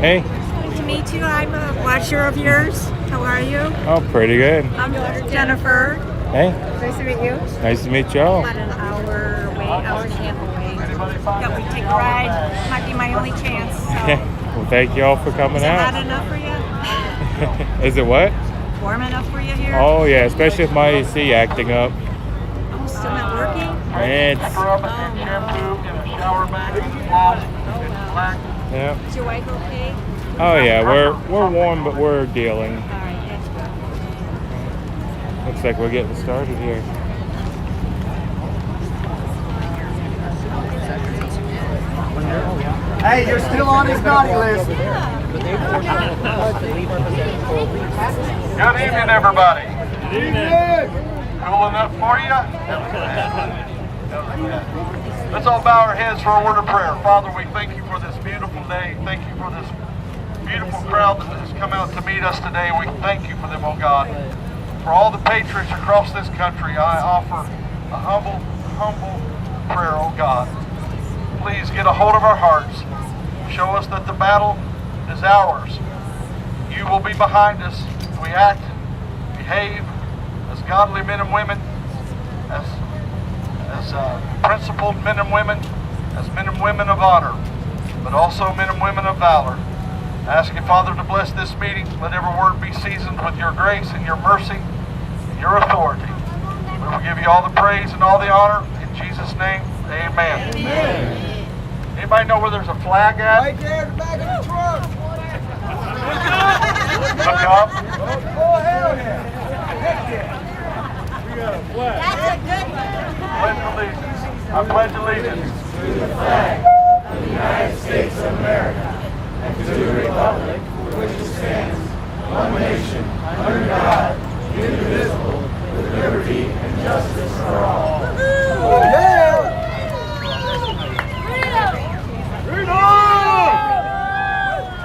Hey. Nice to meet you. I'm a watcher of yours. How are you? Oh, pretty good. I'm Jennifer. Hey. Nice to meet you. Nice to meet y'all. About an hour away, hour and a half away. Thought we'd take a ride. Might be my only chance. So. Well, thank you all for coming Is it out. hot enough for you? Is it what? Warm enough for you here? Oh, yeah, especially with my AC acting up. Oh, still not working? It's... Yeah. Is your wife okay? Oh, yeah, we're warm, but we're dealing. All right, that's good. Looks like we're getting started here. Hey, you're still on his naughty list. Good evening, everybody. Good evening. Cool enough for you? Let's all bow our heads for a word of prayer. Father, we thank you for this beautiful day. Thank you for this beautiful crowd that has come out to meet us today. We thank you for them, oh God. For all the patriots across this country, I offer a humble prayer, oh God. Please get a hold of our hearts. Show us that the battle is ours. You will be behind us. We act, behave as godly men and women, as principled men and women, as men and women of honor, but also men and women of valor. I ask you, Father, to bless this meeting. Let every word be seasoned with your grace and your mercy and your authority. We will give you all the praise and all the honor. In Jesus' name, amen. Amen. Anybody know where there's a flag at? Right there in the back of the truck. Look up. Oh, hell yeah. Heck yeah. We got a flag. That's a good one. Pledge allegiance. I pledge allegiance to the flag of the United States of America and to the republic for which it stands, one nation, under God, indivisible, with liberty and justice for all. Oh, yeah.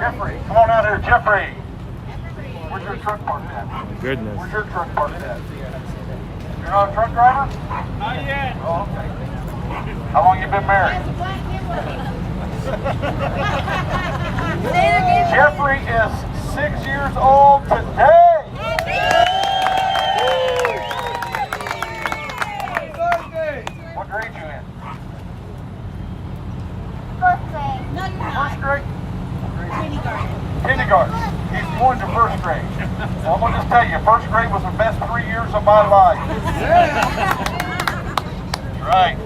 Jeffrey, come on out here, Jeffrey. Where's your truck parked at? Goodness. Where's your truck parked at? You're not a truck driver? Not yet. Oh, okay. How long you been married? Jeffrey is 6 years old today. What grade you in? First grade. No, you're not. First grade? Kindergarten. Kindergarten. He's going to first grade. So I'm going to just tell you, first grade was the best 3 years of my life. Right.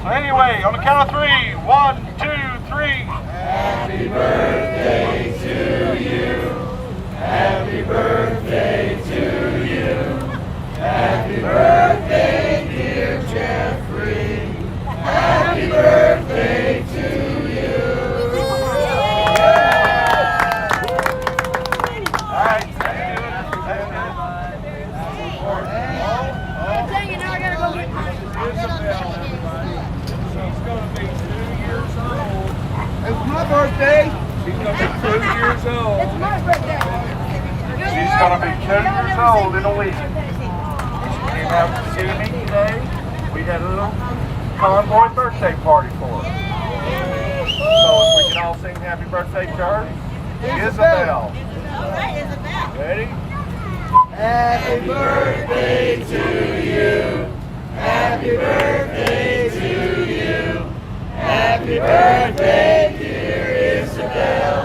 So anyway, on the count of three. 1, 2, 3. Happy birthday to you. Happy birthday to you. Happy birthday, dear Jeffrey. Happy birthday to you. All right. Dang it, now I gotta go get She's going to be 2 years old. It's my birthday. She's going to be 2 years old. It's my birthday. She's going to be 2 years old in a week. She came out to see me today. We had a little Convoy birthday party for her. So if we can all sing happy birthday to her. Isabel. All right, Isabel. Ready? Happy birthday to you. Happy birthday to you. Happy birthday, dear Isabel.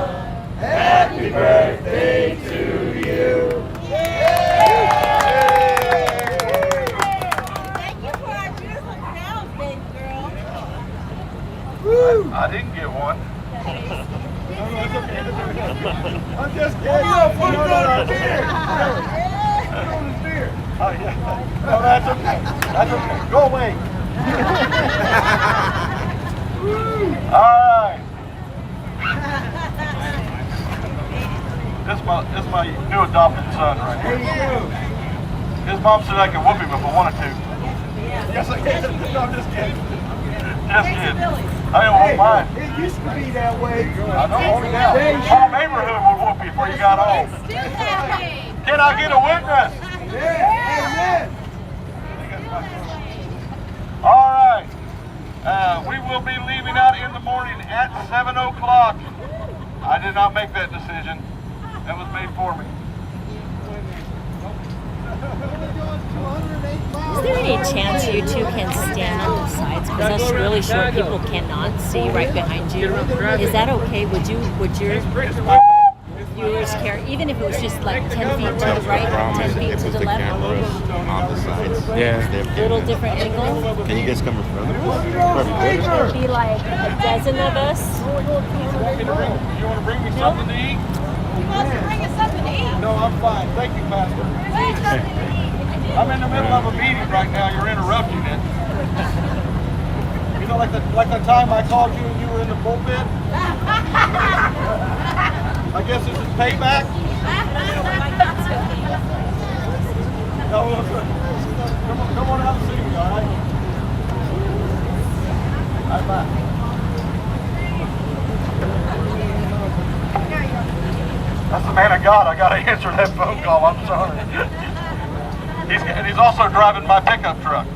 Happy birthday to you. Thank you for our beautiful crowns, baby girl. Woo. I didn't get one. I'm just kidding. No, put it on his beard. Put it on his beard. Oh, yeah. No, that's okay. That's okay. Go away. All right. This is my new adopted son right There here. you go. His mom said I could whoop him if I wanted to. Yes, I can. No, I'm just kidding. Just kidding. I didn't want mine. It used to be that way. I don't want now. Whole neighborhood would whoop you before you got home. Can I get a witness? Yeah, amen. All right. We will be leaving out in the morning at 7 o'clock. I did not make that decision. That was made for me. Is there any chance you two can stand on the sides? Because that's really short. People cannot see right behind you. Is that okay? Would your viewers care, even if it was just like 10 feet to the right, 10 feet to the left? Cameras on the sides. Yeah. Little different angle. Can you guys come in front of us? It'd be like a dozen of us. You want to bring me something to eat? He wants to bring us something to eat. No, I'm fine. Thank you, Pastor. I'm in the middle of a meeting right now. You're interrupting it. You know, like the time I called you and you were in the pulpit? I guess this is payback? No, come on out and see me, all right? All right, bye. That's the man of God. I got to answer that phone call. I'm sorry. He's also driving my pickup truck.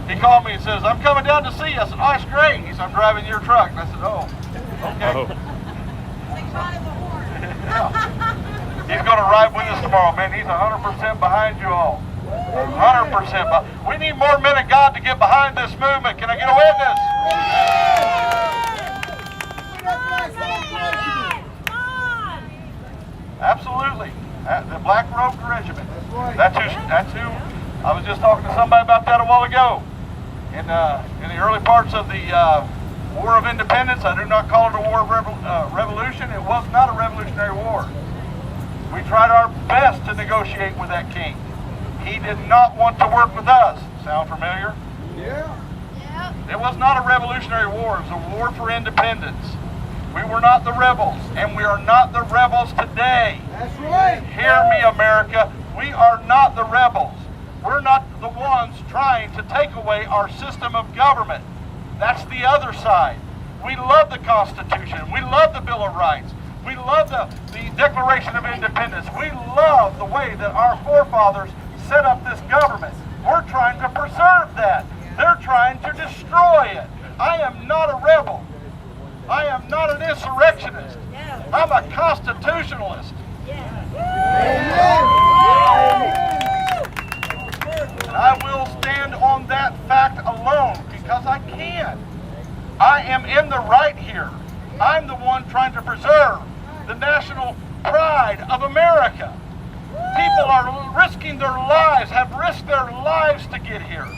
He called me and says, I'm coming down to see you. I said, oh, that's great. He said, I'm driving your truck. And I said, oh, okay. Oh. Yeah. He's going to ride with us tomorrow, man. He's 100% behind you all. 100%. We need more men of God to get behind this movement. Can I get a witness? Absolutely. The Black Robe Regiment. That's who. I was just talking to somebody about that a while ago. In the early parts of the War of Independence, I do not call it a war of revolution. It was not a revolutionary war. We tried our best to negotiate with that king. He did not want to work with us. Sound familiar? Yeah. It was not a revolutionary war. It was a war for independence. We were not the rebels, and we are not the rebels today. That's right. Hear me, America. We are not the rebels. We're not the ones trying to take away our system of government. That's the other side. We love the Constitution. We love the Bill of Rights. We love the Declaration of Independence. We love the way that our forefathers set up this government. We're trying to preserve that. They're trying to destroy it. I am not a rebel. I am not an insurrectionist. I'm a constitutionalist. And I will stand on that fact alone because I can. I am in the right here. I'm the one trying to preserve the national pride of America. People are risking their lives, have risked their lives to get here.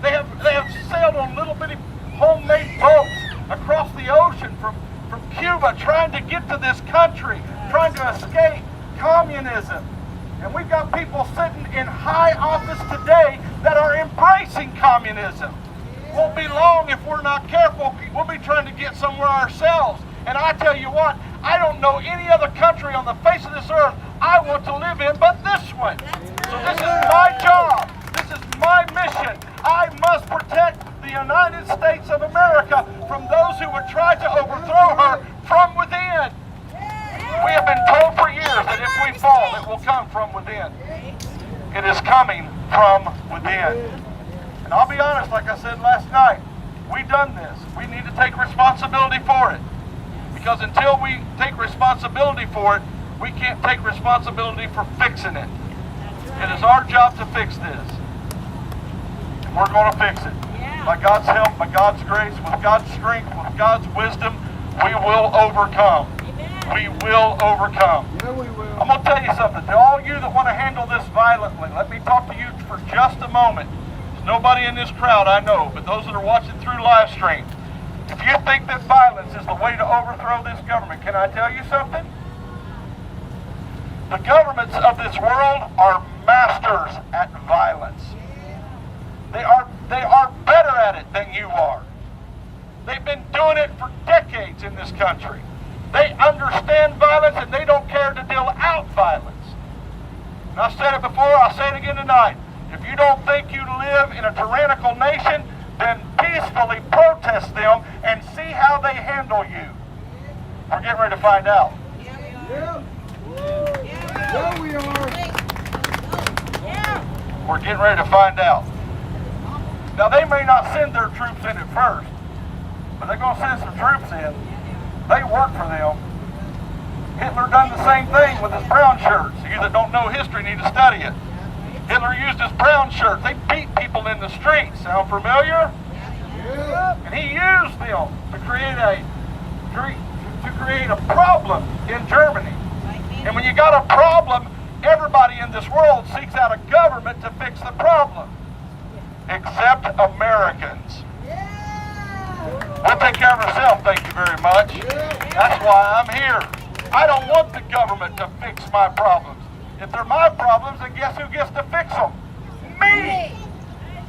They have sailed on little bitty homemade boats across the ocean from Cuba trying to get to this country, trying to escape communism. And we've got people sitting in high office today that are embracing communism. Won't be long if we're not careful. We'll be trying to get somewhere ourselves. And I tell you what, I don't know any other country on the face of this earth I want to live in but this one. So this is my job. This is my mission. I must protect the United States of America from those who would try to overthrow her from within. We have been told for years that if we fall, it will come from within. It is coming from within. And I'll be honest, like I said last night, we've done this. We need to take responsibility for it. Because until we take responsibility for it, we can't take responsibility for fixing it. It is our job to fix this. And we're going to fix it. By God's help, by God's grace, with God's strength, with God's wisdom, we will overcome. We will overcome. Yeah, we will. I'm going to tell you something. To all you that want to handle this violently, let me talk to you for just a moment. There's nobody in this crowd I know, but those that are watching through live stream. If you think that violence is the way to overthrow this government, can I tell you something? The governments of this world are masters at violence. They are better at it than you are. They've been doing it for decades in this country. They understand violence and they don't care to deal out violence. And I said it before, I'll say it again tonight. If you don't think you live in a tyrannical nation, then peacefully protest them and see how they handle you. We're getting ready to find out. Yeah. Yeah, we are. We're getting ready to find out. Now, they may not send their troops in at first, but they're going to send some troops in. They work for them. Hitler done the same thing with his brown shirts. You that don't know history need to study it. Hitler used his brown shirts. They beat people in the streets. Sound familiar? And he used them to create a problem in Germany. And when you got a problem, everybody in this world seeks out a government to fix the problem, except Americans. We'll take care of ourselves, thank you very much. That's why I'm here. I don't want the government to fix my problems. If they're my problems, then guess who gets to fix them? Me!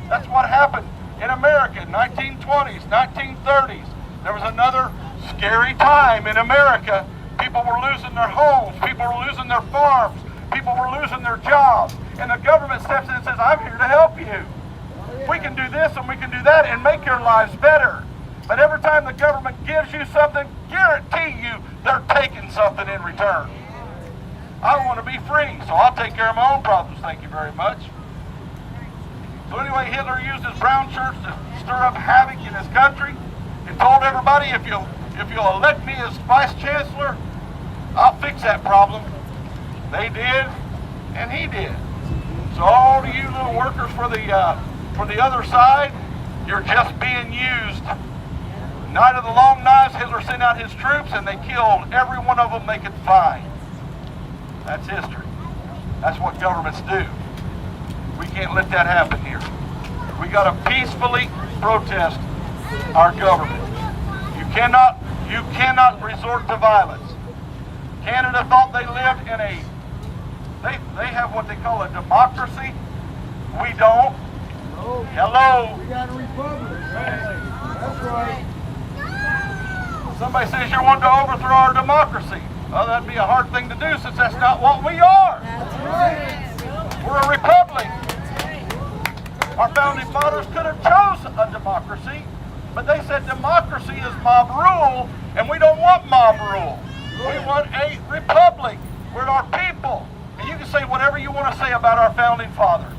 That's what happened in America, 1920s, 1930s. There was another scary time in America. People were losing their homes, people were losing their farms, people were losing their jobs. And the government steps in and says, I'm here to help you. We can do this and we can do that and make your lives better. But every time the government gives you something, guarantee you they're taking something in return. I want to be free, so I'll take care of my own problems, thank you very much. So anyway, Hitler used his brown shirts to stir up havoc in his country and told everybody, if you'll elect me as vice chancellor, I'll fix that problem. They did, and he did. So all of you little workers for the other side, you're just being used. Night of the Long Knives, Hitler sent out his troops and they killed every one of them they could find. That's history. That's what governments do. We can't let that happen here. We got to peacefully protest our government. You cannot resort to violence. Canada thought they lived in they have what they call a democracy. We don't. Hello. We got a republic. That's right. Somebody says you want to overthrow our democracy. Well, that'd be a hard thing to do since that's not what we are. We're a republic. Our founding fathers could have chosen a democracy, but they said democracy is mob rule, and we don't want mob rule. We want a republic. We're our people. And you can say whatever you want to say about our founding fathers.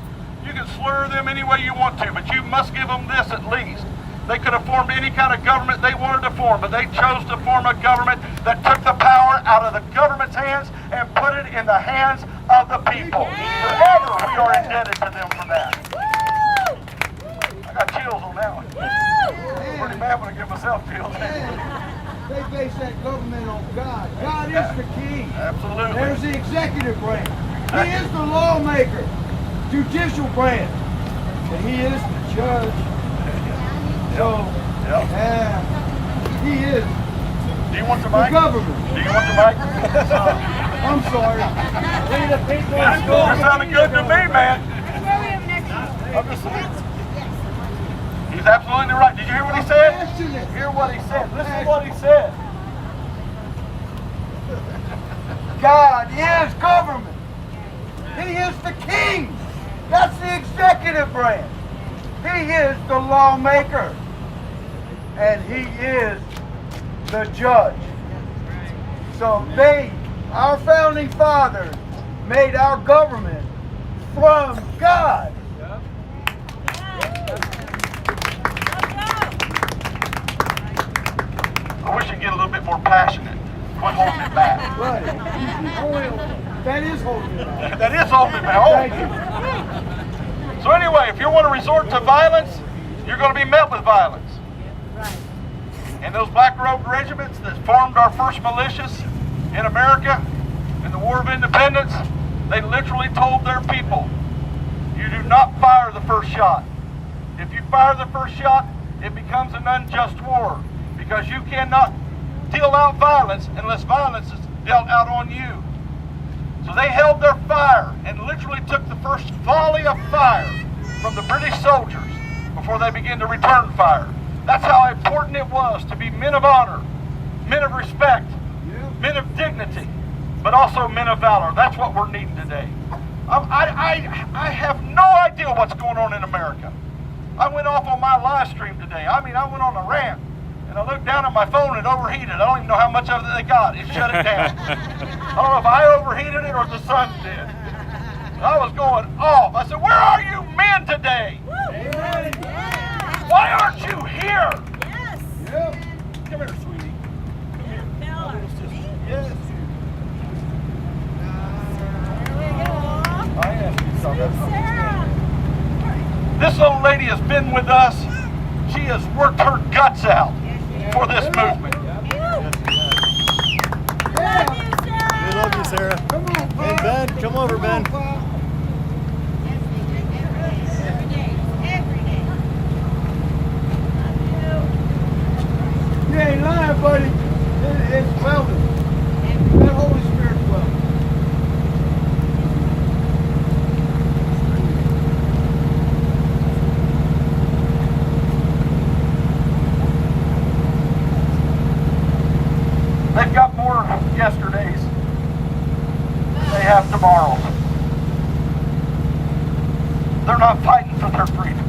You can slur them any way you want to, but you must give them this at least. They could have formed any kind of government they wanted to form, but they chose to form a government that took the power out of the government's hands and put it in the hands of the people. Forever we are indebted to them for that. I got chills on that one. I'm pretty mad when I give myself chills. They base that government on God. God is the king. Absolutely. There's the executive branch. He is the lawmaker, judicial branch, and he is the judge. So, he is Do you want the the mic? government. Do you want the mic? I'm sorry. You're sounding good to me, man. I'm just saying. He's absolutely right. Did you hear what he said? Hear what he said. Listen to what he said. God is government. He is the king. That's the executive branch. He is the lawmaker. And he is the judge. So our founding fathers, made our government from God. I wish you'd get a little bit more passionate. Quit holding it back. Right. That is holding it back. That is holding it back. Thank you. So anyway, if you want to resort to violence, you're going to be met with violence. And those black robe regiments that formed our first militias in America in the War of Independence, they literally told their people, you do not fire the first shot. If you fire the first shot, it becomes an unjust war because you cannot deal out violence unless violence is dealt out on you. So they held their fire and literally took the first volley of fire from the British soldiers before they began to return fire. That's how important it was to be men of honor, men of respect, men of dignity, but also men of valor. That's what we're needing today. I have no idea what's going on in America. I went off on my live stream today. I went on a rant, and I looked down at my phone and it overheated. I don't even know how much of it they got. It shut it down. I don't know if I overheated it or the sun did. I was going off. I said, where are you men today? Why aren't you here? Yes. Yep. Come here, sweetie. Come here. Bella. Yes. This little lady has been with us. She has worked her guts out for this movement. We love you, Sarah. Hey, Ben, come over, Ben. You ain't lying, buddy. It's welded. That Holy Spirit's welded. They've got more yesterdays than they have tomorrows. They're not fighting for their freedom.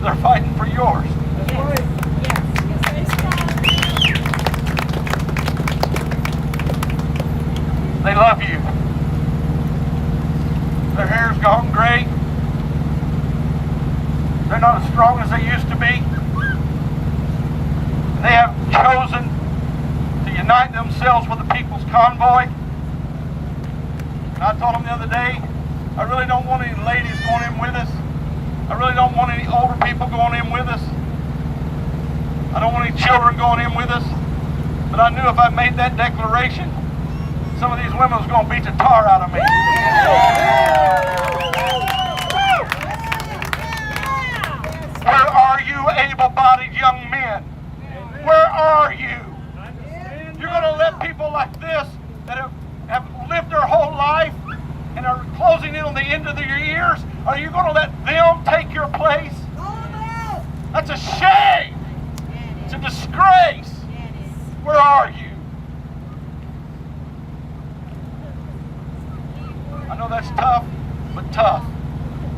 They're fighting for yours. That's right. They love you. Their hair's gone gray. They're not as strong as they used to be. They have chosen to unite themselves with the People's Convoy. And I told them the other day, I really don't want any ladies going in with us. I really don't want any older people going in with us. I don't want any children going in with us. But I knew if I made that declaration, some of these women was going to beat the tar out of me. Where are you, able-bodied young men? Where are you? You're going to let people like this that have lived their whole life and are closing in on the end of their years, are you going to let them take your place? That's a shame. It's a disgrace. Where are you? I know that's tough, but tough.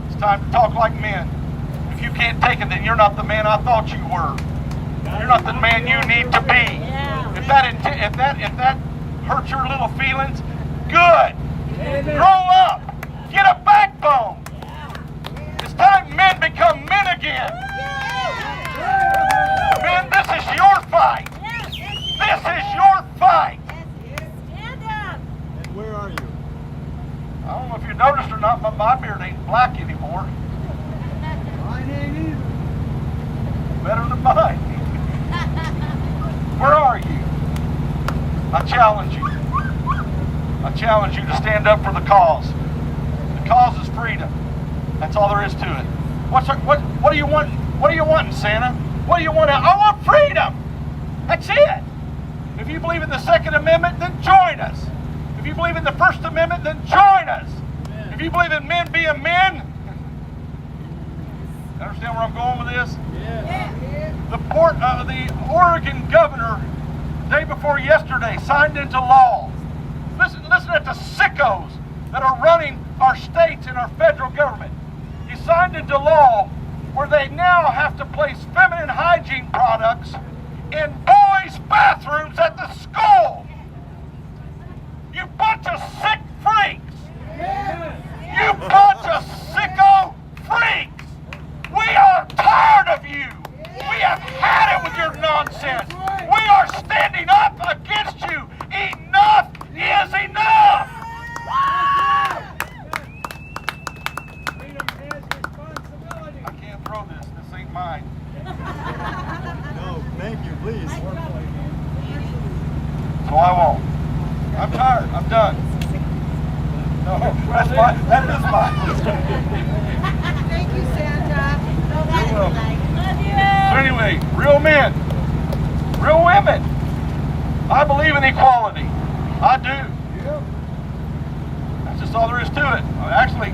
It's time to talk like men. If you can't take it, then you're not the man I thought you were. You're not the man you need to be. If that hurts your little feelings, good. Grow up. Get a backbone. It's time men become men again. Men, this is your fight. This is your fight. And where are you? I don't know if you noticed or not, but my beard ain't black anymore. Mine ain't either. Better than mine. Where are you? I challenge you. I challenge you to stand up for the cause. The cause is freedom. That's all there is to it. What do you want? What are you wanting, Santa? What do you want? I want freedom. That's it. If you believe in the Second Amendment, then join us. If you believe in the First Amendment, then join us. If you believe in men being men, understand where I'm going with this? The Oregon governor, day before yesterday, signed into law. Listen at the sickos that are running our states and our federal government. He signed into law where they now have to place feminine hygiene products in boys' bathrooms at the school. You bunch of sick freaks! You bunch of sicko freaks! We are tired of you! We have had it with your nonsense! We are standing up against you! Enough is enough! I can't throw this. This ain't mine. No, thank you, please. So I won't. I'm tired. I'm done. No, that's mine. That is mine. Thank you, Santa. You're welcome. So anyway, real men, real women. I believe in equality. I do. That's just all there is to it. Actually,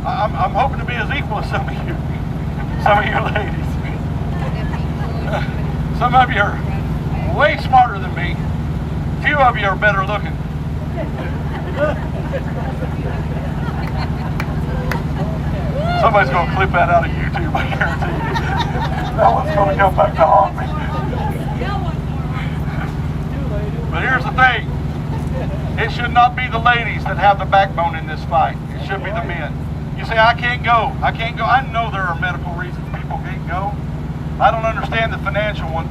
I'm hoping to be as equal as some of you ladies. Some of you are way smarter than me. Few of you are better looking. Somebody's going to clip that out of YouTube, I guarantee you. That one's going to come back to haunt me. But here's the thing. It should not be the ladies that have the backbone in this fight. It should be the men. You say, I can't go. I can't go. I know there are medical reasons people can't go. I don't understand the financial one.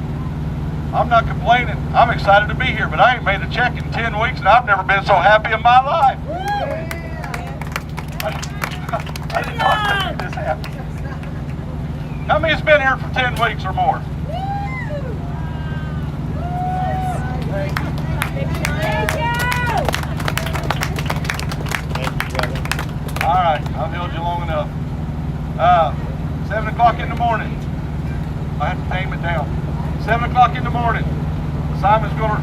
I'm not complaining. I'm excited to be here, but I ain't made a check in 10 weeks, and I've never been so happy in my life. I didn't know I could make this happen. How many's been here for 10 weeks or more? All right, I've held you long enough. 7 o'clock in the morning. I have to tame it down. 7 o'clock in the morning. Simon's going to...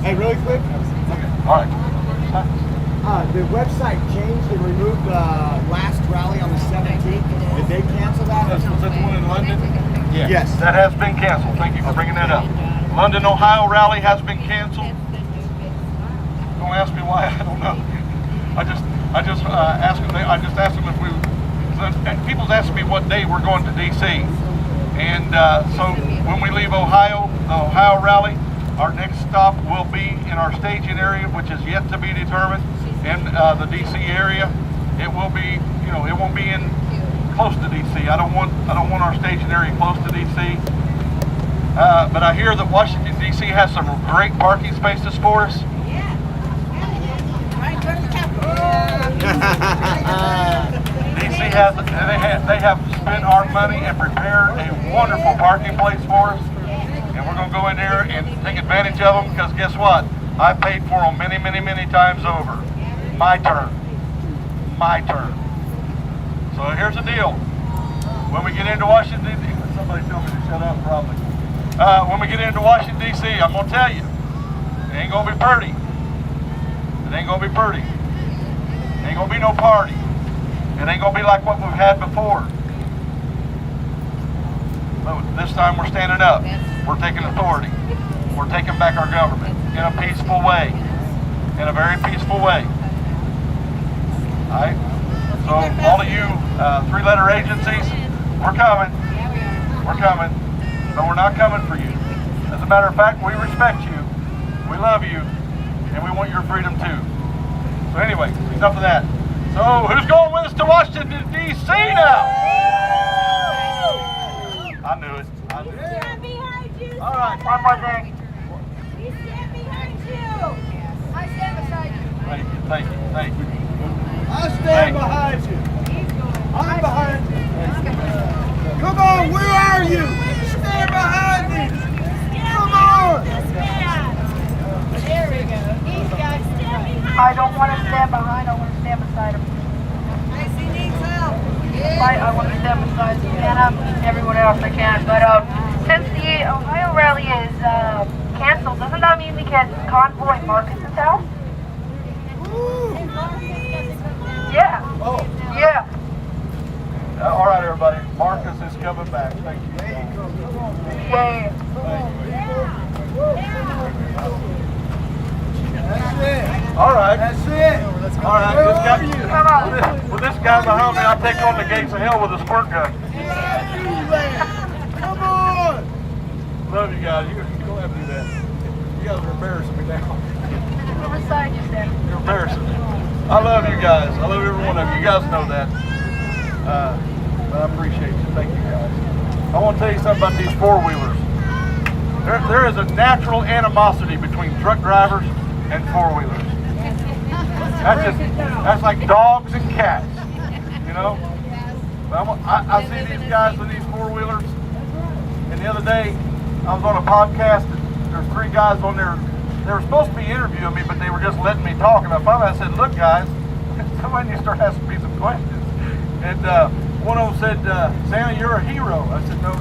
Hey, really quick. Okay, all right. The website changed. They removed last rally on the 17th. Did they cancel that? Was that the one in London? Yeah. Yes. That has been canceled. Thank you for bringing that up. London, Ohio rally has been canceled. Don't ask me why. I don't know. I just asked them. I just asked them if we. And people's asking me what day we're going to DC. And so when we leave Ohio, the Ohio rally, our next stop will be in our staging area, which is yet to be determined, in the DC area. It will be, you know, it won't be in close to DC. I don't want our staging area close to DC. But I hear that Washington DC has some great parking spaces for us. DC has, they have spent our money and prepared a wonderful parking place for us. And we're going to go in there and take advantage of them, because guess what? I paid for them many, many, many times over. My turn. My turn. So here's the deal. When we get into Washington, somebody told me to shut up probably. When we get into Washington, D.C., I'm going to tell you, it ain't going to be pretty. It ain't going to be pretty. It ain't going to be no party. It ain't going to be like what we've had before. But this time we're standing up. We're taking authority. We're taking back our government in a peaceful way. In a very peaceful way. All right? So all of you three-letter agencies, we're coming. We're coming. But we're not coming for you. As a matter of fact, we respect you. We love you. And we want your freedom too. So anyway, enough of that. So who's going with us to Washington, D.C. now? I knew it. I knew it. Stand behind you. All right, one more thing. We stand behind you. I stand beside you. Thank you, thank you, thank you. I stand behind you. I'm behind you. Come on, where are you? Stand behind me. Come on. There we go. He's got to stand behind. I don't want to stand behind, I want to stand beside him. He needs help. I want to stand beside Savannah and everyone else I can. But since the Ohio rally is canceled, doesn't that mean we can convoy Marcus's house? Yeah. Oh. Yeah. All right, everybody. Marcus is coming back. Thank you. Yeah. That's it. All right. That's it. All right. Where This are guy, you? Come on. with this guy behind me, I'll take on the gates of hell with a squirt gun. Come on. Love you guys. You don't have to do that. You guys are embarrassing me now. We're beside you, Sam. You're embarrassing me. I love you guys. I love every one of you. You guys know that. But I appreciate you. Thank you guys. I want to tell you something about these four-wheelers. There is a natural animosity between truck drivers and four-wheelers. That's like dogs and cats, you know? But I see these guys with these four-wheelers, and the other day I was on a podcast, and there's three guys on there. They were supposed to be interviewing me, but they were just letting me talk, and I said, look guys, somebody needs to start asking me some questions. And one of them said, Santa, you're a hero. I said, no.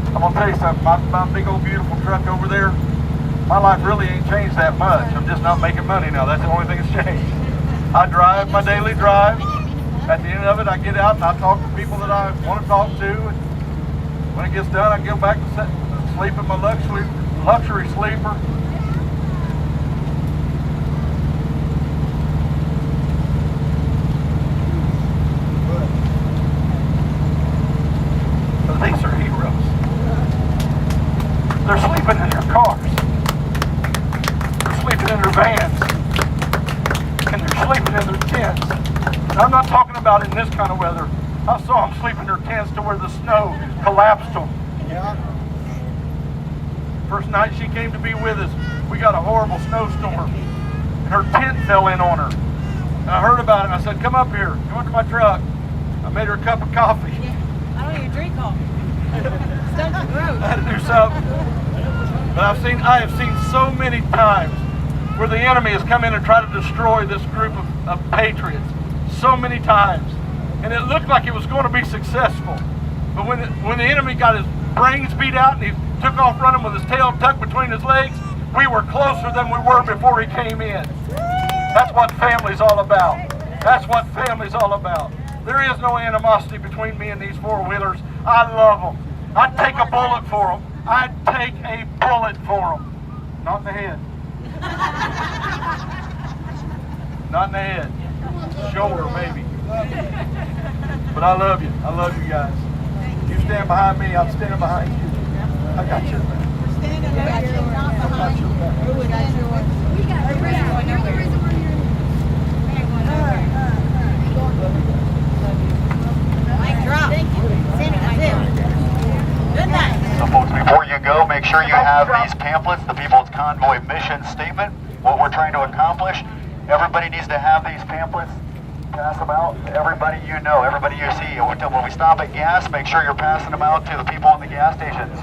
I'm going to tell you something. My big old beautiful truck over there, my life really ain't changed that much. I'm just not making money now. That's the only thing that's changed. I drive my daily drive. At the end of it, I get out and I talk to people that I want to talk to. And when it gets done, I go back to sleep in my luxury sleeper. But these are heroes. They're sleeping in their cars. They're sleeping in their vans. And they're sleeping in their tents. And I'm not talking about in this kind of weather. I saw them sleep in their tents to where the snow collapsed them. Yeah. First night she came to be with us, we got a horrible snowstorm. And her tent fell in on her. I heard about it. I said, come up here. Come up to my truck. I made her a cup of coffee. I don't even drink coffee. Stuff's gross. I had to do something. But I have seen so many times where the enemy has come in and tried to destroy this group of patriots. So many times. And it looked like it was going to be successful. But when the enemy got his brains beat out and he took off running with his tail tucked between his legs, we were closer than we were before he came in. That's what family's all about. That's what family's all about. There is no animosity between me and these four-wheelers. I love them. I'd take a bullet for them. I'd take a bullet for them. Not in the head. Not in the head. Shoulder, maybe. But I love you. I love you guys. You stand behind me, I'm standing behind you. I got your back. Standing back here, not behind you. We got yours. We got the reason you're the reason we're here. Mic drop. Thank you. Good night. So folks, before you go, make sure you have these pamphlets, the People's Convoy mission statement, what we're trying to accomplish. Everybody needs to have these pamphlets. Pass them out to everybody you know, everybody you see. When we stop at gas, make sure you're passing them out to the people in the gas stations.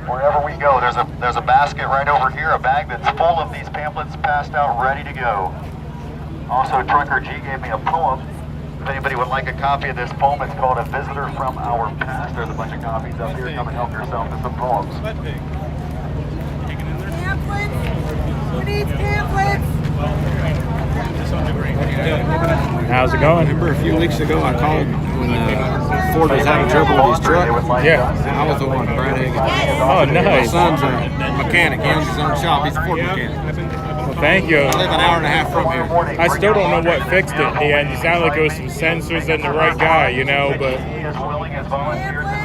Wherever we go, there's a basket right over here, a bag that's full of these pamphlets passed out, ready to go. Also, Trucker G gave me a poem. If anybody would like a copy of this poem, it's called A Visitor from Our Past. There's a bunch of copies up here. Come and help yourself to some poems. Pamphlets. Who needs pamphlets? How's it going? Remember a few weeks ago I called when Ford was having trouble with his truck? Yeah. I was the one, Brad Higgins. Oh, My nice. son's a mechanic. He owns his own shop. He's a Ford mechanic. Well, thank you. I live an hour and a half from here. I still don't know what fixed it in the end. You sound like it was some sensors and the right guy, you know, but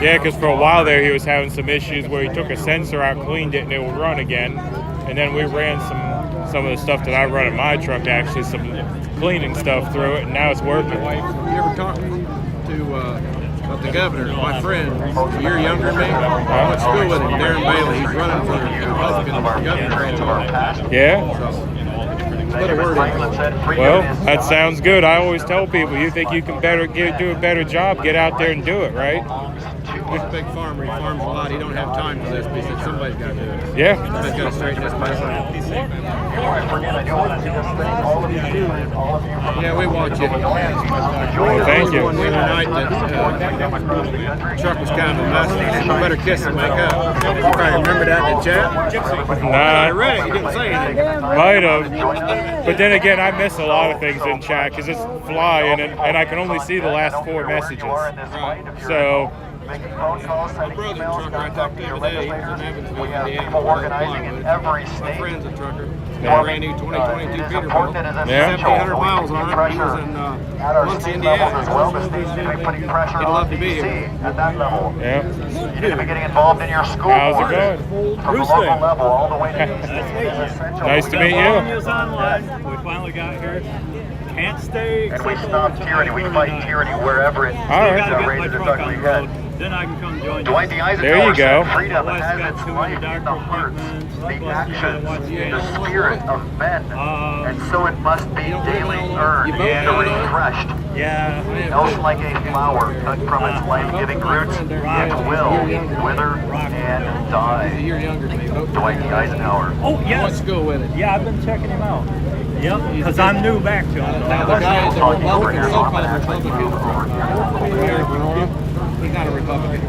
yeah, because for a while there he was having some issues where he took a sensor out, cleaned it, and it would run again. And then we ran some of the stuff that I run in my truck, actually, some cleaning stuff through it, and now it's working. You ever talked to the governor, my friend, a year younger than me? I went to school with him, Darren Bailey. He's running for Republican governor. Yeah? Put a word in. Well, that sounds good. I always tell people, you think you can do a better job, get out there and do it, right? He's a big farmer. He farms a lot. He don't have time for this, but he said somebody's got to do it. Yeah. Somebody's got to straighten this mess out. Yeah, we watch it. Thank you. One winter night that truck was kind of a mess. You better kiss and make up. You probably remember that in the chat? Nah. I read it. You didn't say anything. Might have. But then again, I miss a lot of things in chat because it's flying and I can only see the last 4 messages. So. My brother's a trucker. I talked to him today. He was in Evansville, Indiana. People organizing in every My state. friend's a trucker. Yeah. Brand new 2022 It is Peterbilt. important that it is 1,700 miles on it. He pressure was in at our Muncie, state Indiana. levels as well. The states need to be putting pressure He'd on love to be DC here. at that level. Yeah. You need to be getting involved in your school How's it board. going? From the local level all the way to DC. It is essential. Nice to meet you. Online. We finally got here. Can't stay. And we stop tyranny. We fight tyranny wherever it All right. Gotta get my raises its truck ugly on the road. head. Then I can come join you. Dwight D. Eisenhower There you go. said freedom Otherwise, has got its too life many in the doctor hearts, appointments, the plus actions, watch the games. spirit of men, and so it must be daily earned and refreshed. Yeah. Else like a flower cut from its life-giving roots, it will wither and He's a die. year younger than me. Dwight D. Eisenhower. Oh, Went yes. to school with it. Yeah, I've been checking him out. Yep, because I'm new back to him. Now the guy is a Republican, so-called Actually move over here. He's not a Republican.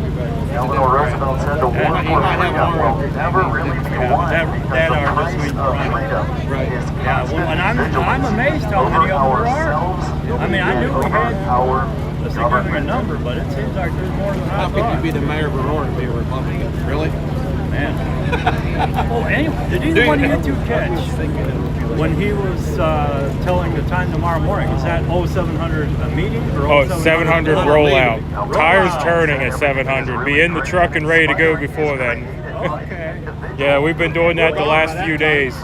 Eleanor Roosevelt said the war for freedom will never really be won that because the are price between of freedom is Yeah, well, and I'm vigilance amazed how over many of them there are. ourselves I mean, I knew we and over had our a significant government. number, but it seems like there's more than I How could you thought. be the mayor of Aurora and be a Republican? Really? Man. Oh, anyway, did either one of you two catch when he was telling the time tomorrow morning? Is that 0700 a meeting or Oh, 700 rollout. Tires turning at 700. Be in the truck and ready to go before then. Okay. Yeah, we've been doing that the last few days.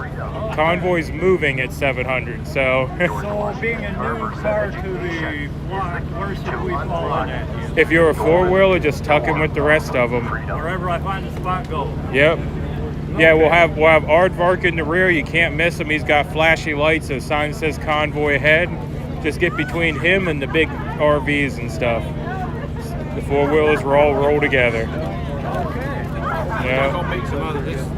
Convoy's moving at 700, so So being a new car to the block, where should we fall on that? if you're a 4-wheeler, just tuck in with the rest of them. Wherever I find a spot, go. Yep. Yeah, we'll have Aardvark in the rear. You can't miss him. He's got flashy lights. A sign says Convoy ahead. just get between him and the big RVs and stuff. The four-wheelers were all roll together. Yeah.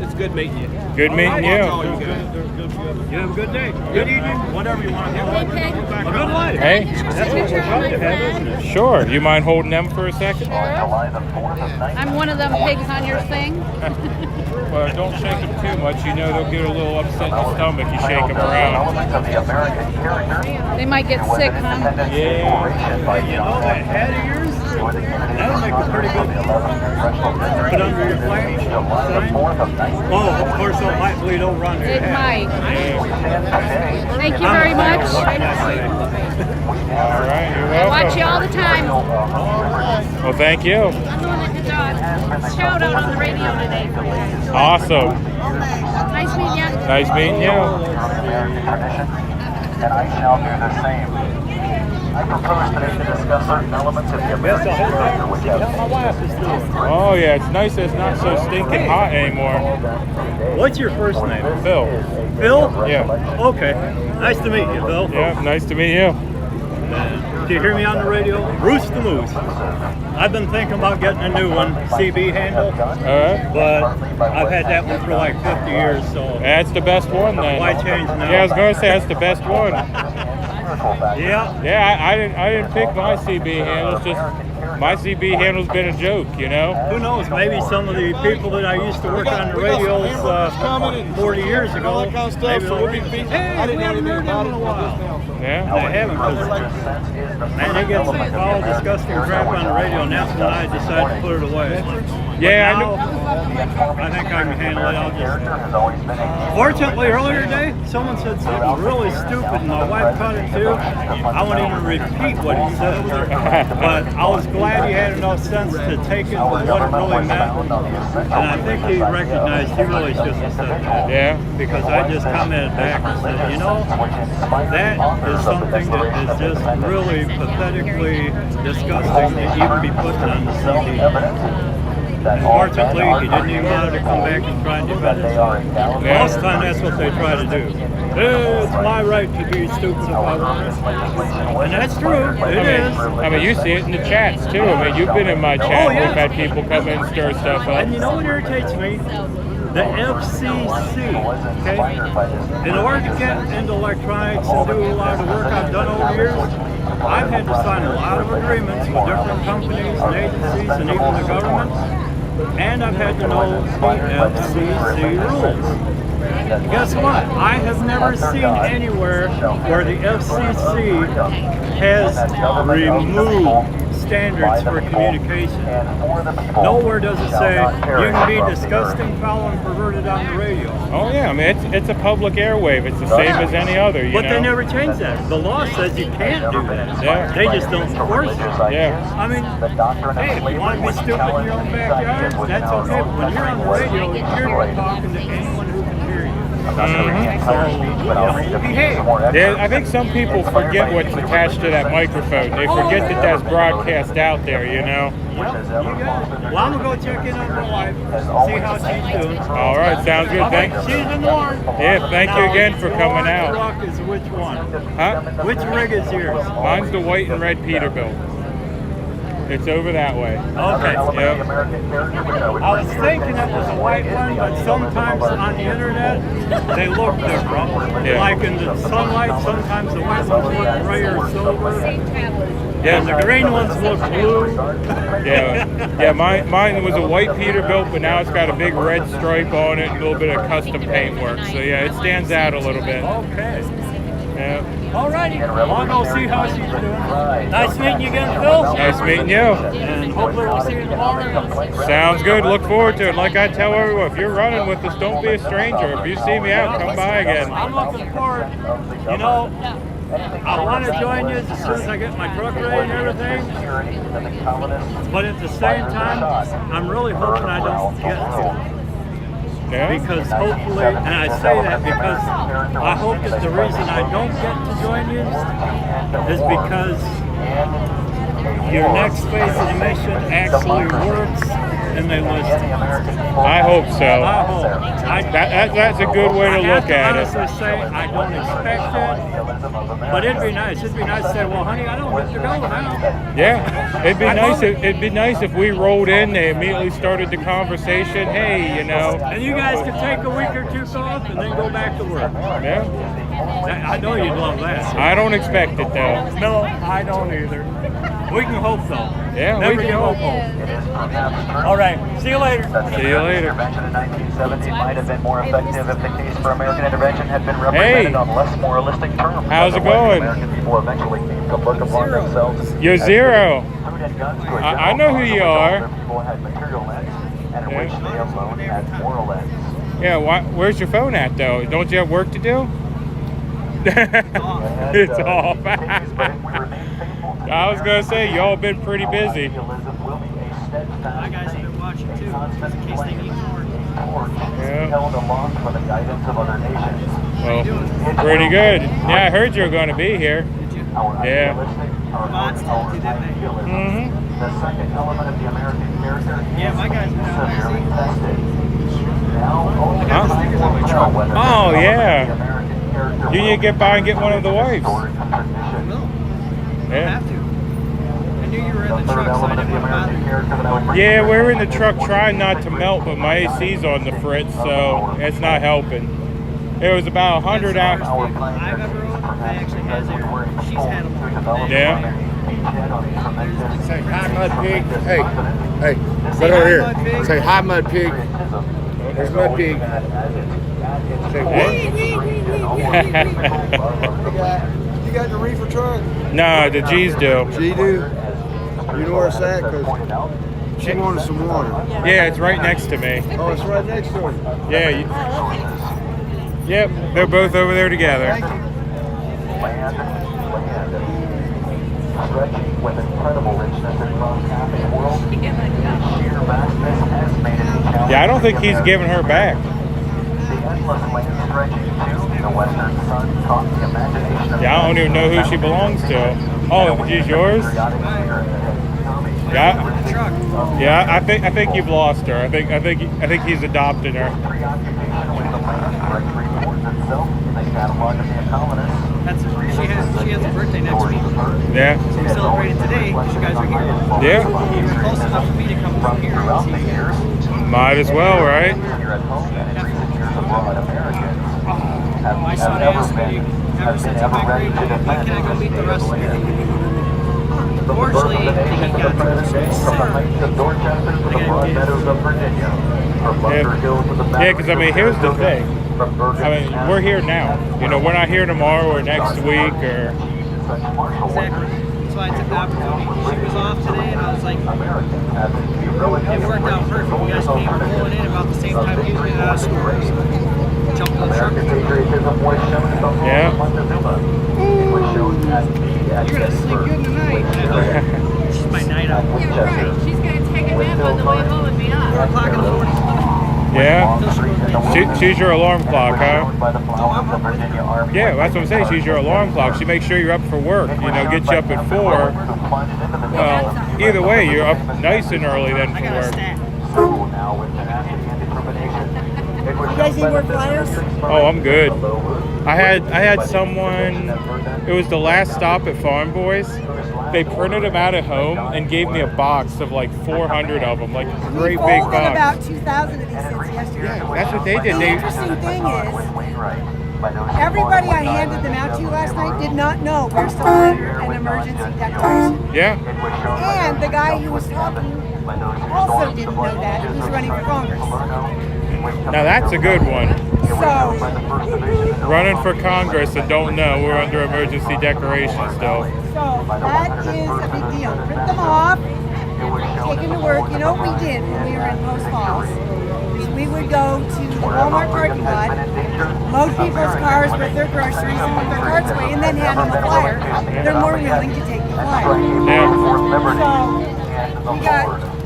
It's good meeting you. Good meeting you. You have a good day. Good evening. Whatever you want to call it. A good life. Hey. That's what we're trying to have, isn't it? Sure. You mind holding them for a second? I'm one of them pigs on your thing. Well, don't shake them too much. You know they'll get a little upset in the stomach. You shake them around. They might get sick, huh? Yeah. You know that hat of yours? That'll make a pretty good put under your flag sign. Oh, of course, it might bleed over on your It hat. might. Thank you very much. All right. You're I welcome. watch you all the time. Well, thank you. I'm the one that did a shout out on the radio today for you guys. Awesome. Nice meeting you. Nice meeting you. And I shall do the same. I propose today to discuss certain elements of the American character which have Oh, yeah. It's nice that it's not so stinking hot anymore. What's your first name? Phil. Phil? Yeah. Okay. Nice to meet you, Phil. Yeah. Nice to meet you. Do you hear me on the radio? Roost the Moose. I've been thinking about getting a new one, CB handle, All right. but I've had that one for like 50 years, so That's the best one then. why change now? Yeah, I was going to say that's the best one. Yeah. Yeah, I didn't pick my CB handle. It's just my CB handle's been a joke, you know. Who knows? Maybe some of the people that I used to work on the radios 40 years ago, maybe they'll be, hey, we haven't heard them in a while. Yeah. They haven't, because man, they get all disgusting crap on the radio, and that's when I decided to put it away. Yeah, But now, I think I can handle it. I'll just. Fortunately, earlier today, someone said something really stupid, and my wife caught it too. I won't even repeat what he said, but I was glad he had enough sense to take it for what it really meant. And I think he recognized he really shouldn't have said that. Yeah. Because I just commented back and said, you know, that is something that is just really pathetically disgusting to even be put on the CD. Unfortunately, he didn't even bother to come back and try and defend himself. Most of the time, that's what they try to do. It's my right to be stupid if I want it. And that's true. It is. I mean, you see it in the chats too. I mean, you've been in my chat. Oh, yeah. We've had people come in and stir stuff up. And you know what irritates me? The FCC, okay? In order to get into electronics and do a lot of the work I've done over the years, I've had to sign a lot of agreements with different companies and agencies and even the government. And I've had to know the FCC rules. Guess what? I have never seen anywhere where the FCC has removed standards for communication. Nowhere does it say you can be disgusting, foul, and perverted on the radio. Oh yeah, I mean it's a public airwave. It's the same as any other. You But know? they never changed that. The law says you can't do that. Yeah. They just don't enforce it. Yeah. I mean, hey, if you want to be stupid in your own backyard, that's okay. But when you're on the radio, you're talking to anyone who can hear you. So, behave. Yeah, I think some people forget what's attached to that microphone. They forget that that's broadcast out there, you know. Yep, you got it. Well, I'm going to go check in on my wife, see how she's doing. All right, sounds good. Thank She's in the morning. Yeah, thank you again for coming out. Truck is which one? Huh? Which rig is yours? Mine's the white and red Peterbilt. It's over that way. Okay. Yep. I was thinking it was a white one, but sometimes on the internet they look different. Yeah. Like in the sunlight, sometimes the white ones look gray or silver. Yeah. And the green ones look blue. Yeah, mine was a white Peterbilt, but now it's got a big red stripe on it and a little bit of custom paint work. So yeah, it stands out a little bit. Okay. Yeah. Alrighty, I'll go see how she's doing. Nice meeting you again, Phil. Nice meeting you. And hopefully we'll see you tomorrow. Sounds good. Look forward to it. Like I tell everyone, if you're running with us, don't be a stranger. If you see me out, come by again. I'm looking forward. You know, I want to join you as soon as I get my truck ready and everything. But at the same time, I'm really hoping I don't get to. Yeah. Because hopefully, and I say that because I hope that the reason I don't get to join you is because your next phase of the mission actually works and they list it. I hope so. I hope. That's a good way to look at I it. have to honestly say, I don't expect it, but it'd be nice. It'd be nice to say, well, honey, I don't have to go now. Yeah, it'd be nice if we rolled in, they immediately started the conversation. Hey, you know. And you guys could take a week or two off and then go back to work. Yeah. I know you'd love that. I don't expect it though. No, I don't either. We can hope though. Yeah, Never we can give up hope. All right. See you later. See you later. Intervention in 1970 might have been more effective if the case for American intervention had been represented on less moralistic terms. How's it going? American people eventually came to look upon themselves. You're as zero. food and guns to a I know who you are. Other people had material ends, and in which they alone had moral ends. Yeah, where's your phone at though? Don't you have work to do? It's off. I was gonna say y'all been pretty busy. My guys have been watching too, just in case they need more. Held along for the guidance of other nations. Well, pretty good. Yeah, I heard you were going to be here. Yeah. Mm-hmm. The second element of the American character Yeah, my guys been out there. severely tested. Now, only Huh? time will tell whether Oh, the yeah. American character You need to get by and get one of the wives. Yeah. Have to. I knew you were in The the third truck, so I element of didn't the want to bother American you. character that I would bring Yeah, to we're your in the attention truck is trying not to melt, but my AC's on the fritz, so it's not helping. It was about 100 out. I've ever owned. They actually has air. She's had them. Yeah. Say hi, Mud Pig. Hey, right over here. Say hi, Mud Pig. There's Mud Pig. Say You got the reefer truck? No, the G's do. She do. You know where it's at? Cause she wanted some water. Yeah, it's right next to me. Oh, it's right next to her. Yeah. Yep, they're both over there together. Stretching with incredible richness across half a world, sheer vastness has made it a challenge. Yeah, I don't think he's giving her back. The endless land stretching to the western sun caught the imagination of Yeah, I don't even know who she belongs to. Oh, she's yours? Yeah. Yeah, I think you've lost her. I think he's adopted her. Preoccupation with the land directory reports itself in the catalog of the colonists. She has a birthday next week. Yeah. So we celebrated today because you guys are here. Yeah. You were close enough for me to come from here and see you guys. Might as well, right? Here at home and in recent years abroad, Americans My son asked me ever since he migrated, when can I go meet the rest of you? Fortunately, he got from the heights of Dorchester to the broad meadows of Virginia, from Bunker Hill to the Yeah, because I mean, here's the thing. from Bergen I mean, we're here now. You know, we're not here tomorrow or next week or. Exactly. So I took the opportunity. She was off today, and I was like, it worked out perfect. You guys came rolling in about the same time he was getting out of school. So jumped in the truck. Yeah. You're gonna sleep good tonight. She's my night out. Yeah, right. She's gonna take a nap on the way home and be up. 4 o'clock in the morning. Yeah. She's your alarm clock, huh? Oh, Yeah, that's what I'm saying. She's your alarm clock. She makes sure you're up for work. You know, gets you up at 4. Well, either way, you're up nice and early then I for got a work. stack. You guys need more flyers? Oh, I'm good. I had someone. It was the last stop at Farm Boys. They printed them out at home and gave me a box of like 400 of them, like a great big Folded box. about 2,000 of these since yesterday. That's what they did. The interesting thing is, everybody I handed them out to last night did not know we're still under an emergency declaration. Yeah. And the guy who was talking also didn't know that, who's running for Congress. Now that's a good one. So, Running for Congress and don't know we're under emergency declaration still. so that is a big deal. Print them off, take them to work. You know what we did when we were in Post Falls? Is we would go to the Walmart parking lot, load people's cars with their groceries and put their carts away, and then hand them a flyer. They're more willing to take the flyer. Yeah. So we got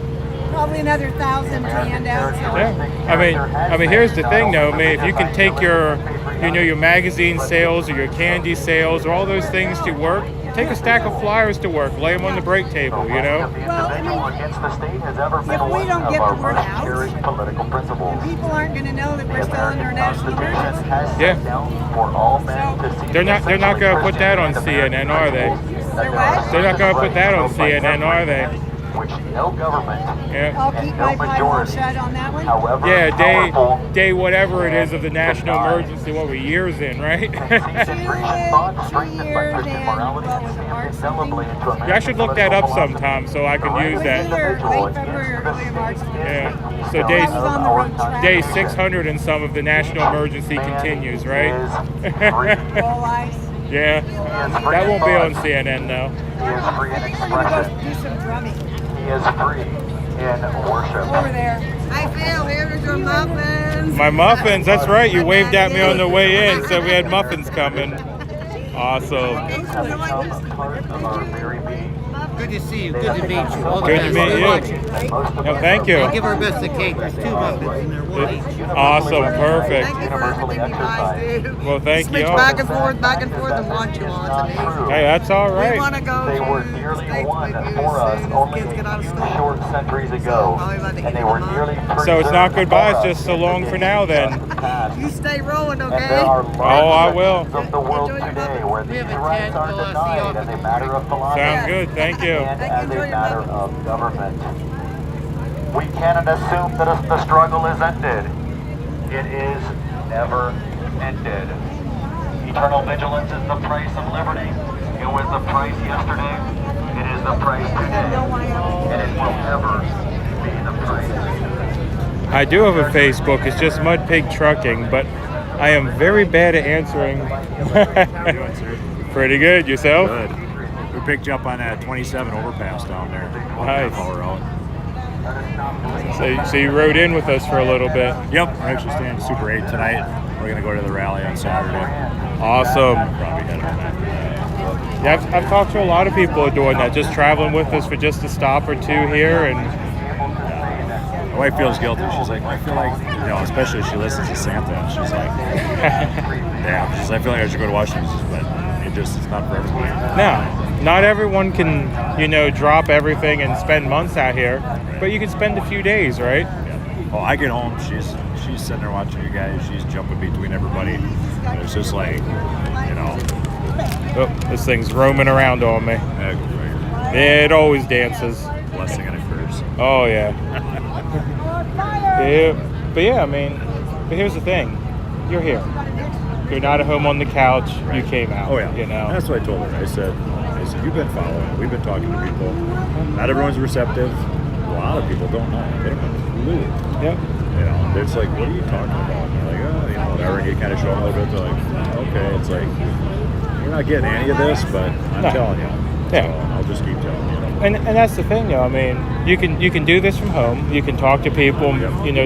probably another 1,000 to hand out. So. Yeah. I mean, here's the thing though. I mean, if you can take your, you know, your magazine sales or your candy sales or all those things to work, take a stack of flyers to work, lay them on the break table, you know? Well, I mean, against the state has ever if been we one don't of get our the word most out, cherished political principles. people aren't going to know that we're still under a national Constitution emergency. has set Yeah. down for all men to see They're not going to put that on CNN, are they? They're what? They're not going to put that on CNN, are they? which no government Yeah. I'll keep my pie shut on that one. however Yeah, powerful day whatever it is of the national emergency, what we're years in, right? 2 years and what was it, March something? Yeah, I should look that up sometime so I can use that. Either late February or early March. Yeah. So I was on the road traveling. day 600 and some of the national emergency continues, right? Roll ice. Yeah. That won't be on CNN though. He is free in I think we're going to expression. go do some drumming. He is free in worship. Over there. Hi, Phil. Here's your muffins. My muffins, that's right. You waved at me on the way in, said we had muffins coming. Awesome. Good to see you. Good to meet you. All the Good to best. meet Good you. luck. No, thank you. Give our best to cake. There's 2 muffins in there. One each. Awesome, perfect. Thank you for everything you guys do. Well, thank you. Switch back and forth and watch you on. It's amazing. Hey, that's all We right. want to go They were to nearly States won with you for us as soon as only kids get out of a few school. short centuries ago, Probably about the and they end were of the nearly So it's not preserved goodbye, it's for just us so long for now then. You stay rolling, And okay? there are Oh, I will. of the world Enjoy your today where these have a rights tent. are We'll, see you denied off as at a the matter morning. of philosophy Sounds good, thank you. and Thank you. as Enjoy a your matter muffins. of government. We cannot assume that the struggle is ended. It is never ended. Eternal vigilance is the price of liberty. It was the price yesterday. It is the price today. And it will never be the price. I do have a Facebook, it's just MudPigTrucking, but I am very bad at answering. Pretty good, yourself? Good. We picked you up on that 27 overpass down there. Nice. All road. So you rode in with us for a little bit. Yep. We're actually staying at Super 8 tonight. We're going to go to the rally on Saturday. Awesome. Probably head on that. Yeah, I've talked to a lot of people doing that, just traveling with us for just a stop or two here, and My wife feels guilty. She's like, I feel like, especially if she listens to Santa. She's like, yeah. She's like, I feel like I should go to Washington, but it's not for everybody. no, not everyone can, drop everything and spend months out here, but you can spend a few days, right? Yeah. Well, I get home, she's sitting there watching you guys. She's jumping between everybody. And it's just like, Oh, this thing's roaming around on me. It always dances. Blessing and a curse. Oh yeah. Yeah, but here's the thing. You're here. You're not at home on the couch. You came out. Oh yeah. That's what I told her. I said, you've been following. We've been talking to people. Not everyone's receptive. A lot of people don't know. They don't have a clue. Yep. It's like, what are you talking about? And they're like, oh, whatever. And you kind of show them a little bit. They're like, okay. It's like, you're not getting any of this, but I'm telling you. Yeah. So I'll just keep telling you. And that's the thing, though. You can do this from home. You can talk to people.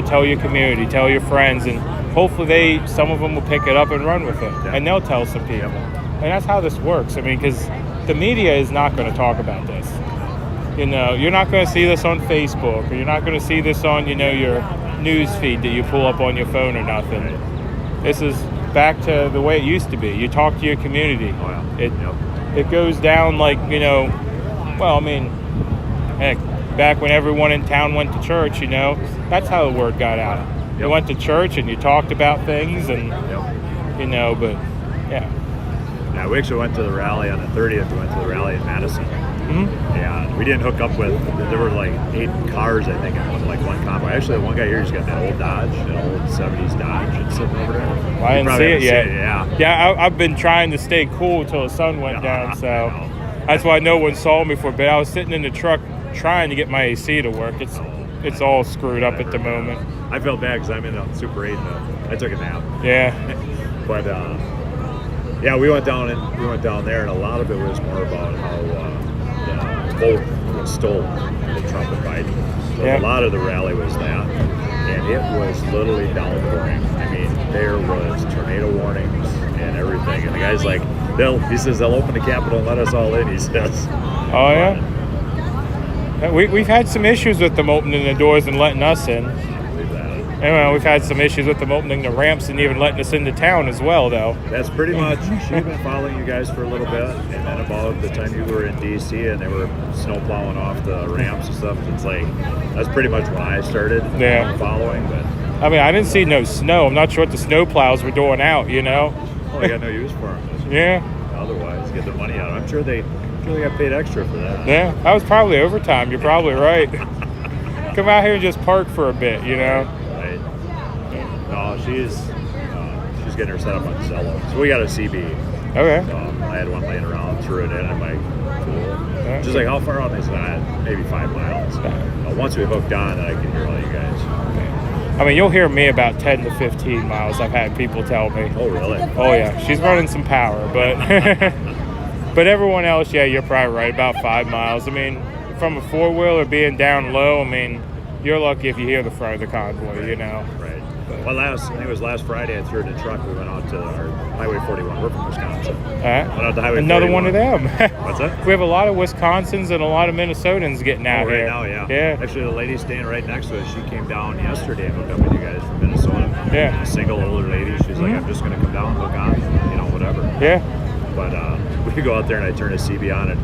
Tell your community, tell your friends, and hopefully some of them will pick it up and run with it, and they'll tell some people. And that's how this works. Because the media is not going to talk about this. You're not going to see this on Facebook, or you're not going to see this on your news feed that you pull up on your phone or nothing. This is back to the way it used to be. You talk to your community. It goes down like, heck, back when everyone in town went to church, that's how the word got out. You went to church and you talked about things and, but yeah. Yeah, we actually went to the rally on the 30th. We went to the rally in Madison. Mm-hmm. Yeah, we didn't hook up with, there were like 8 cars, I think, in one convoy. Actually, one guy here, he's got that old Dodge, an old 70s Dodge. It's sitting over there. Well, I didn't see it yet. Yeah, I've been trying to stay cool till the sun went down, so that's why no one saw me for. But I was sitting in the truck trying to get my AC to work. It's all screwed up at the moment. I felt bad because I'm in a Super 8 and I took a nap. Yeah. But yeah, we went down there, and a lot of it was more about how the vote was stolen with Trump and Biden. So a lot of the rally was that, and it was literally downpouring. There was tornado warnings and everything, and the guy's like, he says they'll open the Capitol and let us all in. He says. Oh yeah. We've had some issues with them opening the doors and letting us in. Anyway, we've had some issues with them opening the ramps and even letting us into town as well, though. That's pretty much. She'd been following you guys for a little bit, and then about the time you were in DC and they were snow plowing off the ramps and stuff, it's like that's pretty much when I started following. But I mean, I didn't see no snow. I'm not sure what the snow plows were doing out. You know. Oh, they got no use for them. Yeah. Otherwise, get their money out. I'm sure they got paid extra for that. Yeah, that was probably overtime. You're probably right. Come out here and just park for a bit, you know. Right. No, she's getting her set up on Zelle. So we got a CB. Okay. I had one laying around, threw it in. I'm like, cool. Yeah. Just like, how far out? They said, maybe 5 miles. Once we hooked on, then I can hear all you guys. I mean, you'll hear me about 10 to 15 miles. I've had people tell me. Oh, really? Oh, yeah. She's running some power, but but everyone else, yeah, you're probably right, about 5 miles. I mean, from a four-wheeler being down low, I mean, you're lucky if you hear the front of the convoy, you know. Right. Well, I think it was last Friday, I threw it in a truck. We went out to our Highway 41. We're from Wisconsin. Went out to Highway Another 41. one of them. What's that? We have a lot of Wisconsins and a lot of Minnesotans getting out right here. now, yeah. Yeah. Actually, the lady staying right next to us, she came down yesterday and hooked up with you guys from Minnesota. Yeah. A single older lady. She's like, I'm just going to come down and hook on, you know, whatever. Yeah. But we go out there and I turn a CB on and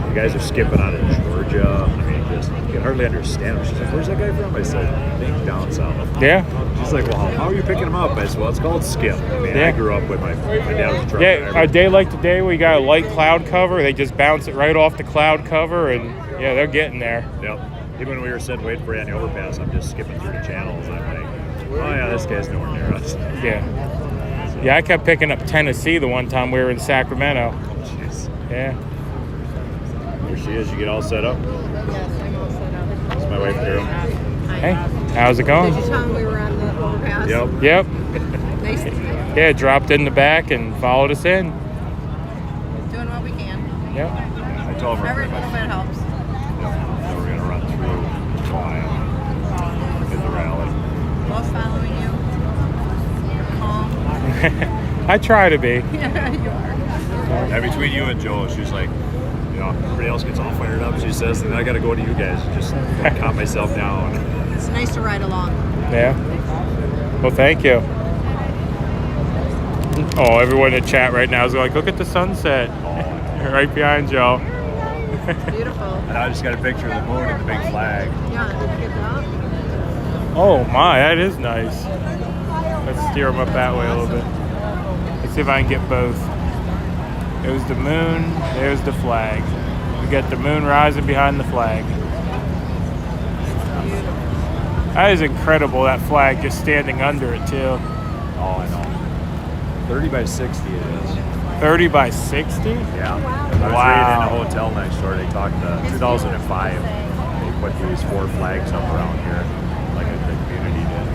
you guys are skipping out of Georgia. I mean, just, you can hardly understand them. She's like, where's that guy from? I said, I think down south. Yeah. She's like, well, how are you picking him up? I said, well, it's called skip. I mean, Yeah. I grew up with my dad was a truck Yeah, driver. a day like today, we got a light cloud cover. They just bounce it right off the cloud cover, and yeah, they're getting there. Yep. Even when we were sitting waiting for you on the overpass, I'm just skipping through the channels. I'm like, oh yeah, this guy's nowhere near us. Yeah. Yeah, I kept picking up Tennessee the one time we were in Sacramento. Jeez. Yeah. Here she is. You get all set up? Yes, I'm all set up. That's my wife, Carol. Hey, how's it going? Did you tell him we were on the overpass? Yep. Nice to see you. Yeah, dropped in the back and followed us in. Doing what we can. Yep. I told her. Every little bit helps. So we're going to run through Ohio. Hit the rally. Love following you. You're calm. I try to be. Yeah, you are. Yeah, between you and Joe, she's like, you know, everybody else gets all fired up, she says, and I got to go to you guys and just calm myself down. It's nice to ride along. Yeah. Well, thank you. Oh, everyone in the chat right now is like, look at the sunset. Right behind y'all. Beautiful. And I just got a picture of the moon and the big flag. Yeah, did you get that? Oh my, that is nice. Let's steer them up that way a little bit. Let's see if I can get both. There's the moon, there's the flag. We got the moon rising behind the flag. That is incredible, that flag just standing under it too. Oh, I know. 30 by 60 it is. 30 by 60? Yeah. I was reading in a hotel next door. They talked 2005. They put these 4 flags up around here, like the community did.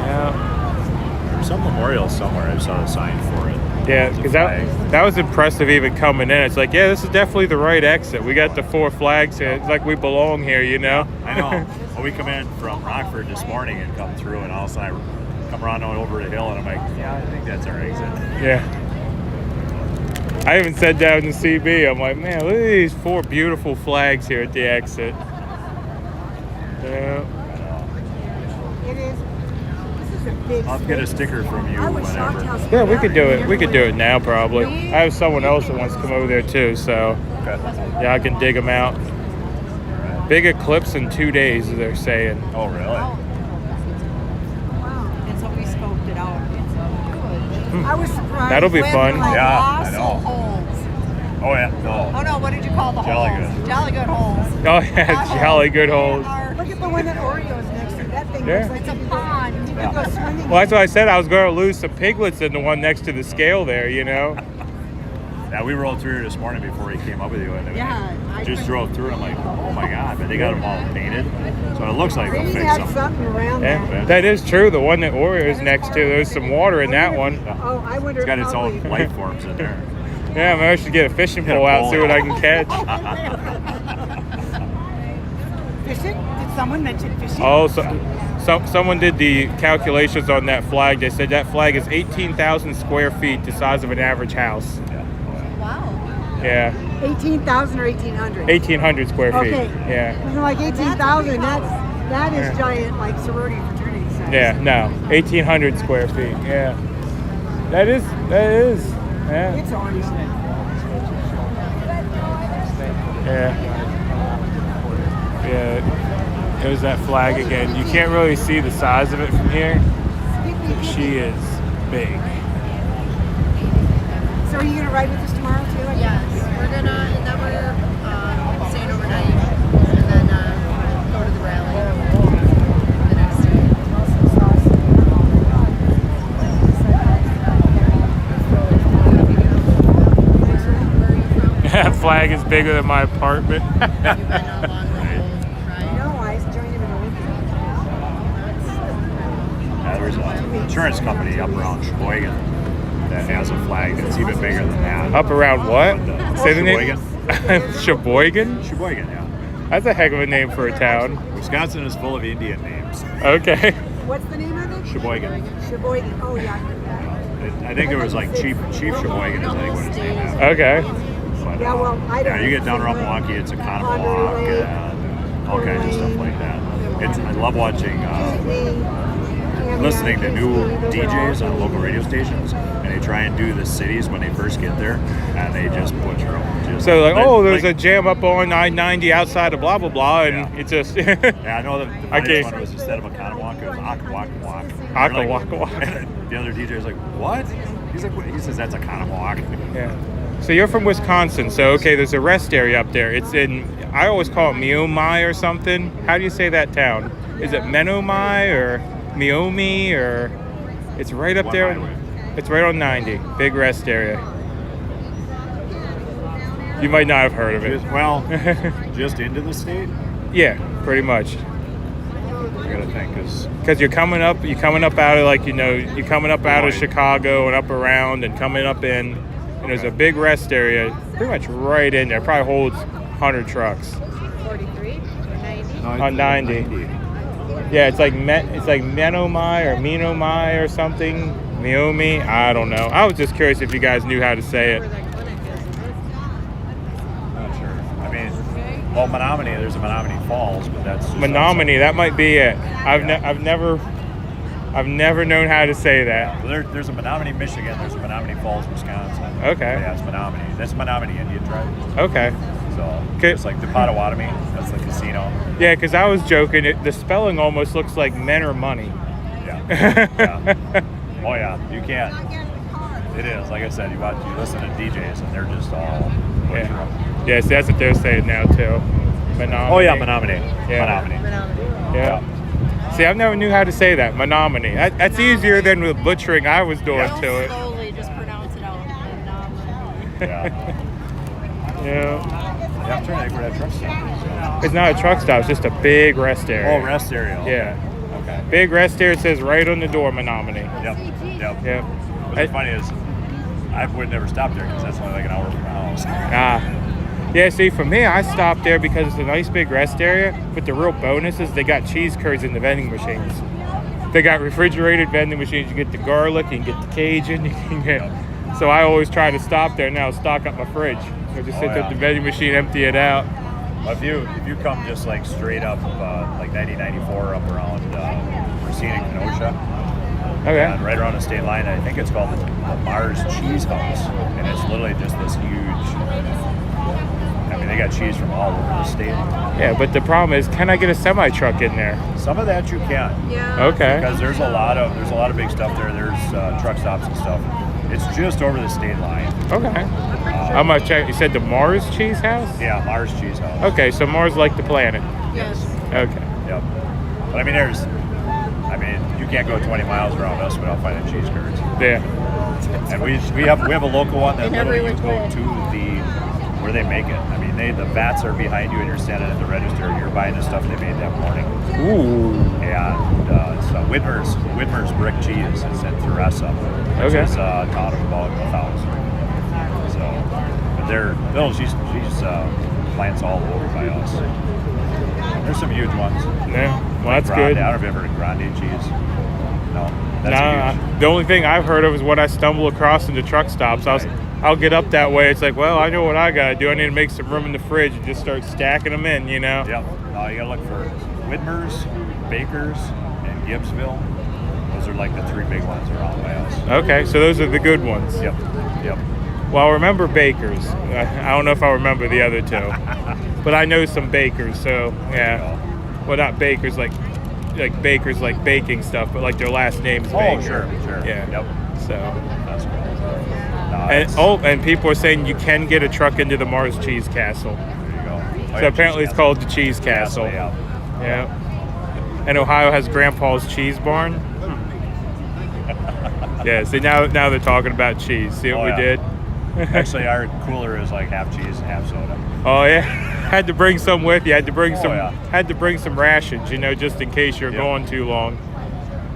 Yeah. There's some memorial somewhere. I saw a sign for it. Yeah, because that was impressive even coming in. It's like, yeah, this is definitely the right exit. We got the 4 flags here. It's like we belong here, you know? I know. Well, we come in from Rockford this morning and come through, and all of a sudden I come around over the hill, and I'm like, yeah, I think that's our exit. Yeah. I even said that in the CB. I'm like, man, look at these 4 beautiful flags here at the exit. Yeah. It is. This is a big. I'll get a sticker from you whenever. Yeah, we could do it. We could do it now, probably. I have someone else that wants to come over there too, so yeah, I can dig them out. Big eclipse in 2 days, they're saying. Oh, really? Wow. And so we scoped it out. It's good. I was surprised. That'll be fun. Yeah, I know. Holes. Oh, yeah. No. Oh no, what did you call the Jolly holes? good. Jolly good holes. Oh yeah, jolly good holes. Look at the one that Oreo's next to. That thing Yeah. looks like It's a you could pond. go swimming. Well, that's what I said. I was going to lose some piglets in the one next to the scale there, you know? Yeah, we rolled through here this morning before he came up with you, and Yeah, I just could- drove through, and I'm like, oh my god! But they got them all painted, so it looks like they'll Brady fix had them. something around Yeah, that. that is true. The one that Oreo's next to, there's some water in that one. Oh, I wonder. It's got its own probably- life forms in there. Yeah, maybe I should get a fishing pole out, see what I can catch. Fishing? Did someone mention fishing? Oh, someone did the calculations on that flag. They said that flag is 18,000 square feet, the size of an average house. Wow. Yeah. 18,000 or 1,800? 1,800 square feet. Okay. Yeah. Something like 18,000. That is giant, like sorority fraternity size. Yeah. No. 1,800 square feet. Yeah. That is. Yeah. It's orange. Yeah. Yeah. There's that flag again. You can't really see the size of it from here. She is big. So are you going to ride with us tomorrow too? Yes, we're gonna, and then we're staying overnight, and then go to the rally the next day. That flag is bigger than my apartment. No, I joined him in a weekend. There's an insurance company up around Sheboygan that has a flag that's even bigger than that. Up around what? Say the name. Sheboygan? Sheboygan? Sheboygan, yeah. That's a heck of a name for a town. Wisconsin is full of Indian names. Okay. What's the name of it? Sheboygan. Sheboygan. Oh, yeah, I heard that. I think it was like Chief Sheboygan is I think what his name is. Okay. But, Yeah, well, I don't you get down around Milwaukee, it's a Convoy and all kinds of stuff like that. I love watching, listening to new DJs on local radio stations, and they try and do the cities when they first get there, and they just butcher them. So there's a jam up on I-90 outside of blah blah blah, and it's just. Yeah, I know the funniest one was instead of a Conowalk, it was Akawak. Akawak. The other DJ is like, what? He's like, he says that's a Conowalk. Yeah. So you're from Wisconsin, so okay, there's a rest area up there. It's in, I always call it Miomai or something. How do you say that town? Is it Menomai or Miomi or? It's right up there. It's right on 90. Big rest area. You might not have heard of it. Just into the state? Yeah, pretty much. I gotta think, because you're coming up out of you're coming up out of Chicago and up around and coming up in. And there's a big rest area pretty much right in there. Probably holds 100 trucks. 43 or 90? On 90. Yeah, it's like Menomai or Minomai or something. Miomi. I don't know. I was just curious if you guys knew how to say it. not sure. I mean, well, Menominee, there's a Menominee Falls, but that's just Menominee, that might be it. I've never known how to say that. Well, there's a Menominee, Michigan. There's a Menominee Falls, Wisconsin. Okay. Yeah, it's Menominee. That's Menominee Indian tribe. Okay. So it's like the Potawatomi. That's the casino. Yeah, because I was joking. The spelling almost looks like men or money. Yeah. Oh yeah, you can't. It is. Like I said, you listen to DJs and they're just all butcher. Yes, that's what they're saying now too. Menominee. Oh yeah, Menominee. Yeah. Menominee. Yeah. See, I've never knew how to say that. Menominee. That's easier than the butchering I was doing to it. Slowly, just pronounce it out. Yeah. Yeah. Yeah, I'm trying to think where that truck stop is. It's not a truck stop. It's just a big rest area. Oh, rest area. Okay. Yeah. Okay. Big rest area says right on the door, Menominee. Yep. Yep. What's funny is I would never stop there because that's only like an hour from my house. Yeah, see, for me, I stopped there because it's a nice big rest area, but the real bonus is they got cheese curds in the vending machines. They got refrigerated vending machines. You get the garlic, you can get the Cajun, you can get... So I always try to stop there now, stock up my fridge. I just sit at the vending machine, empty it out. Well, if you come just like straight up, like 90-94 up around Racine and Kenosha, okay, and right around the state line, I think it's called the Mars Cheese House, and it's literally just this huge. I mean, they got cheese from all over the state. Yeah, but the problem is, can I get a semi truck in there? Some of that you can. Yeah. Okay. Because there's a lot of big stuff there. There's truck stops and stuff. It's just over the state line. Okay. I'm gonna check. You said the Mars Cheese House? Yeah, Mars Cheese House. Okay, so Mars like the planet. Yes. Okay. Yep. But I mean, you can't go 20 miles around us without finding cheese curds. Yeah. And we have a local one that literally you go to where they make it. I mean, the vats are behind you and you're standing at the register and you're buying the stuff they made that morning. Ooh. And it's Whitmer's Brick Cheese. It's in Theresa, which is a town of about 1,000. So, but she's plants all over by us. There's some huge ones. Yeah, well, that's Grande. good. I don't know if you've ever heard of Grande cheese. No, that's huge. The only thing I've heard of is what I stumble across in the truck stops. I I'll get up that way. It's like, well, I know what I gotta do. I need to make some room in the fridge and just start stacking them in, you know? Yep. You gotta look for Widmer's, Baker's, and Gibbsville. Those are like the 3 big ones around my house. Okay, so those are the good ones. Yep. Well, I'll remember Baker's. I don't know if I'll remember the other 2. But I know some Bakers, so yeah. Well, not Bakers like Bakers like baking stuff, but like their last name's Baker. Oh, sure. Yeah. Yep. So. That's cool. And people are saying you can get a truck into the Mars Cheese Castle. There you go. So apparently it's called the Cheese Castle. Yeah. And Ohio has Grandpa's Cheese Barn. Yeah. See now they're talking about cheese. See what we did? Actually, our cooler is like half cheese and half soda. Oh yeah. Had to bring some with you. Had to bring some rations, you know, just in case you're going too long.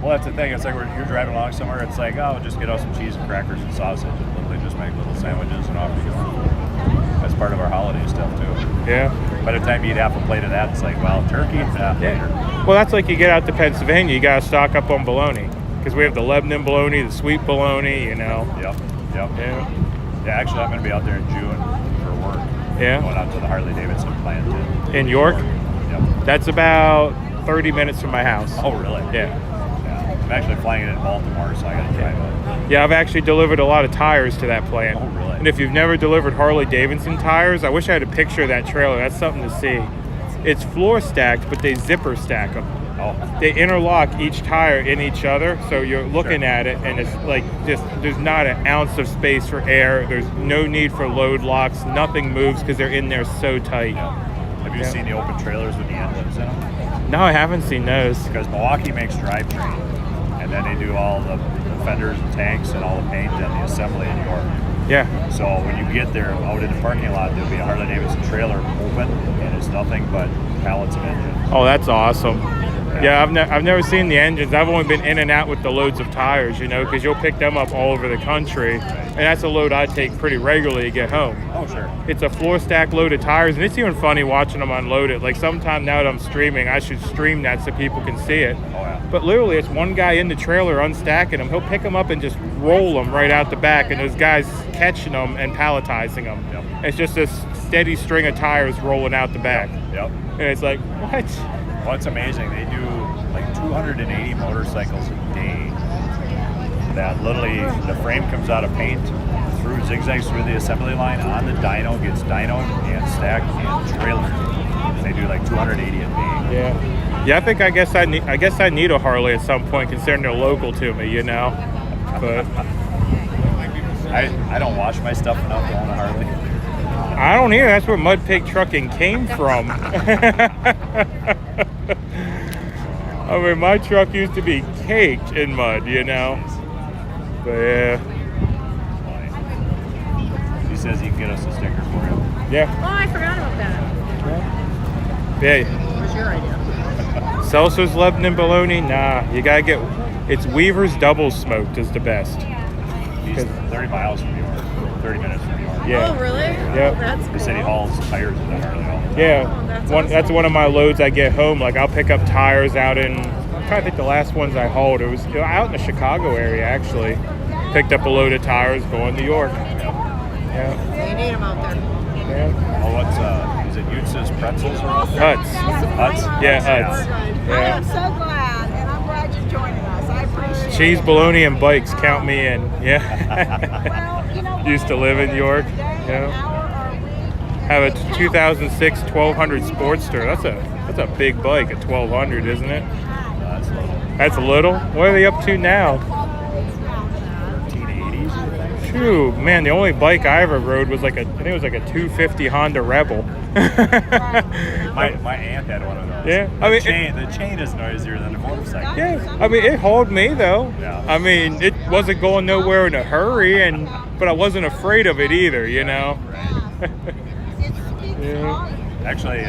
Well, that's the thing. It's like when you're driving along somewhere, it's like, oh, just get out some cheese and crackers and sausage, and literally just make little sandwiches and off you go. That's part of our holiday stuff too. Yeah. By the time you eat half a plate of that, it's like, well, turkey. Later. Well, that's like you get out to Pennsylvania, you gotta stock up on bologna because we have the Lebanon bologna, the sweet bologna, you know. Yep. Yeah. Actually, I'm going to be out there in June for work. Yeah. Going out to the Harley Davidson plant in York. Yep. That's about 30 minutes from my house. Oh, really? Yeah. I'm actually flying it in Baltimore, so I got to drive it. Yeah, I've actually delivered a lot of tires to that plant. Oh, really? And if you've never delivered Harley Davidson tires, I wish I had a picture of that trailer. That's something to see. It's floor stacked, but they zipper stack them. Oh. They interlock each tire in each other, so you're looking at it, and it's like just there's not an ounce of space for air. There's no need for load locks. Nothing moves because they're in there so tight. Have you seen the open trailers with the engines in them? No, I haven't seen those. Because Milwaukee makes drivetrain, and then they do all the fenders and tanks and all the paint and the assembly in New York. Yeah. So when you get there, out in the parking lot, there'll be a Harley Davidson trailer open, and it's nothing but pallets of engines. Oh, that's awesome. Yeah, I've never seen the engines. I've only been in and out with the loads of tires, you know, because you'll pick them up all over the country, and that's a load I take pretty regularly to get home. Oh, sure. It's a floor stack load of tires, and it's even funny watching them unload it. Like sometime now that I'm streaming, I should stream that so people can see it. Oh, yeah. But literally, it's one guy in the trailer unstacking them. He'll pick them up and just roll them right out the back, and those guys catching them and palletizing them. Yep. It's just this steady string of tires rolling out the back. Yep. And it's like, what? Well, it's amazing. They do like 280 motorcycles a day. That literally, the frame comes out of paint, through zigzags through the assembly line, on the dyno, gets dynoed and stacked and trailered. They do like 280 a day. Yeah. Yeah, I guess I need a Harley at some point, considering they're local to me, you know. But I don't wash my stuff enough to own a Harley. I don't either. That's where MudPigTrucking came from. I mean, my truck used to be caked in mud, you know. But yeah. He says he can get us a sticker for him. Yeah. Oh, I forgot about that. Yeah. What was your idea? Seltzer's Lebanon bologna? Nah, you gotta get. It's Weaver's Double Smoked is the best. He's 30 miles from New York. 30 minutes from New York. Yeah. Oh, really? Yep. That's He cool. said he hauls tires in the Harley all the time. Yeah. Oh, that's That's awesome. one of my loads I get home. Like I'll pick up tires out in. I'm trying to think the last ones I hauled. It was out in the Chicago area actually. Picked up a load of tires going to York. Yeah. They need them out there. Yeah. Oh, what's is it Yutz's Pretzels or Huts. Huts? Yeah, Huts. I Yeah. am so glad, and I'm glad you're joining us. I appreciate Cheese, bologna, and bikes. Count me in. Yeah. Well, you know, Used to live in York. Yeah. Have a 2006 1200 Sportster. That's a big bike, a 1200, isn't it? That's little. That's a little. What are they up to now? 1880s. Phew, man, the only bike I ever rode was I think it was like a 250 Honda Rebel. My aunt had one of those. Yeah, I mean, the chain is noisier than a motorcycle. Yeah, I mean, it hauled me though. Yeah. I mean, it wasn't going nowhere in a hurry, but I wasn't afraid of it either, you know. Yeah. Actually,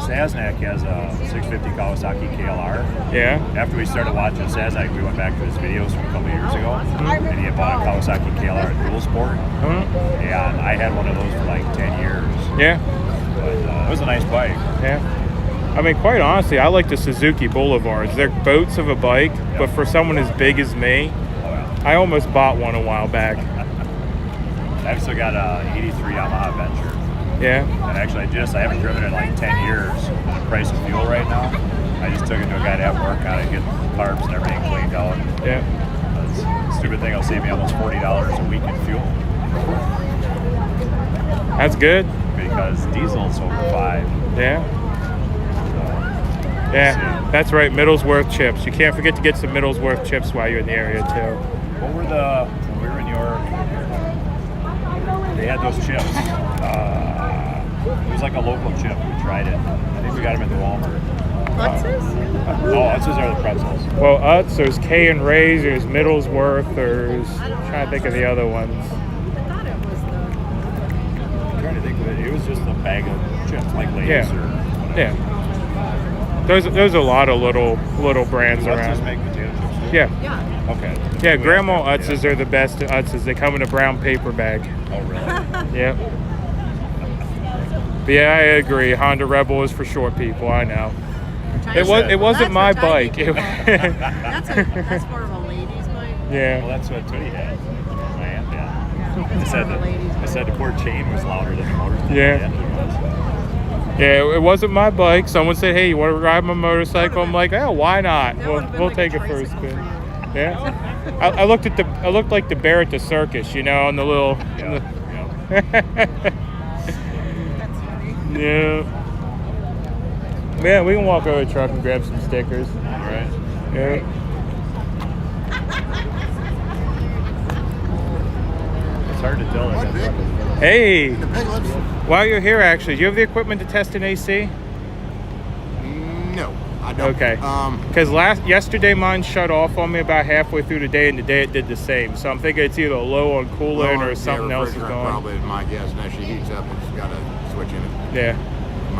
Saznak has a 650 Kawasaki KLR. Yeah. After we started watching Saznak, we went back to his videos from a couple years ago, and he had bought a Kawasaki KLR Dual Sport, and I had one of those for like 10 years. Yeah. But it was a nice bike. Yeah. I mean, quite honestly, I like the Suzuki Boulevards. They're boats of a bike, but for someone as big as me, I almost bought one a while back. I've still got a 83 Yamaha Venture. Yeah. And actually, I haven't driven it in like 10 years. The price of fuel right now, I just took it to a guy to have work on it, get carbs and everything cleaned out. Yeah. The stupid thing will save me almost $40 a week in fuel. That's good. Because diesel's over 5. Yeah. Yeah, that's right. Middlesworth chips. You can't forget to get some Middlesworth chips while you're in the area too. What were when we were in New York, they had those chips. It was like a local chip. We tried it. I think we got them at the Walmart. Utz's are the pretzels. Well, Utz, there's K and Ray's, there's Middlesworth, there's I'm trying to think of the other ones. I'm trying to think of it. It was just a bag of chips, like Lay's Yeah. There's a lot of little brands Does around. Utz's make potato chips too? Yeah. Okay. Yeah, Grandma Utz's are the best Utz's. They come in a brown paper bag. Oh, really? Yep. But yeah, I agree. Honda Rebel is for short people. I know. It wasn't my bike. That's more of a ladies' bike. Yeah. Well, that's what Tootie had. My aunt had. I said the poor chain was louder than the motor. Yeah. Yeah, it wasn't my bike. Someone said, "Hey, you want to ride my motorcycle?" I'm like, "Oh, why not? We'll take it for a spin." Yeah. I looked like the bear at the circus, you know, on the little. Yeah. Man, we can walk over to the truck and grab some stickers. All right. Yeah. It's hard to tell. Hey, while you're here, actually, do you have the equipment to test an AC? No, I don't. Okay. Because yesterday mine shut off on me about halfway through the day, and today it did the same. So I'm thinking it's either low on coolant or something else is going. Probably is my guess. Now she heats up and she's got a switch in it. Yeah.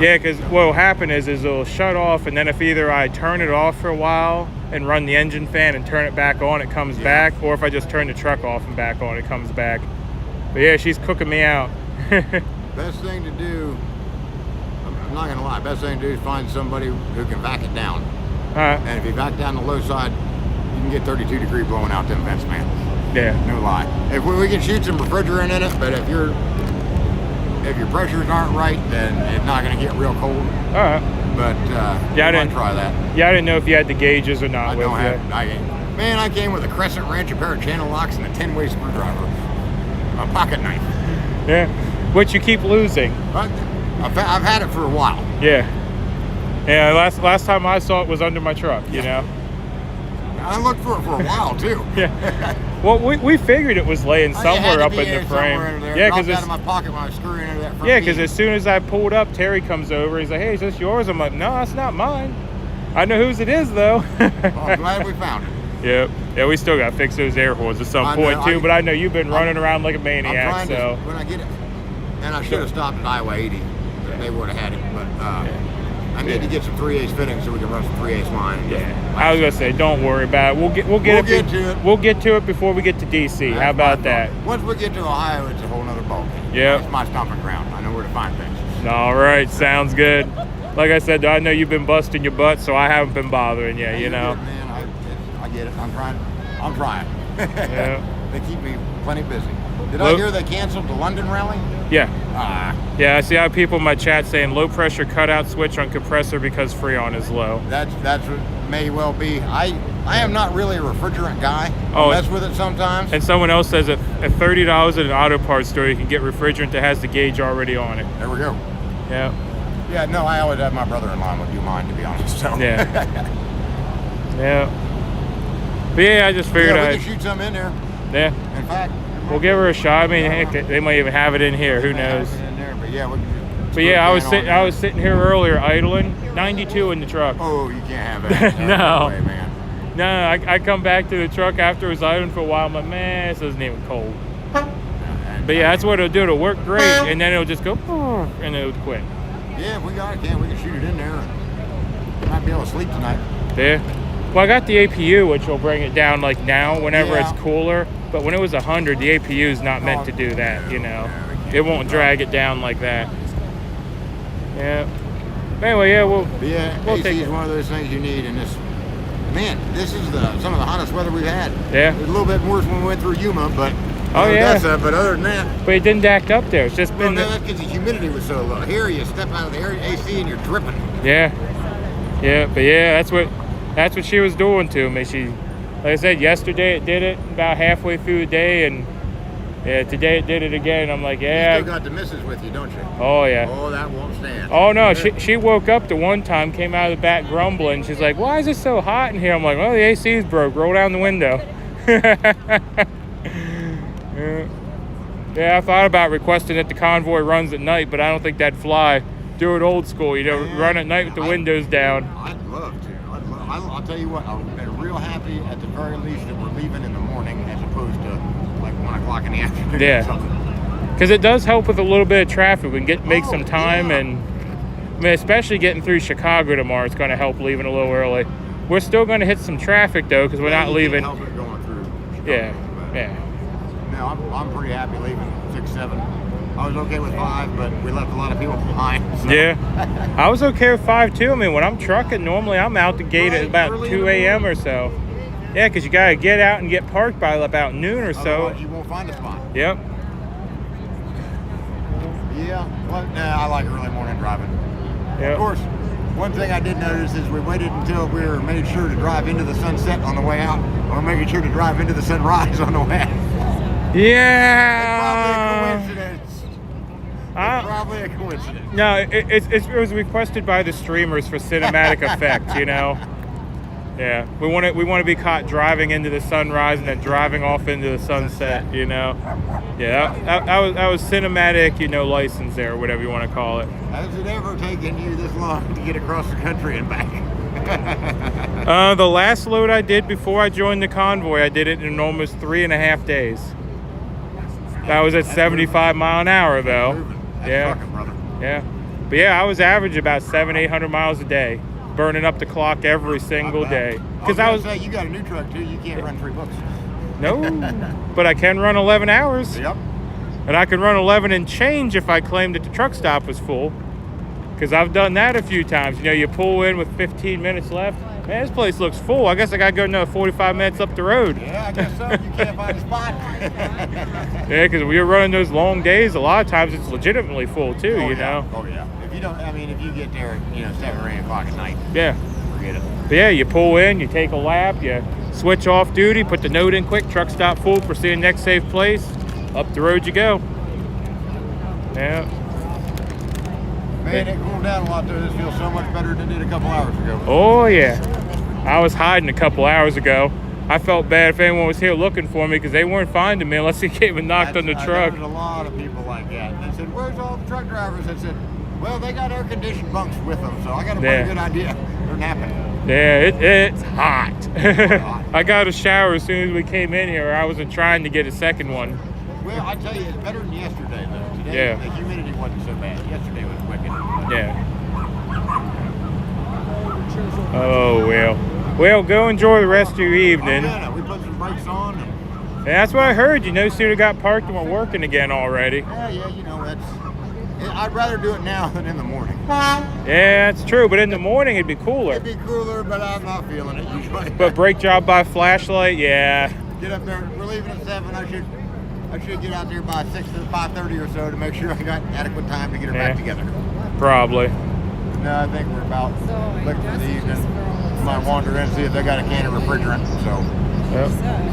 Yeah, because what will happen is it'll shut off, and then if either I turn it off for a while and run the engine fan and turn it back on, it comes back, or if I just turn the truck off and back on, it comes back. But yeah, she's cooking me out. Best thing to do, I'm not gonna lie, best thing to do is find somebody who can vac it down. And if you vac down the low side, you can get 32 degree blowing out them vents, man. Yeah. No lie. If we can shoot some refrigerant in it, but if your pressures aren't right, then it's not gonna get real cold. All right. But yeah, I didn't try that. Yeah, I didn't know if you had the gauges or not. Man, I came with a Crescent Wrench, a pair of channel locks, and a 10-way screwdriver. A pocket knife. Yeah, which you keep losing. I've had it for a while. Yeah. Yeah, last time I saw it was under my truck, you know. I looked for it for a while, too. Yeah. Well, we figured it was laying somewhere up in the frame. Yeah, because it's out of my pocket when I was screwing into that front. Yeah, because as soon as I pulled up, Terry comes over. He's like, "Hey, is this yours?" I'm like, "No, that's not mine. I know whose it is, though." Well, I'm glad we found it. Yep. Yeah, we still got to fix those air horns at some point too. But I know you've been running around like a maniac. So when I get it, and I should have stopped at Iowa 80. They would have had it, but I need to get some 3/8 fittings so we can run some 3/8 line. Yeah. I was gonna say, don't worry about it. We'll get to it. We'll get to it before we get to DC. How about that? Once we get to Ohio, it's a whole nother ballgame. Yeah. It's my stomping ground. I know where to find things. All right, sounds good. Like I said, I know you've been busting your butt, so I haven't been bothering you. You know. Man, I get it. I'm trying. Yeah. They keep me plenty busy. Did I hear they canceled the London rally? Yeah. Yeah, I see how people in my chat saying low pressure cutout switch on compressor because Freon is low. That's what may well be. I am not really a refrigerant guy. Oh, I mess with it sometimes. And someone else says at $30 at an auto parts store you can get refrigerant that has the gauge already on it. There we go. Yeah. Yeah, no, I always have my brother-in-law would do mine, to be honest. So. Yeah. Yeah. But yeah, I just figured we can shoot some in there. Yeah. In fact, we'll give her a shot. I mean, heck, they might even have it in here. Who knows? In there, but yeah. I was sitting here earlier idling. 92 in the truck. Oh, you can't have that. No. No way, man. No, I come back to the truck after it was idling for a while. I'm like, man, this isn't even cold. But yeah, that's what it'll do. It'll work great, and then it'll just go, and it'll quit. Yeah, if we got it, we can shoot it in there. Might be able to sleep tonight. Yeah. Well, I got the APU, which will bring it down like now, whenever it's cooler. But when it was 100, the APU is not meant to do that, you know. It won't drag it down like that. Yeah. Anyway, yeah, we'll AC take it. is one of those things you need in this. Man, this is some of the hottest weather we've had. Yeah. It was a little bit worse when we went through Yuma, but Oh yeah. But other than that. But it didn't act up there. It's just been. No, that's because the humidity was so low. Here, you step out of the AC and you're dripping. Yeah. Yeah, but yeah, that's what she was doing to me. She, like I said, yesterday it did it about halfway through the day, and yeah, today it did it again. I'm like, yeah. You still got the missus with you, don't you? Oh yeah. Oh, that won't stand. Oh no, she woke up the one time, came out of the back grumbling. She's like, why is it so hot in here? I'm like, well, the AC's broke. Roll down the window. Yeah, I thought about requesting that the Convoy runs at night, but I don't think that'd fly. Do it old school, run at night with the windows down. I'd love to. I'll tell you what, I've been real happy at the very least that we're leaving in the morning as opposed to like 1 o'clock in the afternoon or something. Because it does help with a little bit of traffic. We can make some time, and I mean, especially getting through Chicago tomorrow, it's going to help leaving a little early. We're still going to hit some traffic though, because we're not leaving. Help it going through Chicago, yeah. No, I'm pretty happy leaving 6, 7. I was okay with 5, but we left a lot of people behind. So. Yeah, I was okay with 5 too. I mean, when I'm trucking, normally I'm out the gate at about 2 a.m. or so. Yeah, because you got to get out and get parked by about noon or so. Otherwise you won't find a spot. Yep. Yeah, well, I like early morning driving. Yep. Of course, one thing I did notice is we waited until we were made sure to drive into the sunset on the way out, or making sure to drive into the sunrise on the way out. Yeah. It's probably a coincidence. Probably a coincidence. No, it was requested by the streamers for cinematic effect, Yeah, we want to be caught driving into the sunrise and then driving off into the sunset, Yeah, that was cinematic, license there, or whatever you want to call it. Has it ever taken you this long to get across the country and back? The last load I did before I joined the Convoy, I did it in almost 3.5 days. That was at 75 mile an hour though. That's trucking, brother. Yeah. But yeah, I was average about 700-800 miles a day, burning up the clock every single day. Because I was say you got a new truck too. You can't run 3 books. No, but I can run 11 hours. Yep. And I can run 11 and change if I claimed that the truck stop was full. Because I've done that a few times. You pull in with 15 minutes left. Man, this place looks full. I guess I got to go another 45 minutes up the road. Yeah, I guess so. You can't find a spot. Yeah, because when you're running those long days, a lot of times it's legitimately full too, Oh know? yeah. If you get there, 7 or 8 o'clock at night. Yeah. Forget it. But yeah, you pull in, you take a lap, you switch off duty, put the note in quick, truck stop full, proceed to the next safe place, up the road you go. Yeah. Man, it cooled down a lot though. This feels so much better than it did a couple hours ago. Oh yeah. I was hiding a couple hours ago. I felt bad if anyone was here looking for me because they weren't finding me unless they came and knocked on the truck. There's a lot of people like that. And they said, where's all the truck drivers? I said, well, they got air-conditioned bunks with them, so I got a pretty good idea. They're napping. Yeah, it's hot. I got a shower as soon as we came in here. I wasn't trying to get a second one. Well, I tell you, it's better than yesterday, though. Today, the humidity wasn't so bad. Yesterday was wicked. Yeah. Oh, well. Well, go enjoy the rest of your evening. We put some brakes on. And that's what I heard. Sooner got parked and we're working again already. Yeah, I'd rather do it now than in the morning. Yeah, that's true. But in the morning, it'd be cooler. It'd be cooler, but I'm not feeling it usually. But brake job by flashlight, yeah. Get up there. We're leaving at 7. I should get out there by 6 to 5:30 or so to make sure I got adequate time to get her back together. Probably. No, I think we're about looking for the evening. Might wander in and see if they got a can of refrigerant. So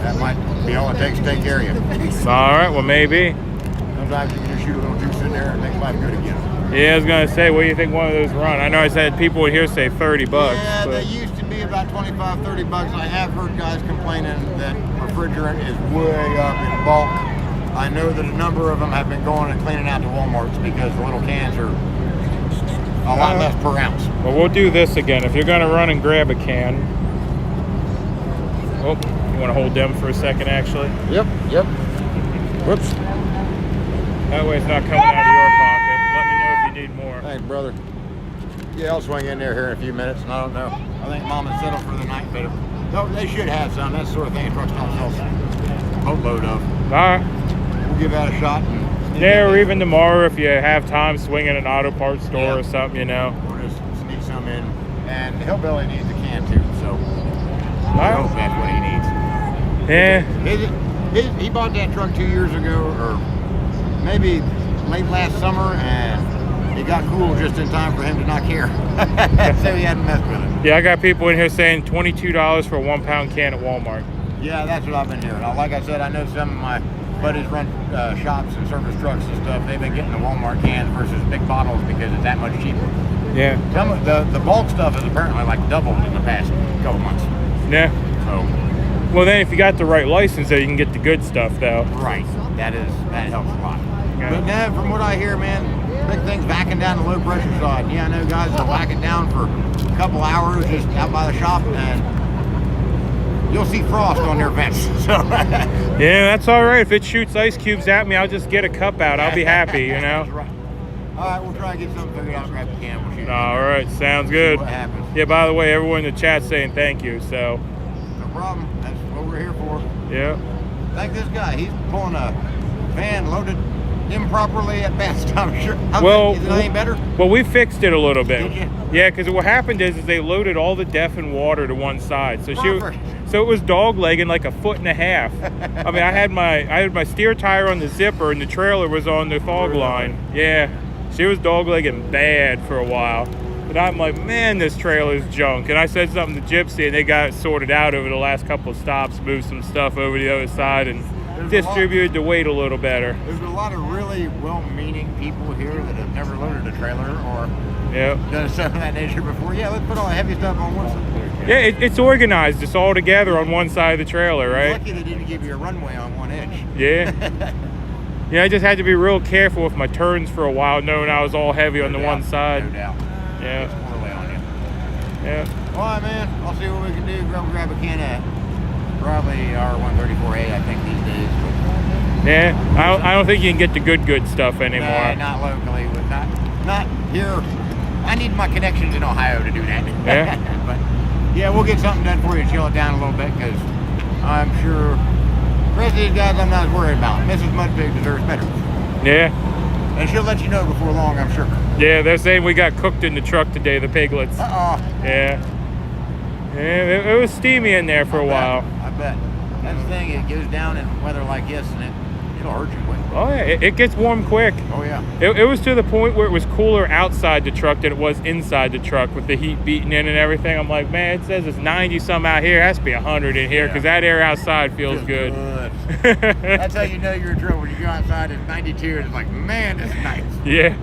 that might be all it takes to take care of you. All right, well maybe. Sometimes you can just shoot a little juice in there and make life good again. Yeah, I was gonna say, what do you think one of those run? I know I said people would here say $30. Yeah, they used to be about $25, $30. I have heard guys complaining that refrigerant is way up in bulk. I know that a number of them have been going and cleaning out the Walmarts because the little cans are a lot less per ounce. Well, we'll do this again. If you're gonna run and grab a can. Oh, you wanna hold them for a second actually? Yep. Whoops. That way it's not coming out of your pocket. Let me know if you need more. Thanks, brother. Yeah, I'll swing in there in a few minutes, and I don't know. I think Mom has settled for the night, but no, they should have some. That's the sort of thing trucks don't sell a boatload of. All right. We'll give that a shot. Yeah, or even tomorrow if you have time, swing in an auto parts store or something, We'll just sneak some in. And Hillbilly needs a can too, so I hope that's what he needs. Yeah. He bought that truck 2 years ago, or maybe late last summer, and it got cool just in time for him to not care. So he hadn't messed with it. Yeah, I got people in here saying $22 for a 1 pound can at Walmart. Yeah, that's what I've been hearing. Now, like I said, I know some of my buddies run shops and service trucks and stuff. They've been getting the Walmart cans versus big bottles because it's that much cheaper. Yeah. Some of the bulk stuff is apparently like doubled in the past couple months. Yeah. So. Well, then if you got the right license, though, you can get the good stuff, though. Right. That helps a lot. Yeah. But now, from what I hear, man, big thing's backing down the low pressure side. Yeah, I know guys will back it down for a couple hours just out by the shop, and you'll see frost on their vents. So. Yeah, that's all right. If it shoots ice cubes at me, I'll just get a cup out. I'll be happy, you know. That's right. All right, we'll try and get something figured out. Grab the can. We'll shoot. All right, sounds good. See what happens. Yeah, by the way, everyone in the chat's saying thank you, so. No problem. That's what we're here for. Yeah. Thank this guy. He's pulling a van loaded improperly at best, I'm sure. Is it any better? Well, we fixed it a little bit. Did you? Yeah, because what happened is they loaded all the deaf water to one side. So Perfect. so it was dog legging like 1.5 feet. I mean, I had my steer tire on the zipper and the trailer was on the fog line. Yeah. She was dog legging bad for a while. But I'm like, man, this trailer's junk. And I said something to Gypsy, and they got it sorted out over the last couple of stops, moved some stuff over the other side, and distributed the weight a little better. There's a lot of really well-meaning people here that have never loaded a trailer or done stuff of that nature before. Yeah, let's put all the heavy stuff on one side. Yeah, it's organized. It's all together on one side of the trailer, right? Lucky they didn't give you a runway on one edge. Yeah. Yeah, I just had to be real careful with my turns for a while, knowing I was all heavy on the one side. No doubt. Yeah. It's poorly on you. Yeah. All right, man. I'll see what we can do. Grab a can of probably our 134A, I think, these days. But yeah, I don't think you can get the good stuff anymore. Nah, not locally. Not here. I need my connections in Ohio to do that. Yeah. But yeah, we'll get something done for you. Chill it down a little bit, because I'm sure the rest of these guys I'm not as worried about. Mrs. Mudpig deserves better. Yeah. And she'll let you know before long, I'm sure. Yeah, they're saying we got cooked in the truck today, the piglets. Uh-oh. Yeah. Yeah, it was steamy in there for a while. I bet. That's the thing, it goes down in weather like this, and it'll hurt you quick. Oh, yeah, it gets warm quick. Oh, yeah. It was to the point where it was cooler outside the truck than it was inside the truck with the heat beating in and everything. I'm like, man, it says it's 90-some out here. It has to be 100 in here, because that air outside feels good. That's how you know you're in trouble. When you go outside, it's 92, and it's like, man, it's nice. Yeah.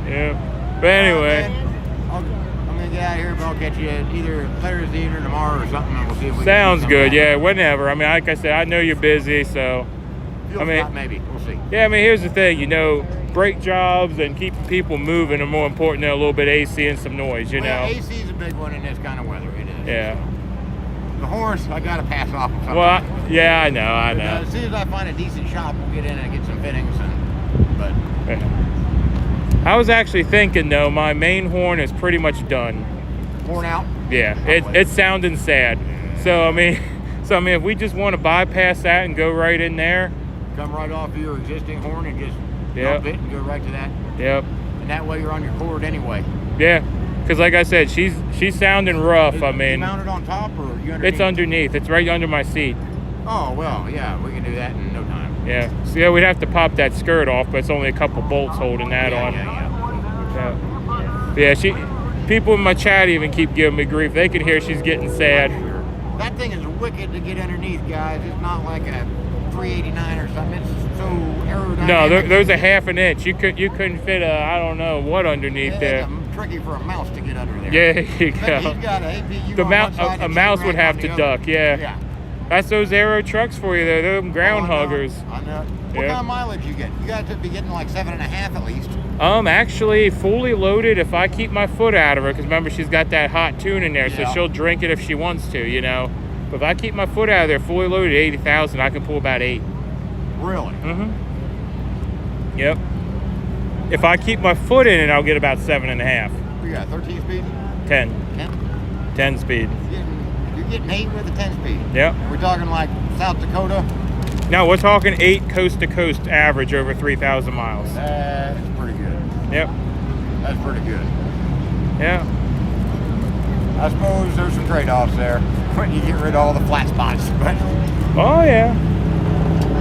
Yeah. But anyway. I'm going to get out of here, but I'll catch you either later this evening or tomorrow or something, and we'll see if we Sounds can good, yeah, whenever. I mean, like I said, I know you're busy, so. I mean, maybe. We'll see. Yeah, I mean, here's the thing, you know, brake jobs and keeping people moving are more important than a little bit of AC and some noise, you know. AC is a big one in this kind of weather. It is. Yeah. The horse, I got to pass off on something. Well, yeah, I know. As soon as I find a decent shop, we'll get in and get some fittings. But I was actually thinking, though, my main horn is pretty much done. Worn out? Yeah, it's sounding sad. So, I mean, if we just want to bypass that and go right in there. Come right off of your existing horn and just dump it and go right to that. Yep. And that way you're on your cord anyway. Yeah, because like I said, she's sounding rough. I mean, you mounted on top or you underneath? It's underneath. It's right under my seat. Oh, well, yeah, we can do that in no time. Yeah. So, yeah, we'd have to pop that skirt off, but it's only a couple bolts holding that on. Yeah, people in my chat even keep giving me grief. They can hear she's getting sad. That thing is wicked to get underneath, guys. It's not like a 389 or something. It's so aerodynamic. No, there's a half an inch. You couldn't fit I don't know what underneath there. It's tricky for a mouse to get under there. Yeah, there you go. He's got an APU the on one side a mouse would have to duck. Yeah. That's those aero trucks for you. They're them ground huggers. I know. What kind of mileage you get? You got to be getting like 7.5 at least. Actually, fully loaded, if I keep my foot out of her, because remember, she's got that hot tune in there, so she'll drink it if she wants to, you know. But if I keep my foot out of there, fully loaded, 80,000, I can pull about 8. Really? Mm-hmm. Yep. If I keep my foot in it, I'll get about 7.5. You got 13 speed? 10. 10 speed. You're getting 8 with a 10 speed? Yep. We're talking like South Dakota? No, we're talking 8 coast-to-coast average over 3,000 miles. That's pretty good. Yep. That's pretty good. Yeah. I suppose there's some trade-offs there when you get rid of all the flat spots. But oh, yeah.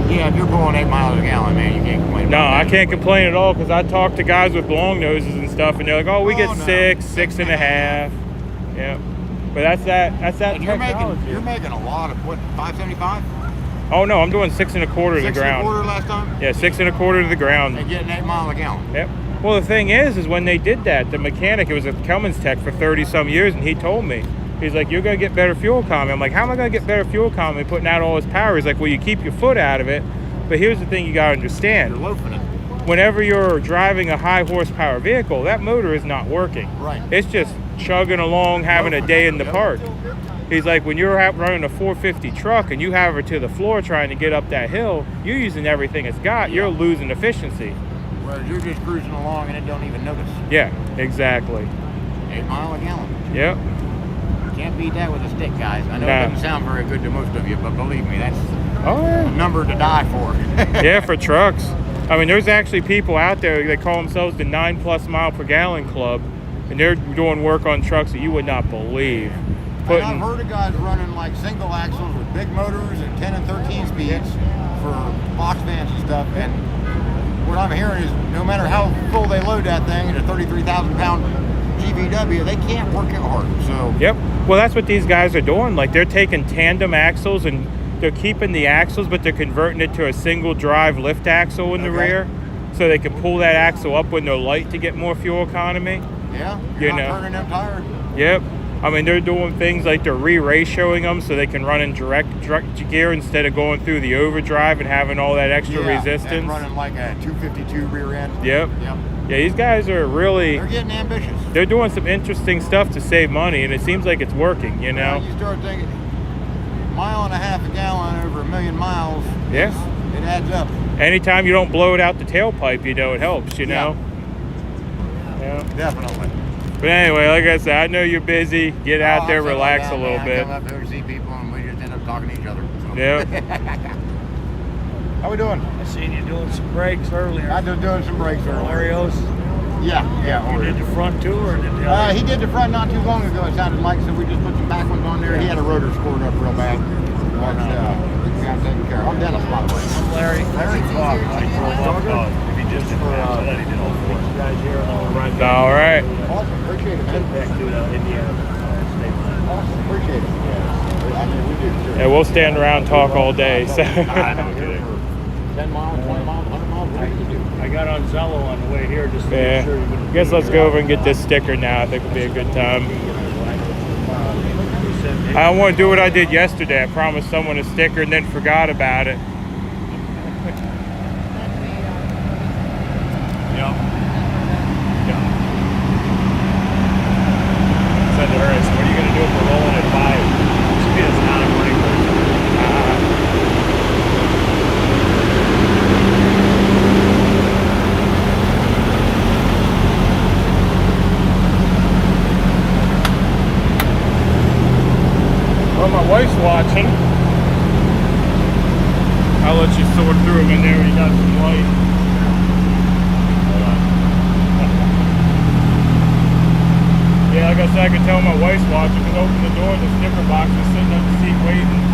Yeah, if you're pulling 8 miles a gallon, man, you can't complain. No, I can't complain at all because I talk to guys with long noses and stuff, and they're like, "Oh, we get 6 and a half." Yeah, but that's that. And you're making a lot of what? 575? Oh no, I'm doing 6 1/4 to the 6 ground. 1/4 last time? Yeah, 6 1/4 to the ground. And getting 8 miles a gallon. Yep. Well, the thing is when they did that, the mechanic, it was a Cummins tech for 30 some years, and he told me, he's like, "You're gonna get better fuel economy." I'm like, "How am I gonna get better fuel economy putting out all this power?" He's like, "Well, you keep your foot out of it, but here's the thing you gotta understand. You're loafing it. Whenever you're driving a high horsepower vehicle, that motor is not working. Right. It's just chugging along, having a day in the park." He's like, when you're running a 450 truck and you have her to the floor trying to get up that hill, you're using everything it's got. You're losing efficiency. Whereas you're just cruising along and it don't even notice. Yeah, exactly. 8 miles a gallon. Yep. You can't beat that with a stick, guys. I know it doesn't sound very good to most of you, but believe me, that's a number to die for. Yeah, for trucks. I mean, there's actually people out there, they call themselves the 9+ mile per gallon club, and they're doing work on trucks that you would not believe. And I've heard of guys running like single axles with big motors and 10 and 13 speeds for box vans and stuff. And what I'm hearing is no matter how full they load that thing, a 33,000 pound GVW, they can't work it hard. So yep. Well, that's what these guys are doing. Like they're taking tandem axles and they're keeping the axles, but they're converting it to a single drive lift axle in the rear, so they can pull that axle up when they're light to get more fuel economy. Yeah. You're not turning them tires. Yep. I mean, they're doing things like they're re-ratioing them so they can run in direct gear instead of going through the overdrive and having all that extra resistance. And running like a 252 rear end. Yep. Yep. Yeah, these guys are really... They're getting ambitious. They're doing some interesting stuff to save money, and it seems like it's working, you know? You start thinking, 1.5 miles a gallon over 1 million miles. Yeah. It adds up. Anytime you don't blow it out the tailpipe, you know, it helps, you know? Yeah. Definitely. But anyway, like I said, I know you're busy. Get out there, relax a little bit. I come up here to see people and we just end up talking to each other. So. Yeah. How we doing? I seen you doing some brakes earlier. I was doing some brakes earlier. Oreos? Yeah. You did the front too, or did the other? He did the front not too long ago, it sounded like, so we just put some back ones on there. He had a rotor scored up real bad. But we got him taken care of. I'm Dennis, by the way. I'm Larry. Larry? If he just did that, he did all 4 guys here on the right. All right. Awesome. Appreciate it, man. Back to Indiana state line. Awesome. Appreciate it. Yeah. I mean, we do, too. Yeah, we'll stand around and talk all day. So. 10 miles, 20 miles, 100 miles, what do you do? I got on Zello on the way here just to make sure you wouldn't. I guess let's go over and get this sticker now. I think it'll be a good time. I don't want to do what I did yesterday. I promised someone a sticker and then forgot about it. Said to her, I said, what are you going to do if we're rolling at 5? She is not a morning person. Well, my wife's watching. I'll let you sort through them in there when you got some light. Yeah, like I said, I can tell my wife's watching because open the door and the sticker box is sitting on the seat waiting.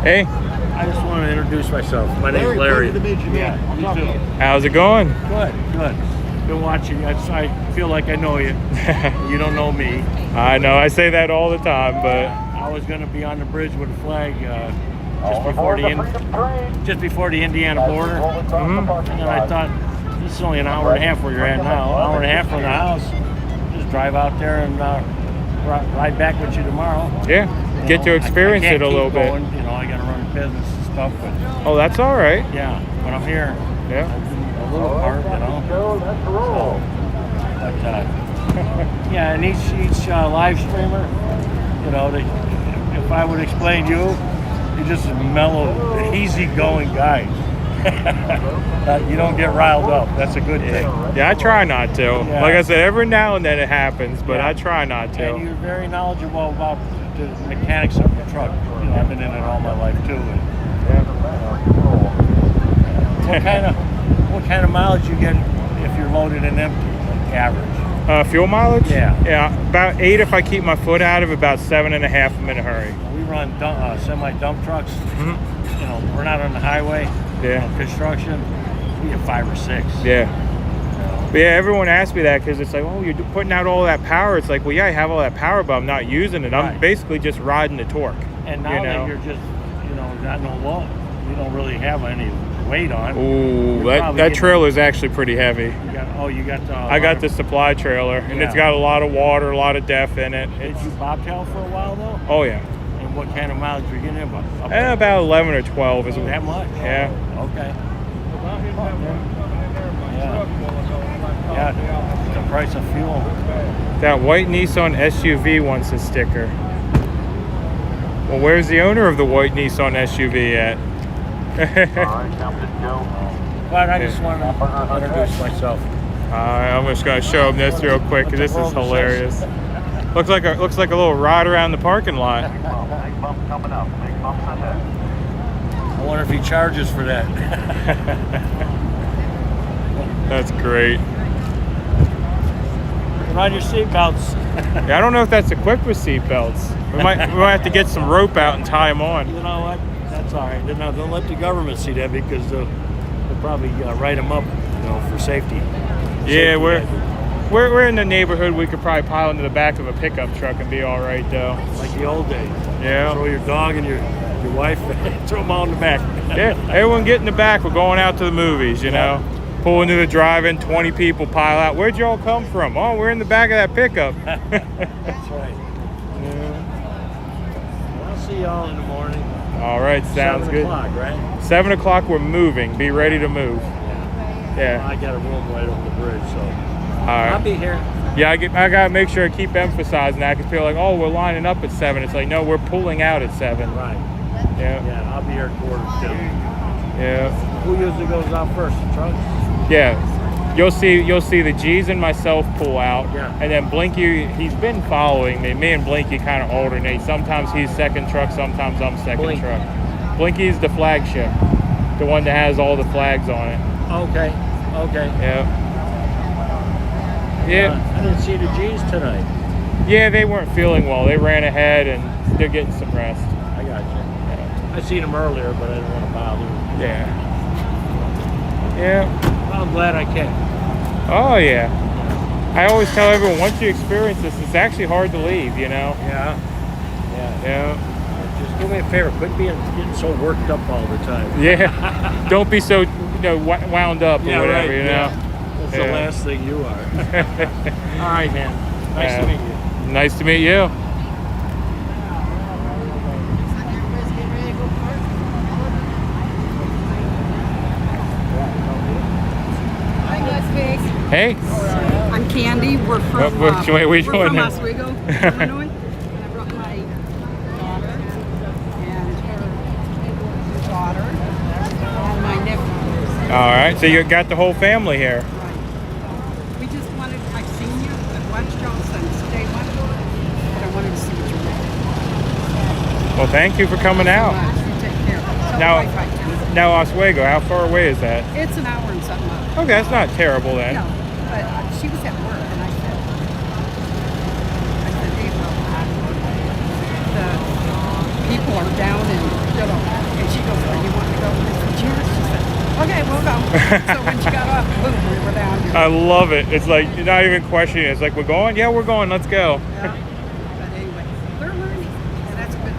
Hey. I just want to introduce myself. My name's Larry. Pleasure to meet you, man. Yeah, you too. How's it going? Good, good. Been watching. I feel like I know you. You don't know me. I know. I say that all the time, but I was going to be on the bridge with a flag just before the Indiana border, and I thought this is only an hour and a half where you're at now. An hour and a half from the house. Just drive out there and ride back with you tomorrow. Yeah, get to experience it a little bit. You know, I got to run a business and stuff, but oh, that's all right. yeah, but I'm here. Yeah, a little part, you know. So, but yeah, and each live streamer, you know, if I would explain you, you're just a mellow, easygoing guy. You don't get riled up. That's a good thing. Yeah, I try not to. Yeah. Like I said, every now and then it happens, but I try not to. And you're very knowledgeable about the mechanics of your truck. You know, I've been in it all my life too. And, what kind of mileage you get if you're loaded and empty, like average? Fuel mileage? Yeah. Yeah, about 8 if I keep my foot out of, about 7.5 if I'm in a hurry. We run semi-dump trucks. You know, we're not on the highway. Yeah. You know, construction, we have 5 or 6. Yeah. But yeah, everyone asks me that because it's like, oh, you're putting out all that power. It's like, well, yeah, I have all that power, but I'm not using it. I'm basically just riding the torque. And now that you're just, you know, got no load, you don't really have any weight on. Ooh, that trailer is actually pretty heavy. You got the... I got the supply trailer, and it's got a lot of water, a lot of depth in it. Did you bobtail for a while, though? Oh, yeah. And what kind of mileage were you getting about? About 11 or 12. Is that much? Yeah. Okay. Yeah, the price of fuel. That white Nissan SUV wants a sticker. Well, where's the owner of the white Nissan SUV at? But I just want to introduce myself. I'm just going to show them this real quick because this is hilarious. Looks like a little ride around the parking lot. I wonder if he charges for that. That's great. Put on your seatbelts. Yeah, I don't know if that's equipped with seatbelts. We might have to get some rope out and tie them on. You know what? That's all right. Don't let the government see that because they'll probably write them up, you know, for safety. Yeah, we're in the neighborhood. We could probably pile into the back of a pickup truck and be all right, though. Like the old days. Yeah. Throw your dog and your wife, throw them all in the back. Yeah, everyone get in the back. We're going out to the movies, you know. Pull into the drive-in, 20 people pile out. Where'd y'all come from? Oh, we're in the back of that pickup. That's right. Yeah. I'll see y'all in the morning. All right, sounds good. 7 o'clock, right? 7 o'clock, we're moving. Be ready to move. Yeah. Well, I got a room right over the bridge, so all right. I'll be here. Yeah, I got to make sure I keep emphasizing that because people are like, oh, we're lining up at 7. It's like, no, we're pulling out at 7. Right. Yeah. Yeah, I'll be here at 1:45. Yeah. Who usually goes out first? The trucks? Yeah. You'll see the G's and myself pull out. Yeah. And then Blinky, he's been following me. Me and Blinky kind of alternate. Sometimes he's second truck, sometimes I'm second truck. Blinky's the flagship, the one that has all the flags on it. Okay. Yeah. Yeah. I didn't see the G's tonight. Yeah, they weren't feeling well. They ran ahead and they're getting some rest. I got you. Yeah. I seen them earlier, but I didn't want to bother. Yeah. Yeah. Well, I'm glad I came. Oh, yeah. I always tell everyone, once you experience this, it's actually hard to leave, you know? Yeah. Yeah. Just do me a favor, quit getting so worked up all the time. Yeah. Don't be so, wound up or whatever, right, you know? That's the last thing you are. All right, man. Nice to meet you. Nice to meet you. Hey. I'm Candy. We're from, which we're one from now? Oswego, Illinois. And I brought my daughter and her daughter and my nephew. All right, so you got the whole family here. We just wanted, I've seen you, I've watched y'all since day one, but I wanted to see what you're doing. Well, thank you for coming out. You take care. So Now Oswego, how far away is that? it's an hour and something up. Okay, that's not terrible then. No, but she was at work, and I said, hey, well, the people are down in, wanted to go. I said, cheers. She said, okay, we'll go. So when she got off, boom, we were down here. I love it. It's like you're not even questioning it. It's like, we're going? Yeah, we're going. Let's go. Yeah. But anyway, they're learning, and that's good.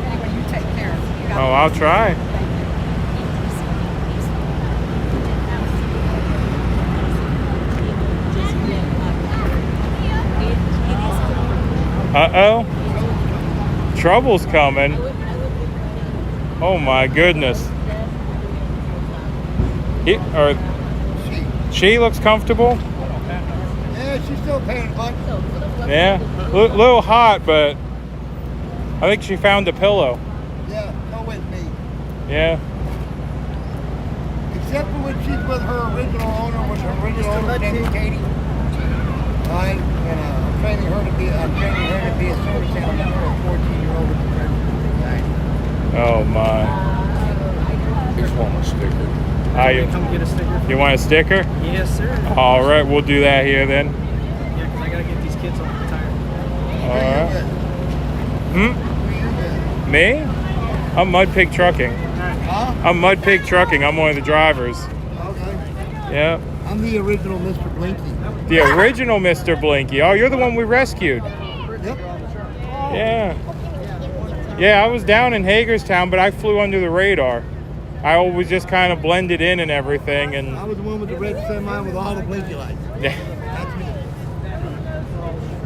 Anyway, you take care. You got Oh, I'll try. Uh-oh. Trouble's coming. Oh my goodness. She looks comfortable. Yeah, she's still paying a buck. Yeah. Little hot, but I think she found a pillow. Yeah, go with me. Yeah. Except for when she's with her original owner, when her original owner named Katie. Right? And I'm training her to be a service animal for a 14-year-old with a friend. Oh my. Just want a sticker. Come get a sticker. You want a sticker? Yes, sir. All right, we'll do that here then. Yeah, because I got to get these kids off the tire. All right. Me? I'm MudPigTrucking. Huh? I'm MudPigTrucking. I'm one of the drivers. Okay. Yeah. I'm the original Mr. Blinky. The original Mr. Blinky. Oh, you're the one we rescued. Yep. Yeah. Yeah, I was down in Hagerstown, but I flew under the radar. I always just kind of blended in and everything. And I was the one with the red semi with all the blinky lights. yeah. That's me.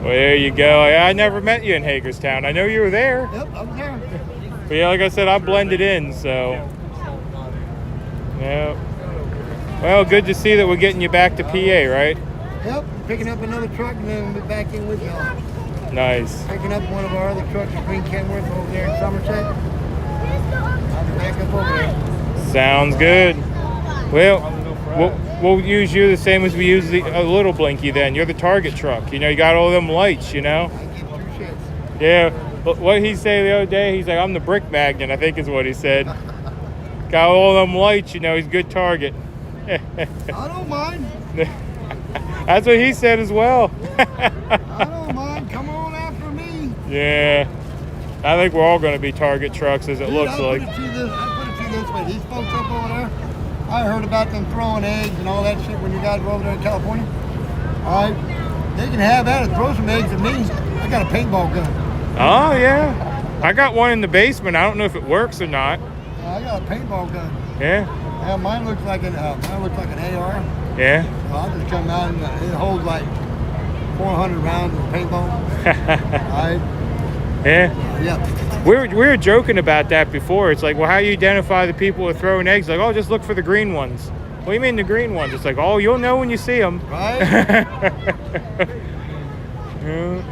Well, there you go. I never met you in Hagerstown. I know you were there. Yep, I was there. But yeah, like I said, I blended in, so. Yeah. Well, good to see that we're getting you back to PA, right? Yep, picking up another truck and then we'll be back in with y'all. Nice. Picking up one of our other trucks at Green Kenworth over there in Somerset. I'll be back up over there. Sounds good. Well, we'll use you the same as we use a little Blinky then. You're the target truck. You know, you got all them lights, you know? I give two shits. Yeah. But what he say the other day, he's like, I'm the brick magnet, I think is what he said. Got all them lights, you know, he's a good target. I don't mind. That's what he said as well. I don't mind. Come on after me. Yeah. I think we're all going to be target trucks as it looks I like. put it to you this way. These folks up over there, I heard about them throwing eggs and all that shit when you guys were over there in California. All right. They can have that and throw some eggs at me. I got a paintball gun. Oh, yeah. I got one in the basement. I don't know if it works or not. I got a paintball gun. Yeah? Yeah, mine looks like an AR. Yeah? So I'll just come out and it holds like 400 rounds of paintball. Alright. Yeah? Yeah. We were joking about that before. It's like, well, how you identify the people who are throwing eggs? Like, oh, just look for the green ones. What do you mean the green ones? It's like, oh, you'll know when you see them. Right? Yeah.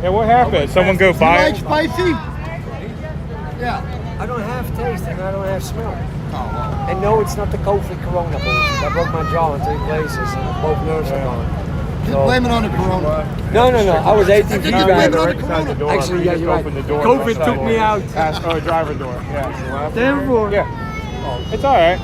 Yeah, what happened? Someone go buy You like spicy? Yeah. I don't have taste and I don't have smell. Oh. And no, it's not the COVID corona bullshit. I broke my jaw in 3 places and both nerves are gone. Just blame it on the corona. No. I was 18 feet back. Right beside the door. Actually, yeah, you're right. Open the door. COVID took me out. Driver door. Yeah. Therefore. Yeah. It's all right.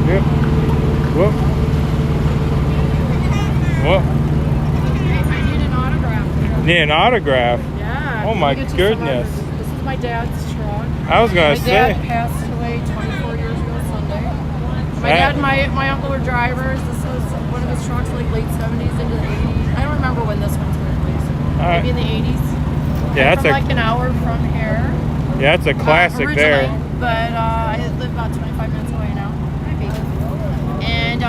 Yep. Whoop. Whoop. I need an autograph. Need an autograph? Yeah. Oh my goodness. This is my dad's truck. I was gonna My say. dad passed away 24 years ago Sunday. My dad and my uncle were drivers. This was one of his trucks, like late 70s into the 80s. I don't remember when this one's released. Maybe in the 80s. Yeah, that's from like an hour from here. Yeah, that's a classic there. But I live about 25 minutes away now. And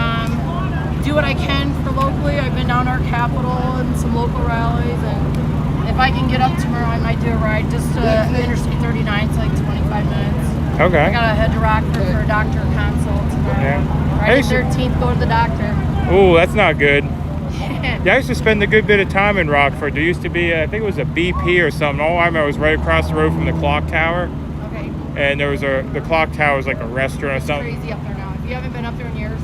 do what I can for locally. I've been down our Capitol and some local rallies, and if I can get up tomorrow, I might do a ride just to Interstate 39. It's like 25 minutes. Okay. I gotta head to Rockford for a doctor consult tomorrow. Yeah. Friday 13th, go to the doctor. Oh, that's not good. Yeah, I used to spend a good bit of time in Rockford. There used to be, I think it was a BP or something. All I remember was right across the road from the clock tower. Okay. And there was the clock tower was like a restaurant or something. It's crazy up there now. If you haven't been up there in years,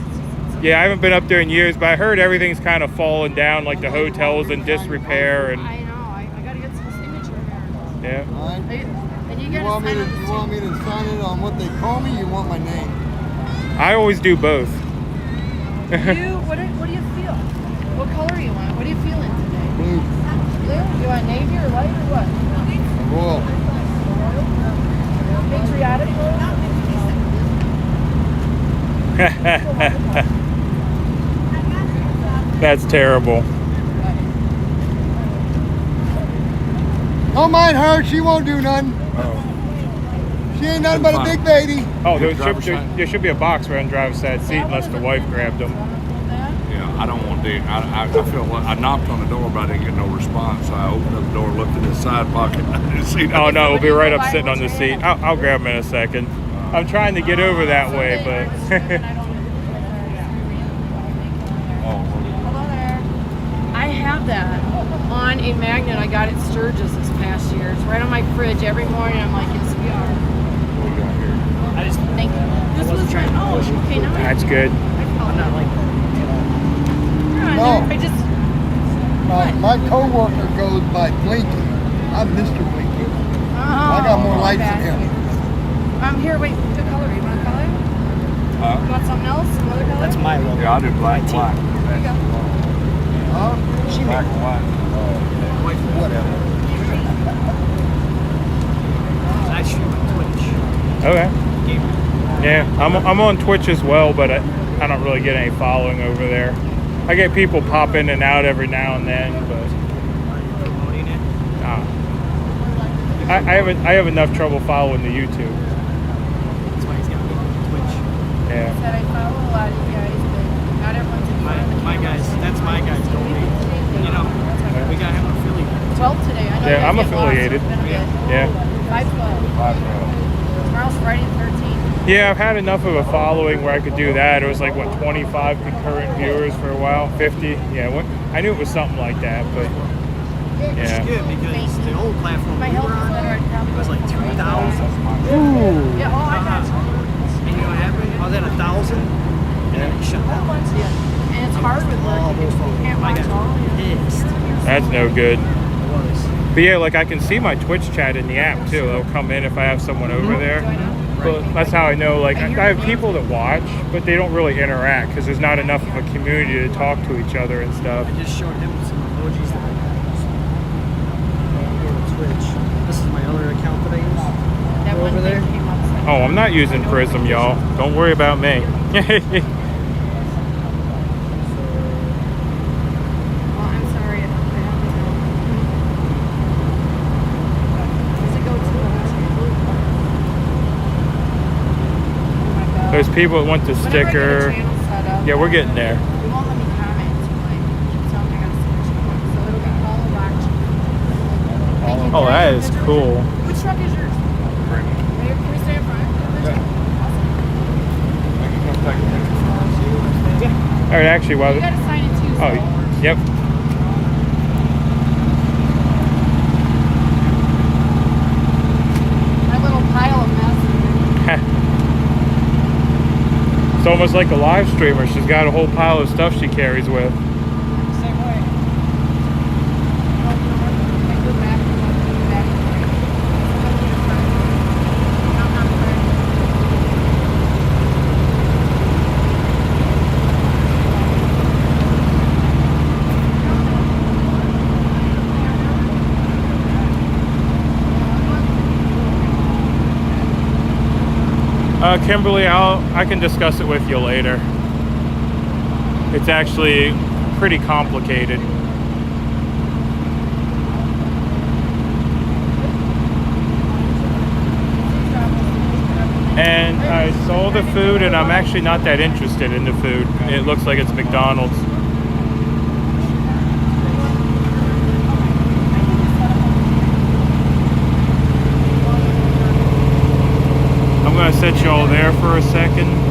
Yeah, I haven't been up there in years, but I heard everything's kind of fallen down, like the hotels in disrepair. And I know. I gotta get some signature here. yeah. And you You want me to sign it on what they call me? You want my name? I always do both. What do you feel? What color you want? What are you feeling today? Blue. Blue? You want navy or white or what? Royal. Patriotic That's terrible. Don't mind her. She won't do nothing. She ain't nothing but a big baby. Oh, there should be a box right on the driver's side seat unless the wife grabbed them. Yeah, I don't want to. I feel like I knocked on the door, but I didn't get no response. So I opened up the door, looked in the side pocket. I didn't see nothing. Oh no, we'll be right up sitting on the seat. I'll grab him in a second. I'm trying to get over that way, but. Hello there. I have that on a magnet. I got at Sturgis this past year. It's right on my fridge every morning. I'm like, yes, we are. I just thank you. This was right. Oh, okay, now That's good. I'm not like No. I just. My co-worker goes by Blinky. I'm Mr. Blinky. I got more lights than him. I'm here. Wait, what color? You want a color? You want something else? Some other color? That's my logo. Yeah, I do black and white. There you go. She Black and white. Whatever. I stream on Twitch. Okay. Yeah, I'm on Twitch as well, but I don't really get any following over there. I get people pop in and out every now and then, but Promoting it. I have enough trouble following the YouTube. That's why he's got me on Twitch. Yeah. Said I follow a lot of you guys, but not everyone's in front of the My guys, that's my guys. Don't be. You know, we got him affiliated. 12 today. I know Yeah, you I'm guys get lost. affiliated. It's been a bit. Yeah. 512. Tomorrow's Friday the 13th. Yeah, I've had enough of a following where I could do that. It was like, what, 25 concurrent viewers for a while? 50? Yeah, I knew it was something like that, but Which is good because the old platform we were on, it was like 2,000. Ooh. Yeah, oh, I got you. And you know what happened? I was at 1,000 and then it shut down. Yeah. And it's hard with work. You can't watch all of it. That's no good. But yeah, like I can see my Twitch chat in the app too. It'll come in if I have someone over there. But that's how I know, like, I have people that watch, but they don't really interact because there's not enough of a community to talk to each other and stuff. I just showed him some emojis that I got. Go to Twitch. This is my other account that I use. That one over there. came up. Oh, I'm not using Prism, y'all. Don't worry about me. Well, I'm sorry. I have to know. Does it go to There's people that want the Whenever I get a sticker. channel set up, Yeah, we're getting there. It won't let me comment. So I'm gonna switch it. So it'll be follow watch. Thank you. Oh, that is cool. Which truck is yours? Can we stay in front? All right, actually, while You gotta sign it too. oh, yep. My little pile of mess. It's almost like a live streamer. She's got a whole pile of stuff she carries with. Same way. I go back and back. Kimberly, I can discuss it with you later. It's actually pretty complicated. And I saw the food, and I'm actually not that interested in the food. It looks like it's McDonald's. I'm gonna set you all there for a second.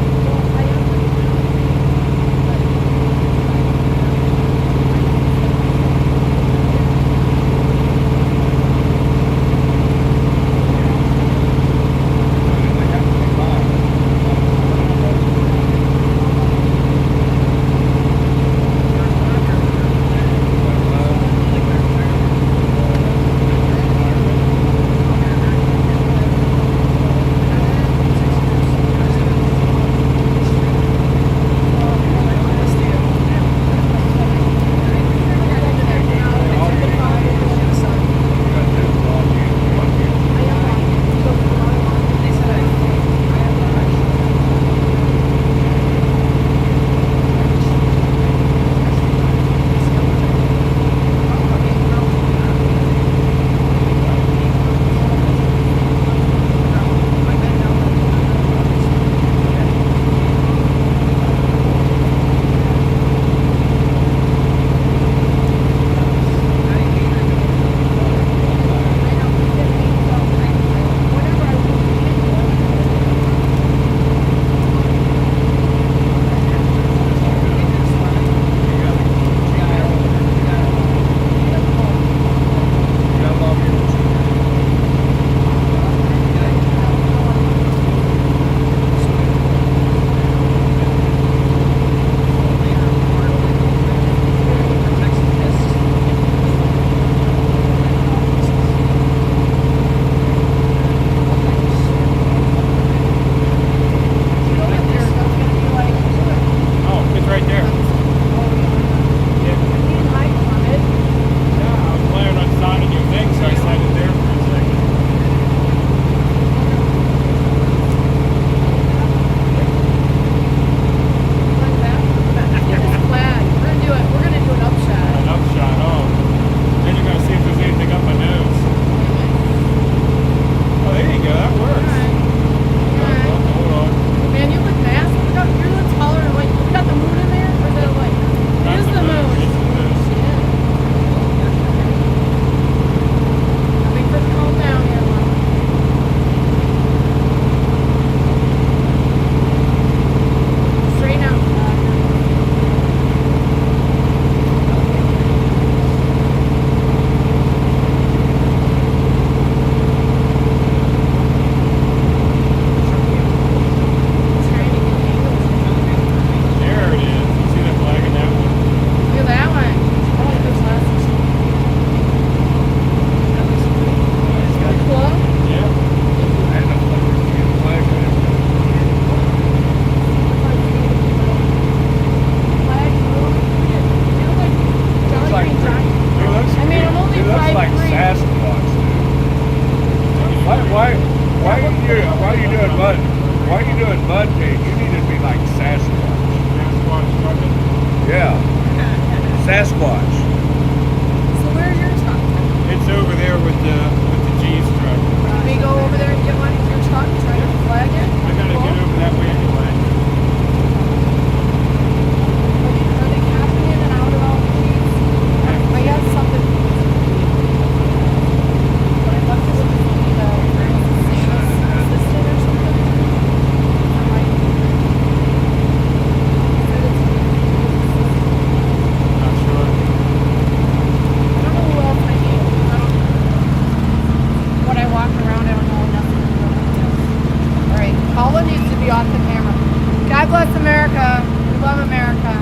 love America.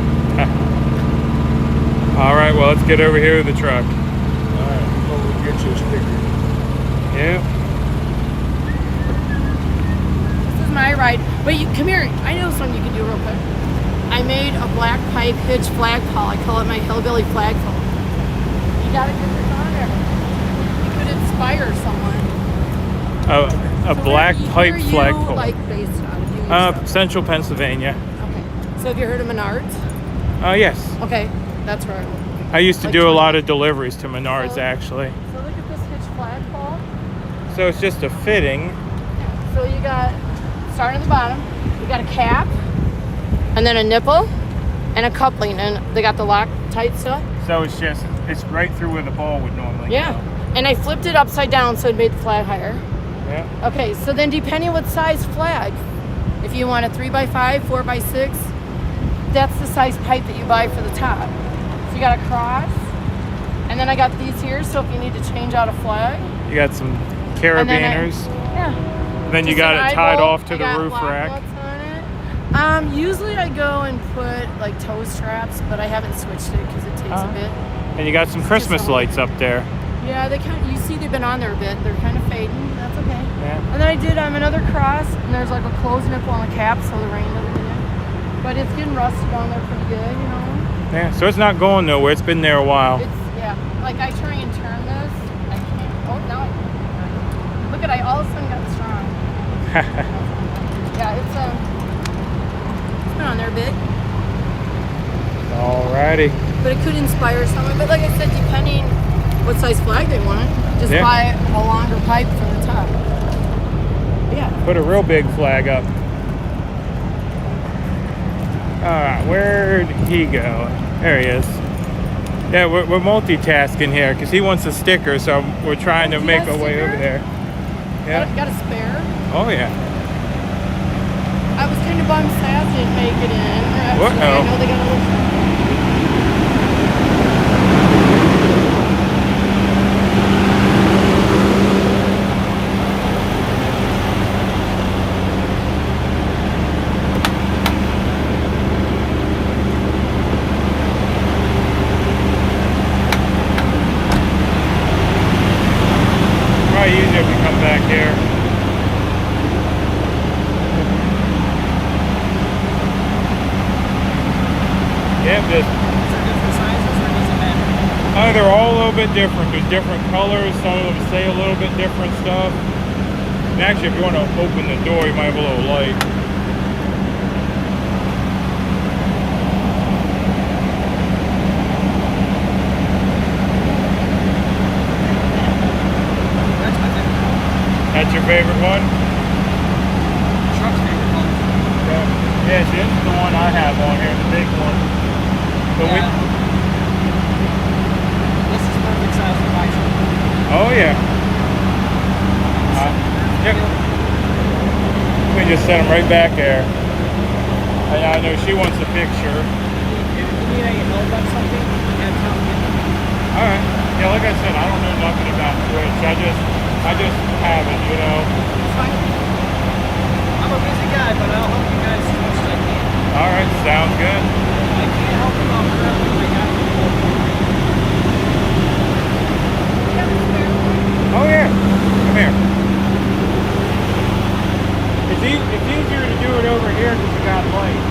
All right, well, let's get over here to the truck. All right, we'll get you a sticker. Yeah. This is my ride. Wait, come here. I know something you can do real quick. I made a black pipe hitch flagpole. I call it my hillbilly flagpole. You gotta get this on there. You could inspire someone. A black pipe Where you, flagpole. like, based on? Central Pennsylvania. Okay. So have you heard of Menards? Yes. Okay, that's right. I used to Like do a 20. lot of deliveries to Menards, actually. So look at this hitch flagpole. So it's just a fitting. So you got, starting at the bottom, you got a cap, and then a nipple, and a coupling, and they got the Loctite stuff. So it's right through where the ball would normally Yeah. go. And I flipped it upside down so it made the flag higher. Yeah. Okay, so then depending what size flag, if you want a 3x5, 4x6, that's the size pipe that you buy for the top. So you got a cross, and then I got these here, so if you need to change out a flag. You got some And carabiners. Yeah. Then you Just got an it tied eyebolt. off to I the got roof lock rack. nuts on it. Usually I go and put like toe straps, but I haven't switched it because it takes a bit. And you got some Christmas lights up there. Yeah, they kind of, you see they've been on there a bit. They're kind of fading. That's okay. Yeah. And then I did another cross, and there's like a closed nipple on the cap so the rain doesn't get in. But it's getting rusted on there pretty good, you know. Yeah, so it's not going nowhere. It's been there a while. It's, yeah, like I try and turn this. I can't. Oh, now I can. Look at I all of a sudden got strong. Yeah, it's been on there a bit. Alrighty. But it could inspire someone. But like I said, depending what size flag they want, just Yeah. buy a longer pipe for the top. Yeah. Put a real big flag up. Alright, where'd he go? There he is. Yeah, we're multitasking here because he wants a sticker, so we're trying to make our way over there. Yeah. Got a spare. Oh, yeah. I was kind of bummed Saz didn't make it in. Actually, I Uh-oh. know they got a little. Probably easier if we come back here. Yeah, different sizes or does it matter? they're all a little bit different. There's different colors. Some of them say a little bit different stuff. And actually, if you want to open the door, you might have a little light. That's your favorite one? Truck's favorite one. Yeah, see, this is the one I have on here, the big one. But This is perfect size for my truck. oh yeah. Yep. We just set them right back there. And I know she wants a picture. If you need any help on something, you have to get them. Alright. Yeah, like I said, I don't know nothing about Twitch. I just have it, you know. It's fine. I'm a busy guy, but I'll help you guys as much as I can. Alright, sounds good. I can't help you out forever. I got to go. Oh yeah. Come here. It's easier to do it over here because you got light.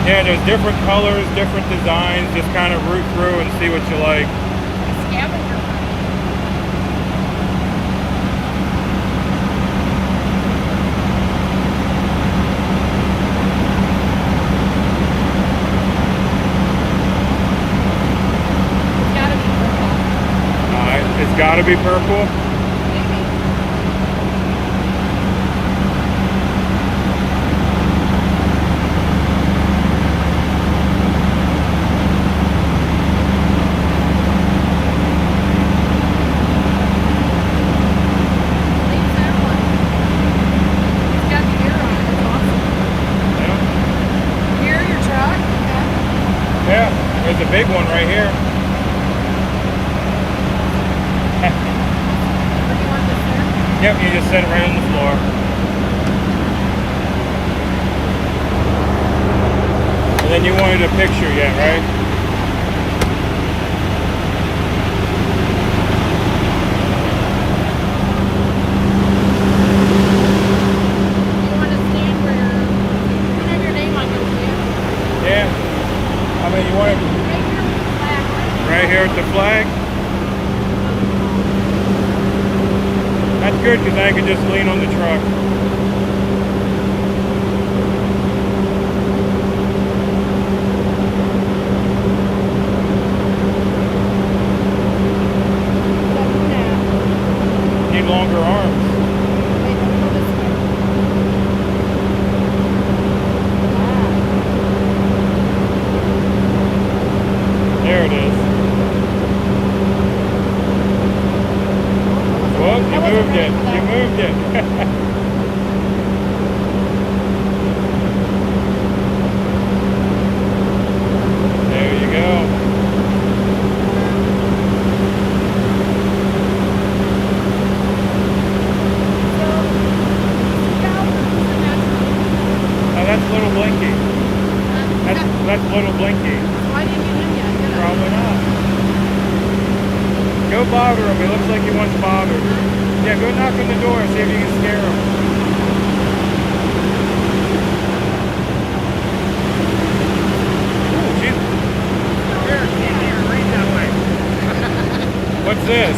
Yeah, there's different colors, different designs. Just kind of root through and see what you like. It's gotta be purple. Yeah, there's a big one right here. Yep, you just set it right on the floor. And then you wanted a picture yet, right? Yeah. I mean, you want it right here at the flag? That's good because I can just lean on the truck. Need longer arms. There it is. Well, you moved it. You moved it. There you go. Oh, that's Little Blinky. That's Little Blinky. Why didn't you get in yet? Probably not. Go bother him. He looks like he wants bothered. Yeah, go knock on the door. See if you can scare him. Ooh, geez. Here, read that way. What's this?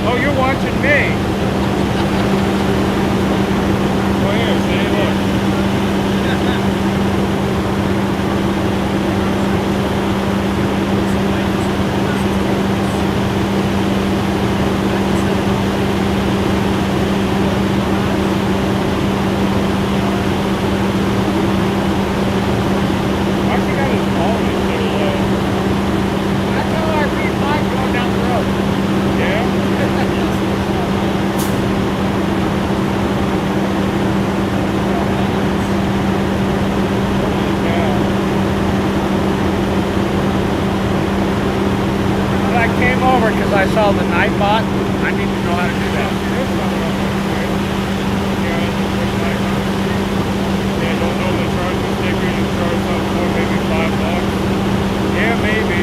Oh, you're watching me. Oh, here, see, look. Because I saw the Nightbot. I need to know how to do that. Yeah, don't know the charge the sticker. You charge something for maybe $5. Yeah, maybe.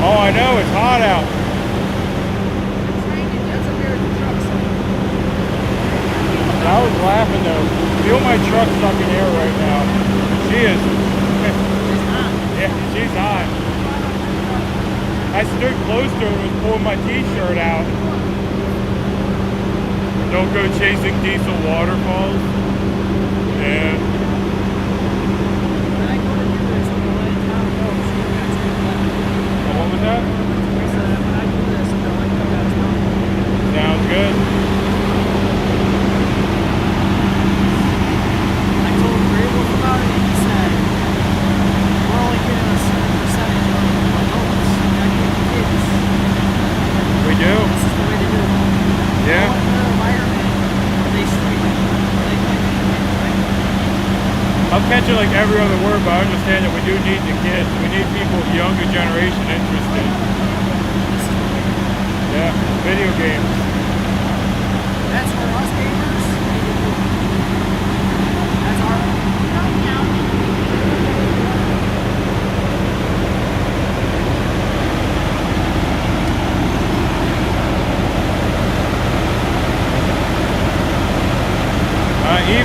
I know, it's hot out. I was laughing though. Feel my truck stuck in air right now. She is. Yeah, she's hot. I stood close to her and was pulling my t-shirt out. Don't go chasing diesel waterfalls. Yeah. What was that? Sounds good. I told Grable about it and he said, we're only getting a certain percentage of adults. I need kids. We do? This is the way to do it. Yeah. They stream it. I'm catching like every other word, but I understand that we do need the kids. We need people of younger generation interested. Yeah, video games. That's where us games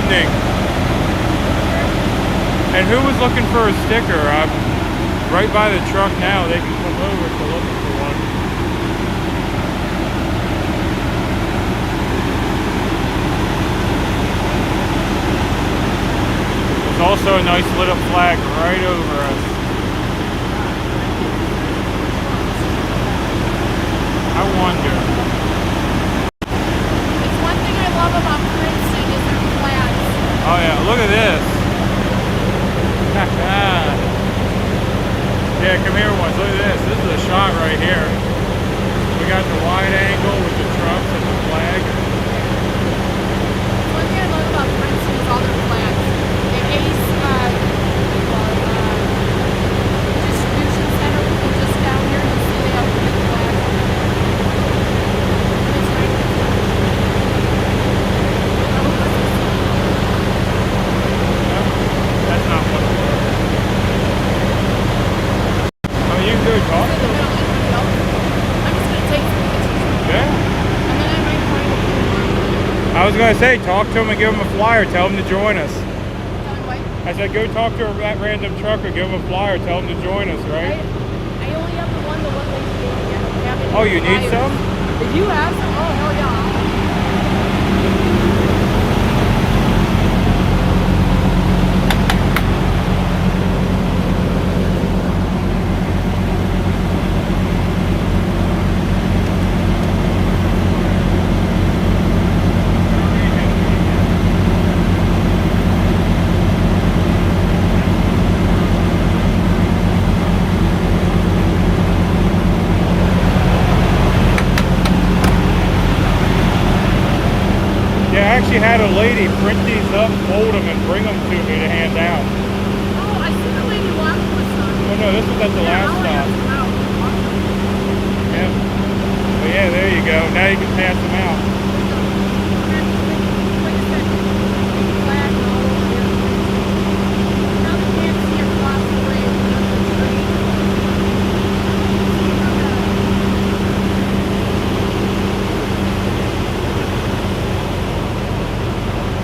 evening. And who was looking for a sticker? I'm right by the truck now. They can come over if they're looking for one. There's also a nice lit up flag right over us. I wonder. It's one thing I love about Princeton is their flags. Oh yeah, look at this. Yeah, come here once. Look at this. This is a shot right here. We got the wide angle with the trucks and the flag. One thing I love about Princeton is all their flags. The ACE distribution center, people just down here, you see they have big flags. It's right there. That's not one of them. Oh, you can go talk to them. I'm just going to take some pictures. Yeah. And then I might find a few more. I was going to say, talk to them and give them a flyer. Tell them to join us. I said, go talk to that random trucker, give them a flyer, tell them to join us, right? I only have the one they gave me. Oh, you need some? If you have some, oh, hell yeah. I actually had a lady print these up, fold them, and bring them to me to hand out. Oh, I see the lady walking with some. Oh no, this was at the last stop. Yeah. But yeah, there you go. Now you can pass them out.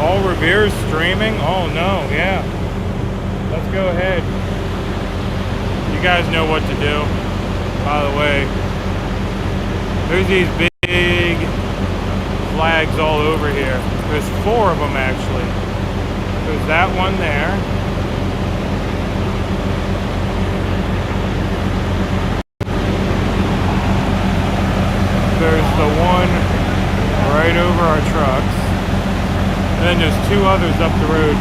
Paul Revere's streaming? Oh no, yeah. Let's go ahead. You guys know what to do. By the way, there's these big flags all over here. There's 4 of them actually. There's that one there. There's the one right over our trucks. And then there's 2 others up the road.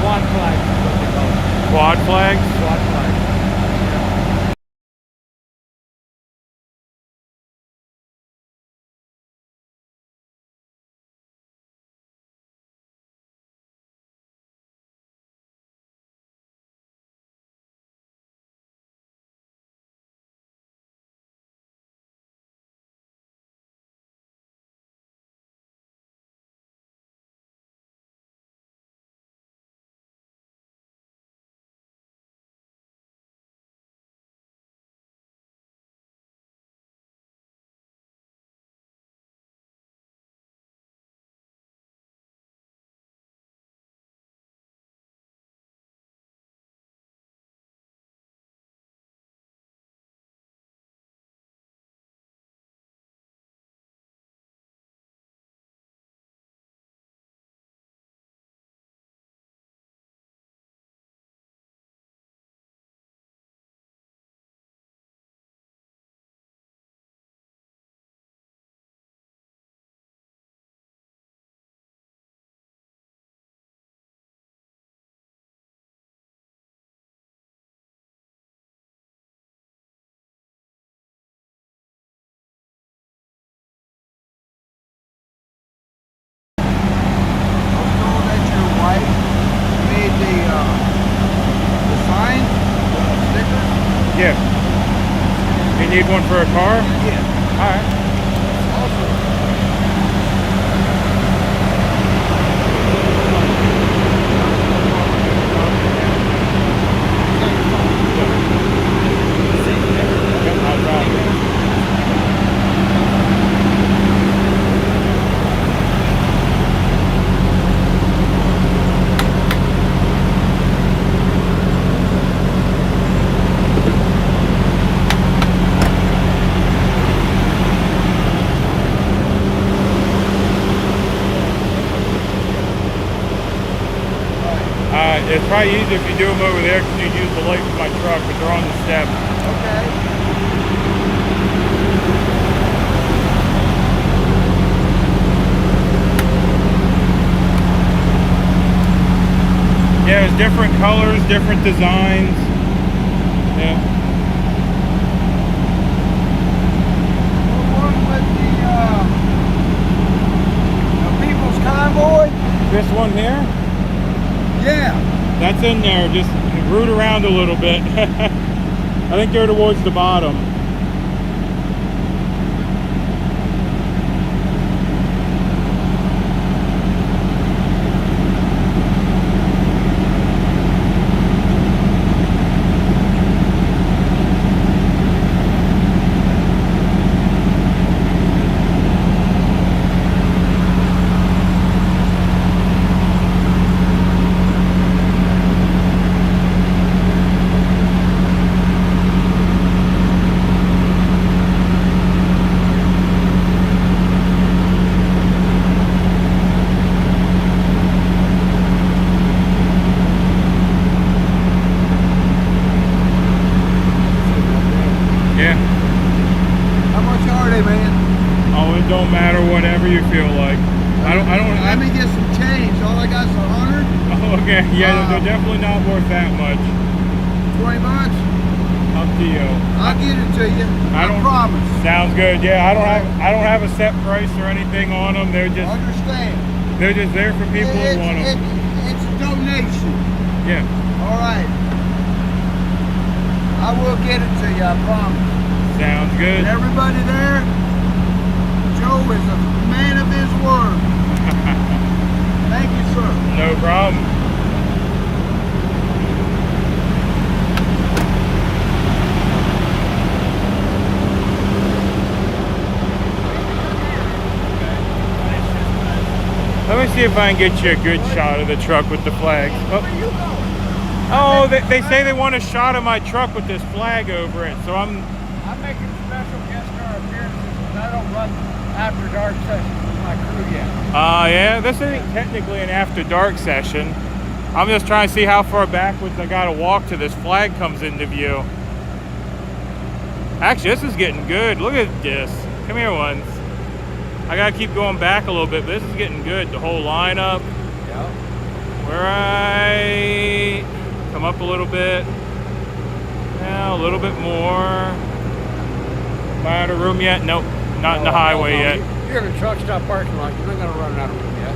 Quad flags is what they call it. Quad flags? Quad flags. Yeah. You need one for a car? Yeah. All right. It's probably easier if you do them over there because you use the light for my truck, but they're on the step. Okay. Yeah, there's different colors, different designs. Yeah. What with the People's Convoy? This one here? Yeah. That's in there. Just root around a little bit. I think they're towards the bottom. Yeah. How much are they, man? Oh, it don't matter, whatever you feel like. Let me get some change. All I got is $100. Oh, okay. Yeah, they're definitely not worth that much. 20 bucks? Up to you. I'll get it to you. I promise. Sounds good. Yeah, I don't have a set price or anything on them. They're just Understand. They're just there for people who want them. It's a donation. Yeah. All right. I will get it to you, I promise. Sounds good. And everybody there, Joe is a man of his word. Thank you, sir. No problem. Let me see if I can get you a good shot of the truck with the flags. Oh, they say they want a shot of my truck with this flag over it, so I'm making special guest star appearances because I don't run after dark sessions with my crew yet. Yeah, this isn't technically an after dark session. I'm just trying to see how far backwards I gotta walk till this flag comes into view. Actually, this is getting good. Look at this. Come here once. I gotta keep going back a little bit, but this is getting good. The whole lineup. Yeah. Right. Come up a little bit. Now a little bit more. Am I out of room yet? Nope. Not in the highway yet. You're in a truck stop parking lot. You're not going to run out of room yet.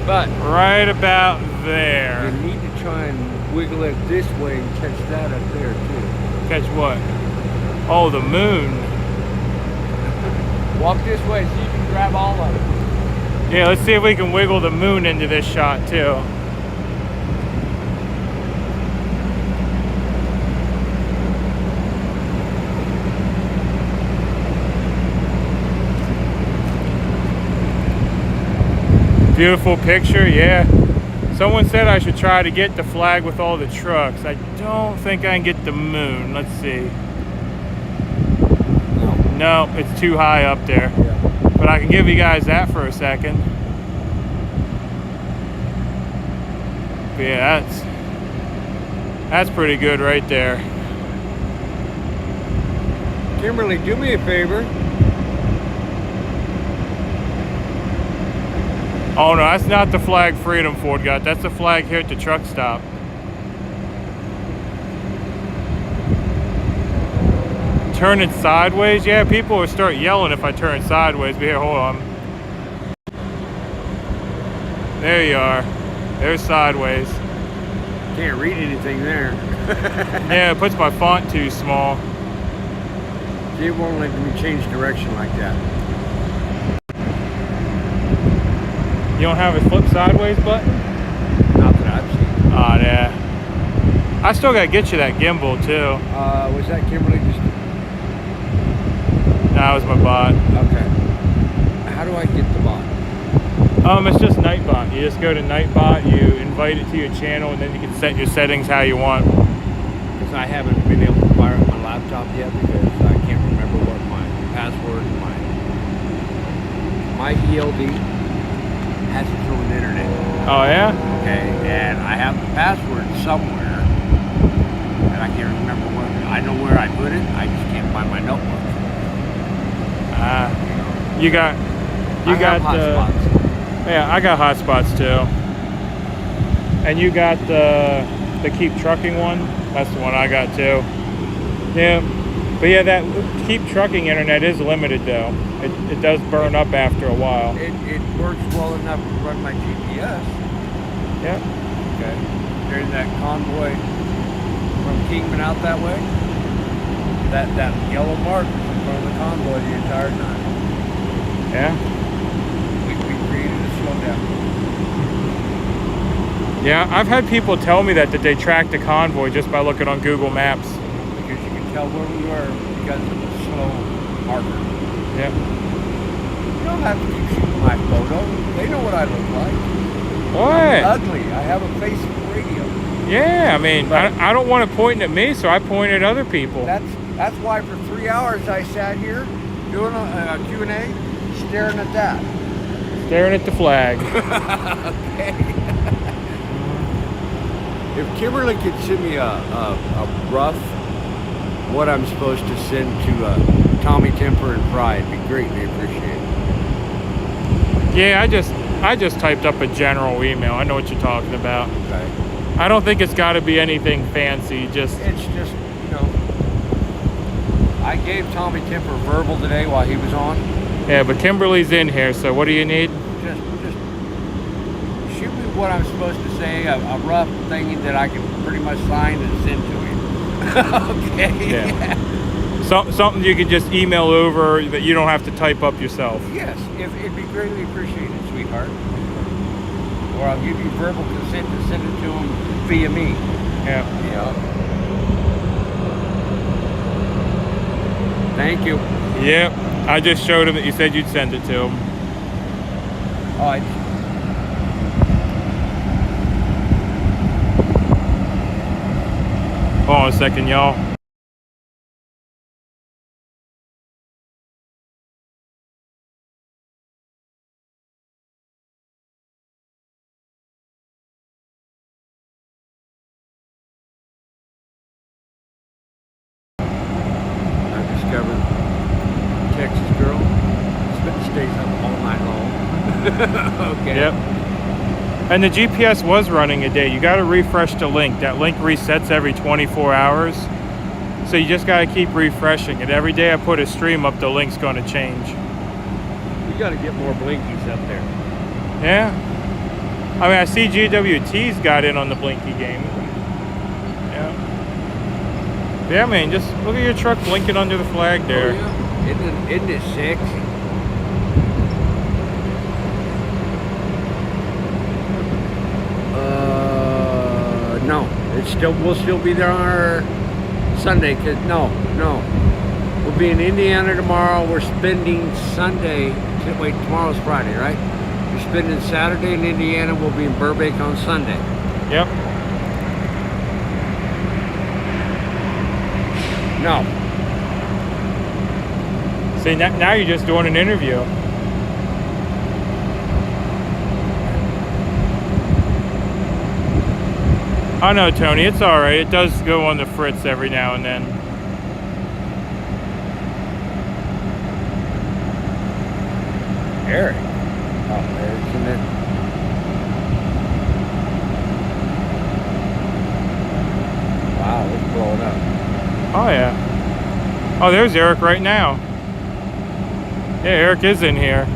But right about there. You need to try and wiggle it this way and catch that up there too. Catch what? Oh, the moon. Walk this way so you can grab all of it. Yeah, let's see if we can wiggle the moon into this shot too. Beautiful picture, yeah. Someone said I should try to get the flag with all the trucks. I don't think I can get the moon. Let's see. No, it's too high up there. Yeah. But I can give you guys that for a second. But yeah, that's pretty good right there. Kimberly, do me a favor. Oh no, that's not the flag Freedom Ford got. That's the flag here at the truck stop. Turn it sideways? Yeah, people will start yelling if I turn it sideways. But here, hold on. There you are. There's sideways. Can't read anything there. Yeah, it puts my font too small. It won't let me change direction like that. You don't have a flip sideways button? Not that I've seen. Oh, yeah. I still gotta get you that gimbal too. Was that Kimberly just? That was my bot. Okay. How do I get the bot? It's just Nightbot. You just go to Nightbot, you invite it to your channel, and then you can set your settings how you want. Because I haven't been able to fire up my laptop yet because I can't remember what my password and my ELD has its own internet. Oh yeah? Okay, and I have the password somewhere, and I can't remember where. I know where I put it. I just can't find my notebook. You got hotspots. Yeah, I got hotspots too. And you got the Keep Trucking one? That's the one I got too. Yeah. But yeah, that Keep Trucking internet is limited though. It does burn up after a while. It works well enough to run my GPS. Yeah. Okay. There's that Convoy from Kingman out that way. That yellow mark is in front of the Convoy the entire time. Yeah. We created a slowdown. Yeah, I've had people tell me that they tracked the Convoy just by looking on Google Maps. Because you can tell where we were because of the slow marker. Yeah. You don't have to keep shooting my photo. They know what I look like. What? I'm ugly. I have a face for radio. Yeah, I mean, I don't want it pointing at me, so I point at other people. That's why for 3 hours I sat here doing a Q&A, staring at that. Staring at the flag. Okay. If Kimberly could send me a rough what I'm supposed to send to Tommy Temper and Fry, it'd be greatly appreciated. Yeah, I just typed up a general email. I know what you're talking about. Okay. I don't think it's got to be anything fancy. It's just, you know, I gave Tommy Temper verbal today while he was on. Yeah, but Kimberly's in here, so what do you need? Just shoot me what I'm supposed to say, a rough thing that I can pretty much sign and send to him. Okay. Yeah. Something you could just email over that you don't have to type up yourself. Yes, it'd be greatly appreciated, sweetheart. Or I'll give you verbal consent to send it to him via me. Yeah. Thank you. Yep. I just showed him that you said you'd send it to him. All right. Hold on a second, y'all. I've discovered Texas girl stays up all night long. Okay. Yep. And the GPS was running a day. You got to refresh the link. That link resets every 24 hours. So you just got to keep refreshing it. Every day I put a stream up, the link's going to change. We got to get more blinkies up there. Yeah. I mean, I see GWT's got in on the blinky game. Yeah. Yeah, man, just look at your truck blinking under the flag there. Oh, yeah. Isn't it sexy? No, we'll still be there on our Sunday. We'll be in Indiana tomorrow. We're spending Sunday. Wait, tomorrow's Friday, right? We're spending Saturday in Indiana. We'll be in Burbank on Sunday. Yep. No. See, now you're just doing an interview. I know, Tony, it's all right. It does go on the fritz every now and then. Eric. Oh, Eric's in it. Wow, it's blowing up. Oh, yeah. Oh, there's Eric right now. Yeah, Eric is in here.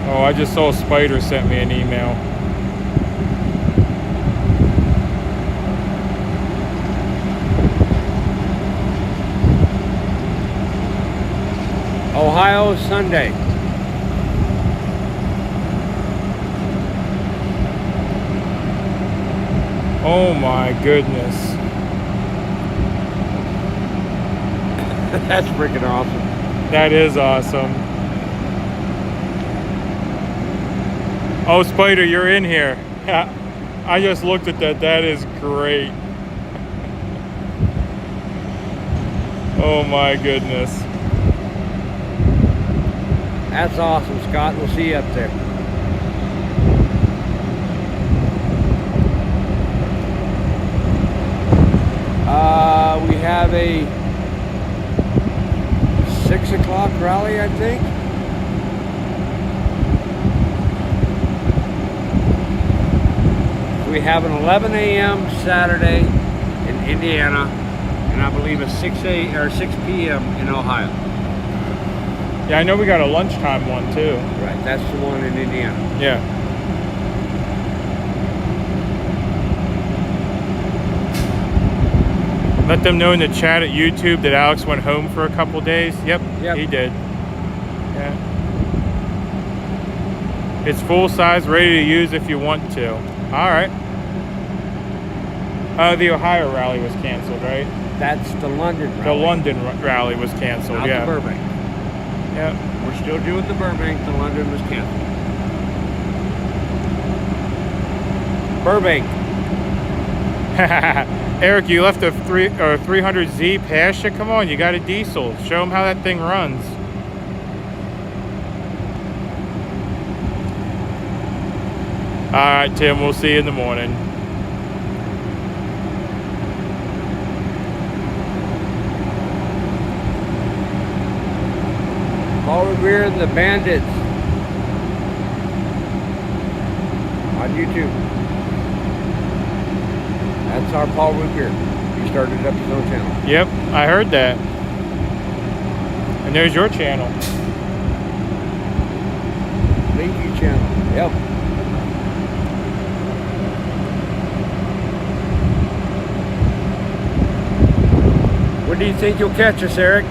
Oh, I just saw Spider sent me an email. Ohio Sunday. Oh my goodness. That's freaking awesome. That is awesome. Oh, Spider, you're in here. I just looked at that. That is great. Oh my goodness. That's awesome, Scott. We'll see you up there. We have a 6 o'clock rally, I think. We have an 11 a.m. Saturday in Indiana, and I believe a 6 p.m. in Ohio. Yeah, I know we got a lunchtime one too. Right, that's the one in Indiana. Yeah. Let them know in the chat at YouTube that Alex went home for a couple days. Yep, he did. Yeah. It's full size, ready to use if you want to. All right. The Ohio rally was canceled, right? That's the London rally. The London rally was canceled, Not yeah. the Burbank. Yeah. We're still doing the Burbank. The London was canceled. Burbank. Eric, you left a 300Z past you. Come on, you got a diesel. Show them how that thing runs. All right, Tim, we'll see you in the morning. Paul Revere and the Bandits on YouTube. That's our Paul Revere. He started up his own channel. Yep, I heard that. And there's your channel. Leafy channel. Yep. When do you think you'll catch us, Eric?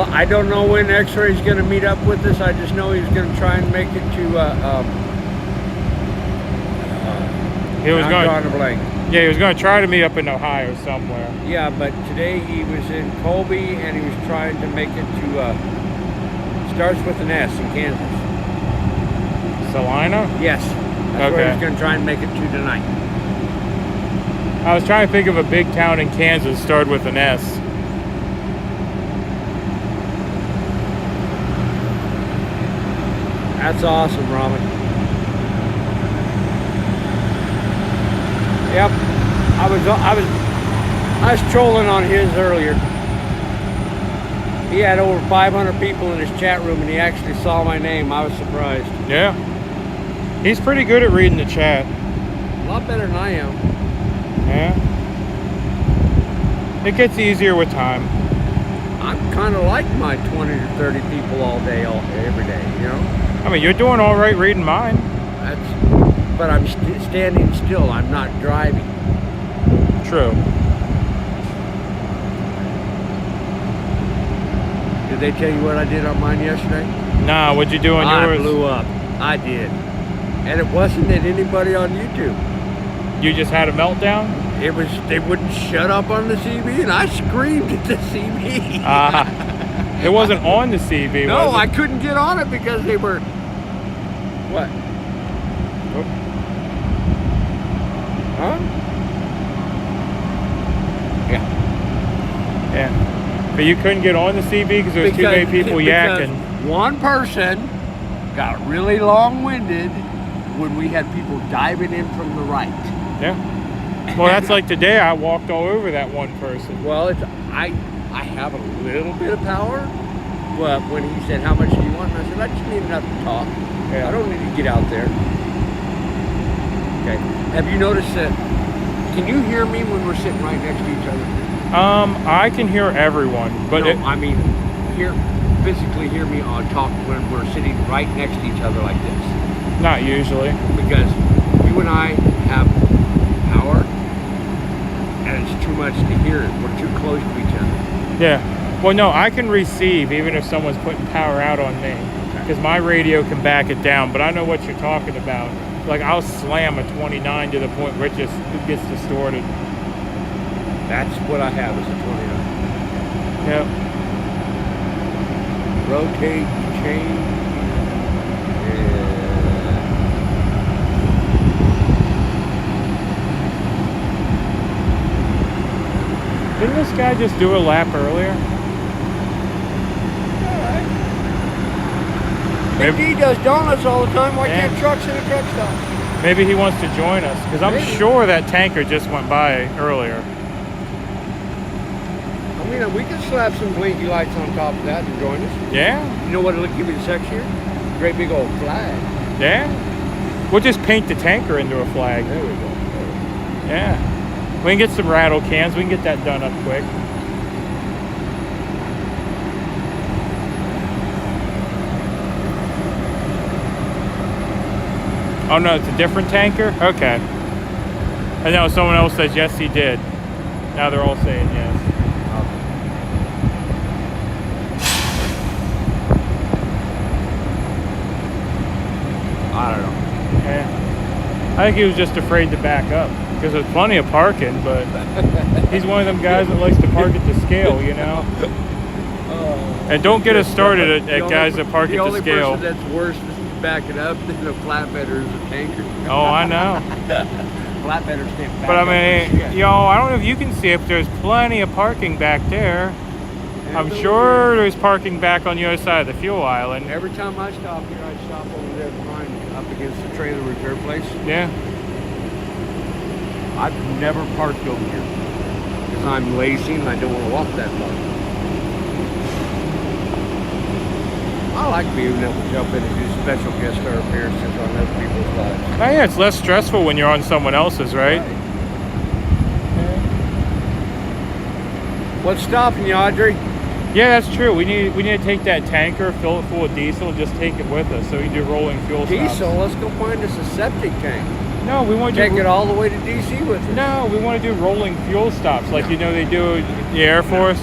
I don't know when X-Ray's going to meet up with us. I just know he's going to try and make it to he was going drawing a blank. Yeah, he was going to try to meet up in Ohio somewhere. Yeah, but today he was in Colby and he was trying to make it to starts with an S in Kansas. Salina? Yes. That's where he's going to try and make it to tonight. I was trying to think of a big town in Kansas started with an S. That's awesome, Robin. Yep, I was trolling on his earlier. He had over 500 people in his chat room, and he actually saw my name. I was surprised. Yeah, he's pretty good at reading the chat. A lot better than I am. Yeah, it gets easier with time. I'm kind of like my 20 to 30 people all day, every day. You know. I mean, you're doing all right reading mine. But I'm standing still. I'm not driving. True. Did they tell you what I did on mine yesterday? Nah, what'd you do on yours? I blew up. I did. And it wasn't at anybody on YouTube. You just had a meltdown? It was, they wouldn't shut up on the CB, and I screamed at the CB. It wasn't on the CB, no, was it? I couldn't get on it because they were... What? Oh. Huh? Yeah. Yeah. But you couldn't get on the CB because there was too many people yakking. One person got really long-winded when we had people diving in from the right. Yeah. Well, that's like today. I walked all over that one person. Well, I have a little bit of power, but when he said, "How much do you want?" And I said, "I just need enough to talk. Yeah. I don't need to get out there." Okay. Have you noticed that? Can you hear me when we're sitting right next to each other? I can hear everyone, but no, I mean, physically hear me talk when we're sitting right next to each other like this. Not usually. Because you and I have power, and it's too much to hear. We're too close to each other. Yeah. Well, no, I can receive even if someone's putting power out on me, because my radio can back it down. But I know what you're talking about. Like, I'll slam a 29 to the point where it gets distorted. That's what I have as a 29. Yep. Rotate, change. Didn't this guy just do a lap earlier? Big D does donuts all the time. Why Yeah. can't trucks in a truck stop? Maybe he wants to join us, because I'm Maybe. sure that tanker just went by earlier. I mean, we could slap some blinky lights on top of that and join us. Yeah. You know what it'll give you the sex here? Great big old flag. Yeah. We'll just paint the tanker into a flag. There we go. Yeah. We can get some rattle cans. We can get that done up quick. Oh no, it's a different tanker? Okay. I know someone else says yes he did. Now they're all saying yes. I don't know. Yeah. I think he was just afraid to back up because there's plenty of parking, but he's one of them guys that likes to park at the scale, you know? And don't get us started at guys that park at the scale. The only person that's worse is backing up than a flatbedder is a tanker. Oh, I know. Flatbedders can't back But I up. mean, yo, I don't know if you can see it, but there's plenty of parking back there. I'm sure there's parking back on the other side of the fuel island. Every time I stop here, I stop over there behind, up against the trailer repair place. Yeah. I've never parked over here because I'm lazy and I don't want to walk that far. I like being able to jump in and do special guest star appearances on other people's lives. Oh yeah, it's less stressful when you're on someone else's, right? What's stopping you, Audrey? Yeah, that's true. We need to take that tanker, fill it full of diesel, and just take it with us so we can do rolling fuel stops. Diesel? Let's go find us a septic tank. No, we want to take it all the way to DC with us. No, we want to do rolling fuel stops like you know they do the Air Force.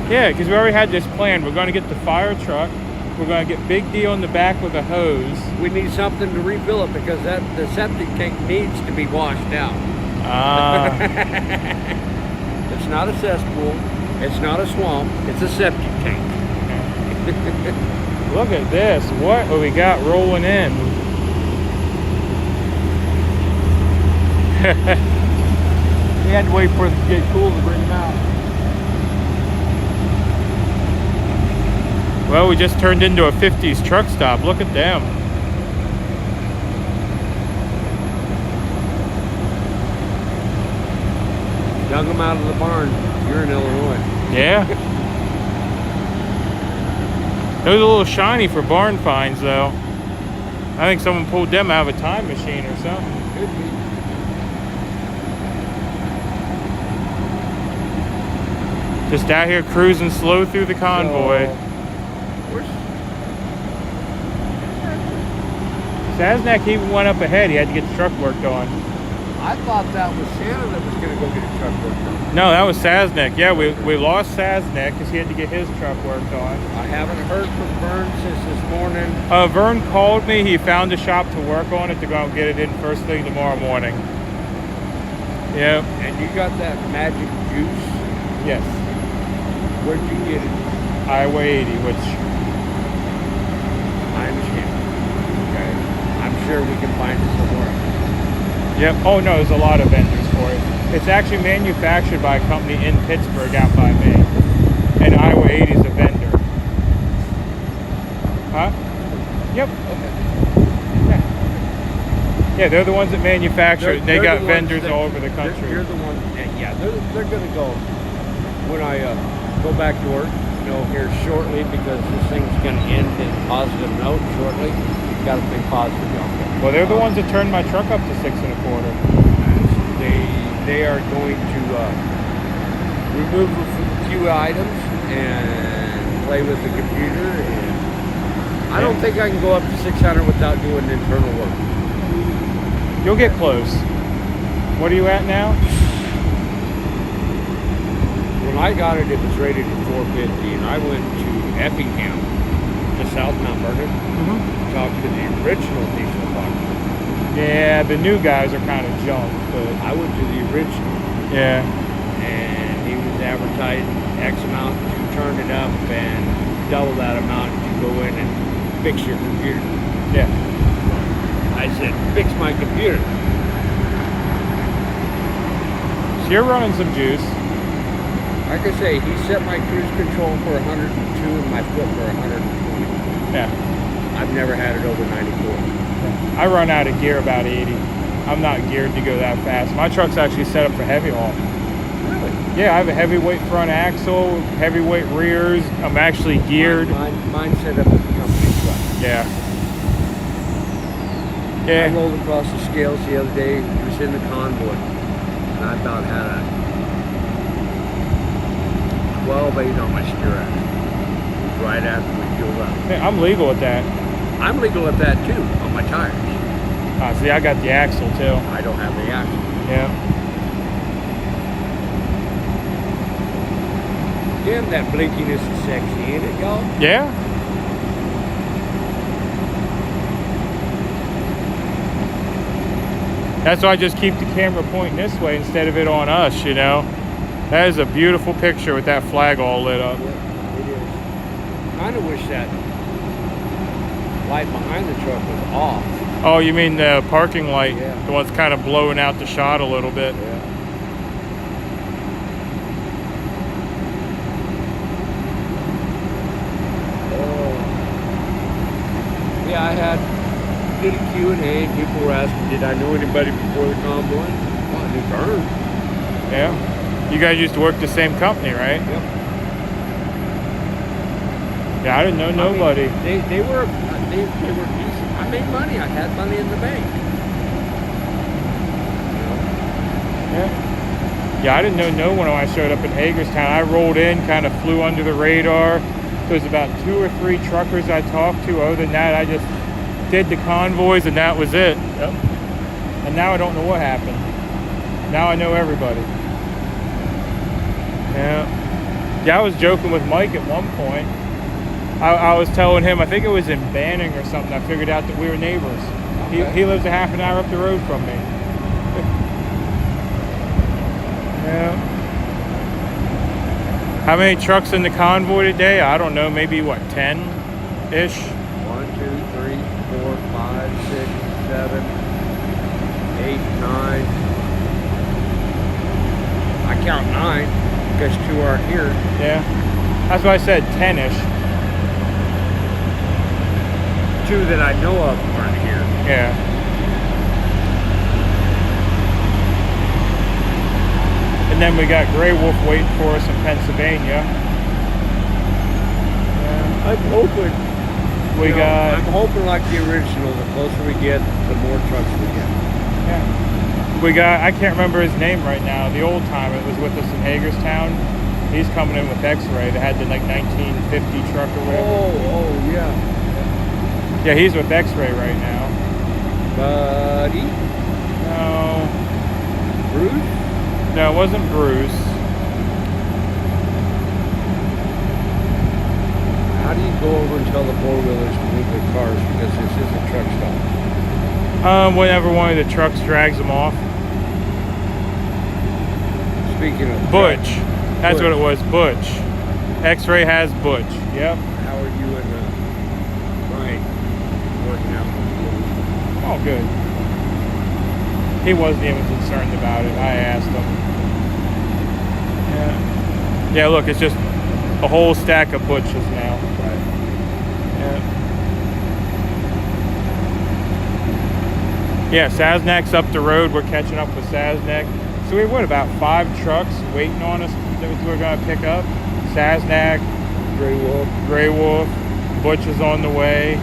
Yeah, because we already had this plan. We're going to get the fire truck. We're going to get Big D on the back with a hose. We need something to refill it because the septic tank needs to be washed out. It's not a cesspool. It's not a swamp. It's a septic tank. Look at this. What have we got rolling in? We had to wait for it to get cool to bring them out. Well, we just turned into a 50s truck stop. Look at them. Dug them out of the barn. You're in Illinois. Yeah. Those are a little shiny for barn finds, though. I think someone pulled them out of a time machine or something. Could be. Just out here cruising slow through the convoy. Saznak, he went up ahead. He had to get the truck worked on. I thought that was Santa that was going to go get a truck worked on. No, that was Saznak. Yeah, we lost Saznak because he had to get his truck worked on. I haven't heard from Vern since this morning. Vern called me. He found a shop to work on it to go and get it in first thing tomorrow morning. Yeah. And you got that magic juice? Yes. Where'd you get it? Highway 80, which... I understand. Okay. I'm sure we can find it somewhere. Yep. Oh no, there's a lot of vendors for it. It's actually manufactured by a company in Pittsburgh out by me. And Iowa 80 is a vendor. Huh? Yep. Okay. Yeah, they're the ones that manufacture it. They got vendors all over the country. You're the one. Yeah, they're going to go when I go back to work. You know, here shortly because this thing's going to end in a positive note shortly. You've got a big positive note. Well, they're the ones that turned my truck up to 6 1/4. They are going to remove a few items and play with the computer. And I don't think I can go up to 600 without doing internal work. You'll get close. What are you at now? When I got it, it was rated at 450, and I went to Effingham, to South Mount Vernon, talked to the original diesel box. Yeah, the new guys are kind of junk, but I went to the original. Yeah. And he was advertising X amount to turn it up and double that amount to go in and fix your computer. Yeah. I said, fix my computer. So you're running some juice. Like I say, he set my cruise control for 102 and my foot for 120. Yeah. I've never had it over 94. I run out of gear about 80. I'm not geared to go that fast. My truck's actually set up for heavy haul. Really? Yeah, I have a heavyweight front axle, heavyweight rears. I'm actually geared. Mine's set up as a company truck. Yeah. I rolled across the scales the other day. It was in the Convoy. And I about had a 12.8 on my steer axle. Right after we fueled up. Hey, I'm legal at that. I'm legal at that too, on my tires. See, I got the axle too. I don't have the axle. Yeah. Damn, that blinkiness is sexy, ain't it, y'all? Yeah. That's why I just keep the camera pointing this way instead of it on us, you know. That is a beautiful picture with that flag all lit up. Yeah, it is. Kind of wish that light behind the truck was off. Oh, you mean the parking light? Yeah. The one's kind of blowing out the shot a little bit. Yeah. Oh. Yeah, I did a Q&A. People were asking, did I know anybody before the Convoy? Well, I knew Vern. Yeah. You guys used to work the same company, right? Yep. Yeah, I didn't know nobody. I mean, they were decent. I made money. I had money in the bank. Yeah. Yeah, I didn't know no one when I showed up in Hagerstown. I rolled in, kind of flew under the radar. There was about 2 or 3 truckers I talked to. Other than that, I just did the convoys and that was it. Yep. And now I don't know what happened. Now I know everybody. Yeah. Yeah, I was joking with Mike at one point. I was telling him, I think it was in Banning or something, I figured out that we were neighbors. Okay. He lives a half an hour up the road from me. Yeah. How many trucks in the convoy today? I don't know, maybe what, 10-ish? 1, 2, 3, 4, 5, 6, 7, 8, 9. I count 9 because 2 aren't here. Yeah. That's why I said 10-ish. 2 that I know of aren't here. Yeah. And then we got Grey Wolf waiting for us in Pennsylvania. Yeah. I'm hoping. I'm hoping like the original. The closer we get, the more trucks we get. Yeah. We got, I can't remember his name right now. The old time it was with us in Hagerstown. He's coming in with X-Ray. They had the like 1950 truck or whatever. Oh, yeah. Yeah, he's with X-Ray right now. Buddy? No. Bruce? No, it wasn't Bruce. How do you go over and tell the four-wheelers to move their cars because this is a truck stop? Whenever one of the trucks drags them off. Speaking of Butch. That's what it was, Butch. X-Ray has Butch. Yep. How are you and Brian working out? Oh, good. He wasn't even concerned about it. I asked him. Yeah. Yeah, look, it's just a whole stack of Butches now. Right. Yeah. Yeah, Sasnack's up the road. We're catching up with Sasnack. So we have, about 5 trucks waiting on us that we're going to pick up. Sasnack, Grey Wolf, Butch is on the way.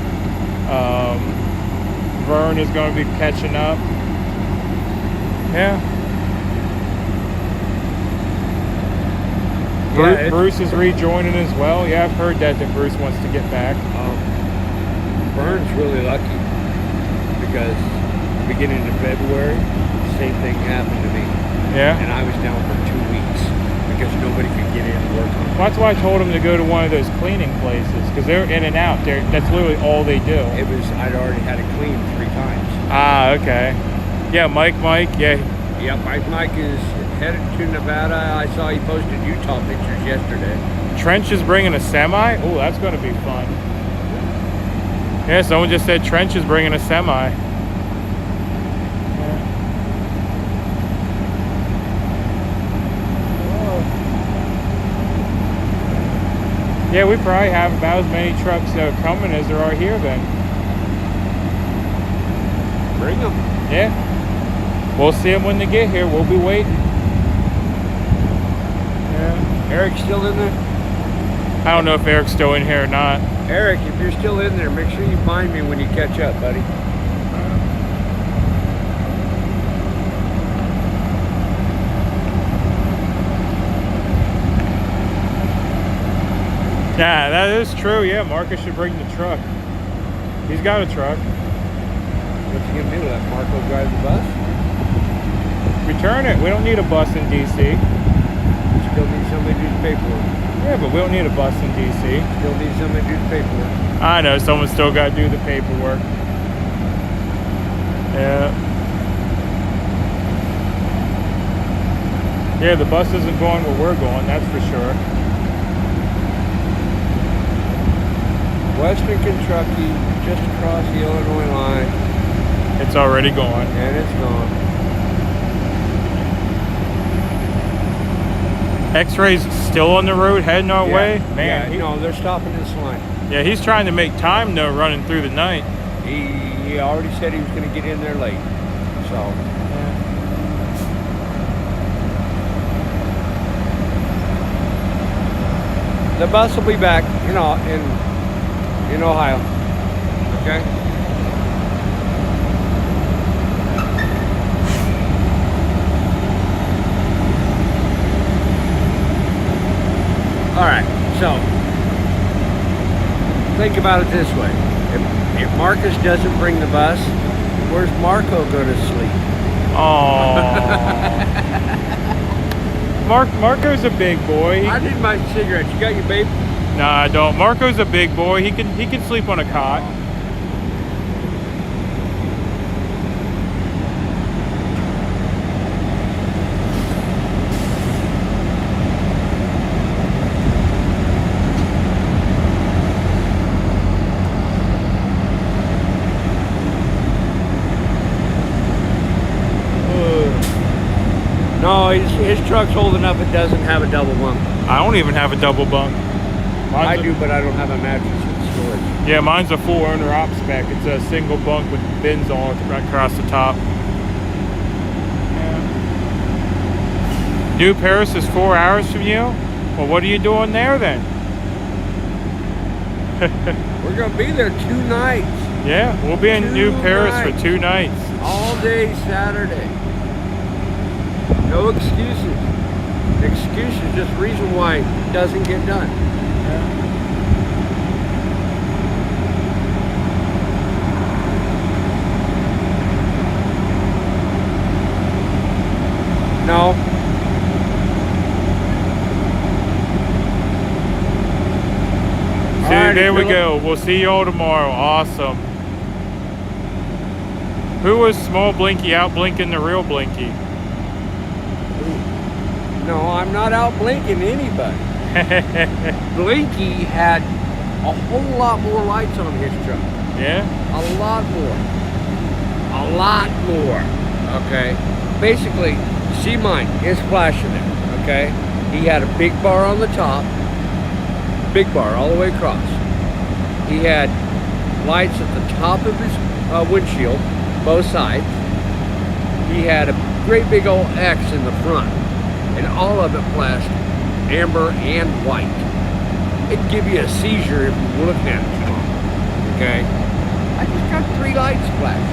Vern is going to be catching up. Yeah. Bruce is rejoining as well. Yeah, I've heard that Bruce wants to get back. Vern's really lucky because at the beginning of February, the same thing happened to me. Yeah. And I was down for 2 weeks because nobody could get in and work on it. Well, that's why I told him to go to one of those cleaning places because they're in and out. That's literally all they do. I'd already had it cleaned 3 times. Ah, okay. Yeah, Mike, yeah. Yeah, Mike is headed to Nevada. I saw he posted Utah pictures yesterday. Trench is bringing a semi? Oh, that's going to be fun. Yeah, someone just said Trench is bringing a semi. Yeah, we probably have about as many trucks coming as there are here then. Bring them. Yeah. We'll see them when they get here. We'll be waiting. Yeah. Eric's still in there? I don't know if Eric's still in here or not. Eric, if you're still in there, make sure you find me when you catch up, buddy. Yeah, that is true. Yeah, Marcus should bring the truck. He's got a truck. What's he gonna do? Let Marco drive the bus? Return it. We don't need a bus in DC. Still need somebody to do the paperwork. Yeah, but we don't need a bus in DC. Still need somebody to do the paperwork. I know, someone's still got to do the paperwork. Yeah. Yeah, the bus isn't going where we're going, that's for sure. Western Kentucky, just across the Illinois line. It's already gone. And it's gone. X-Ray's still on the road heading our way? Man, Yeah, they're stopping this line. Yeah, he's trying to make time though, running through the night. He already said he was going to get in there late. So. The bus will be back, in Ohio. Okay? All right, so think about it this way. If Marcus doesn't bring the bus, where's Marco going to sleep? Oh. Marco's a big boy. I need my cigarette. You got your babe? Nah, I don't. Marco's a big boy. He can sleep on a cot. No, his truck's old enough it doesn't have a double bunk. I don't even have a double bunk. I do, but I don't have a mattress in storage. Yeah, mine's a full owner op spec. It's a single bunk with bins all right across the top. Yeah. New Paris is 4 hours from you? Well, what are you doing there then? We're going to be there 2 nights. Yeah, we'll be in New Paris for 2 nights. All day Saturday. No excuses. Excuses, just reason why it doesn't get done. No. See, there we go. We'll see you all tomorrow. Awesome. Who was small Blinky out blinking the real Blinky? No, I'm not out blinking anybody. Blinky had a whole lot more lights on his truck. Yeah? A lot more. A lot more. Okay? Basically, see mine, it's flashing there. Okay? He had a big bar on the top. Big bar all the way across. He had lights at the top of his windshield, both sides. He had a great big old X in the front. And all of it flashed amber and white. It'd give you a seizure if you were looking at it too long. Okay? I just got 3 lights flash.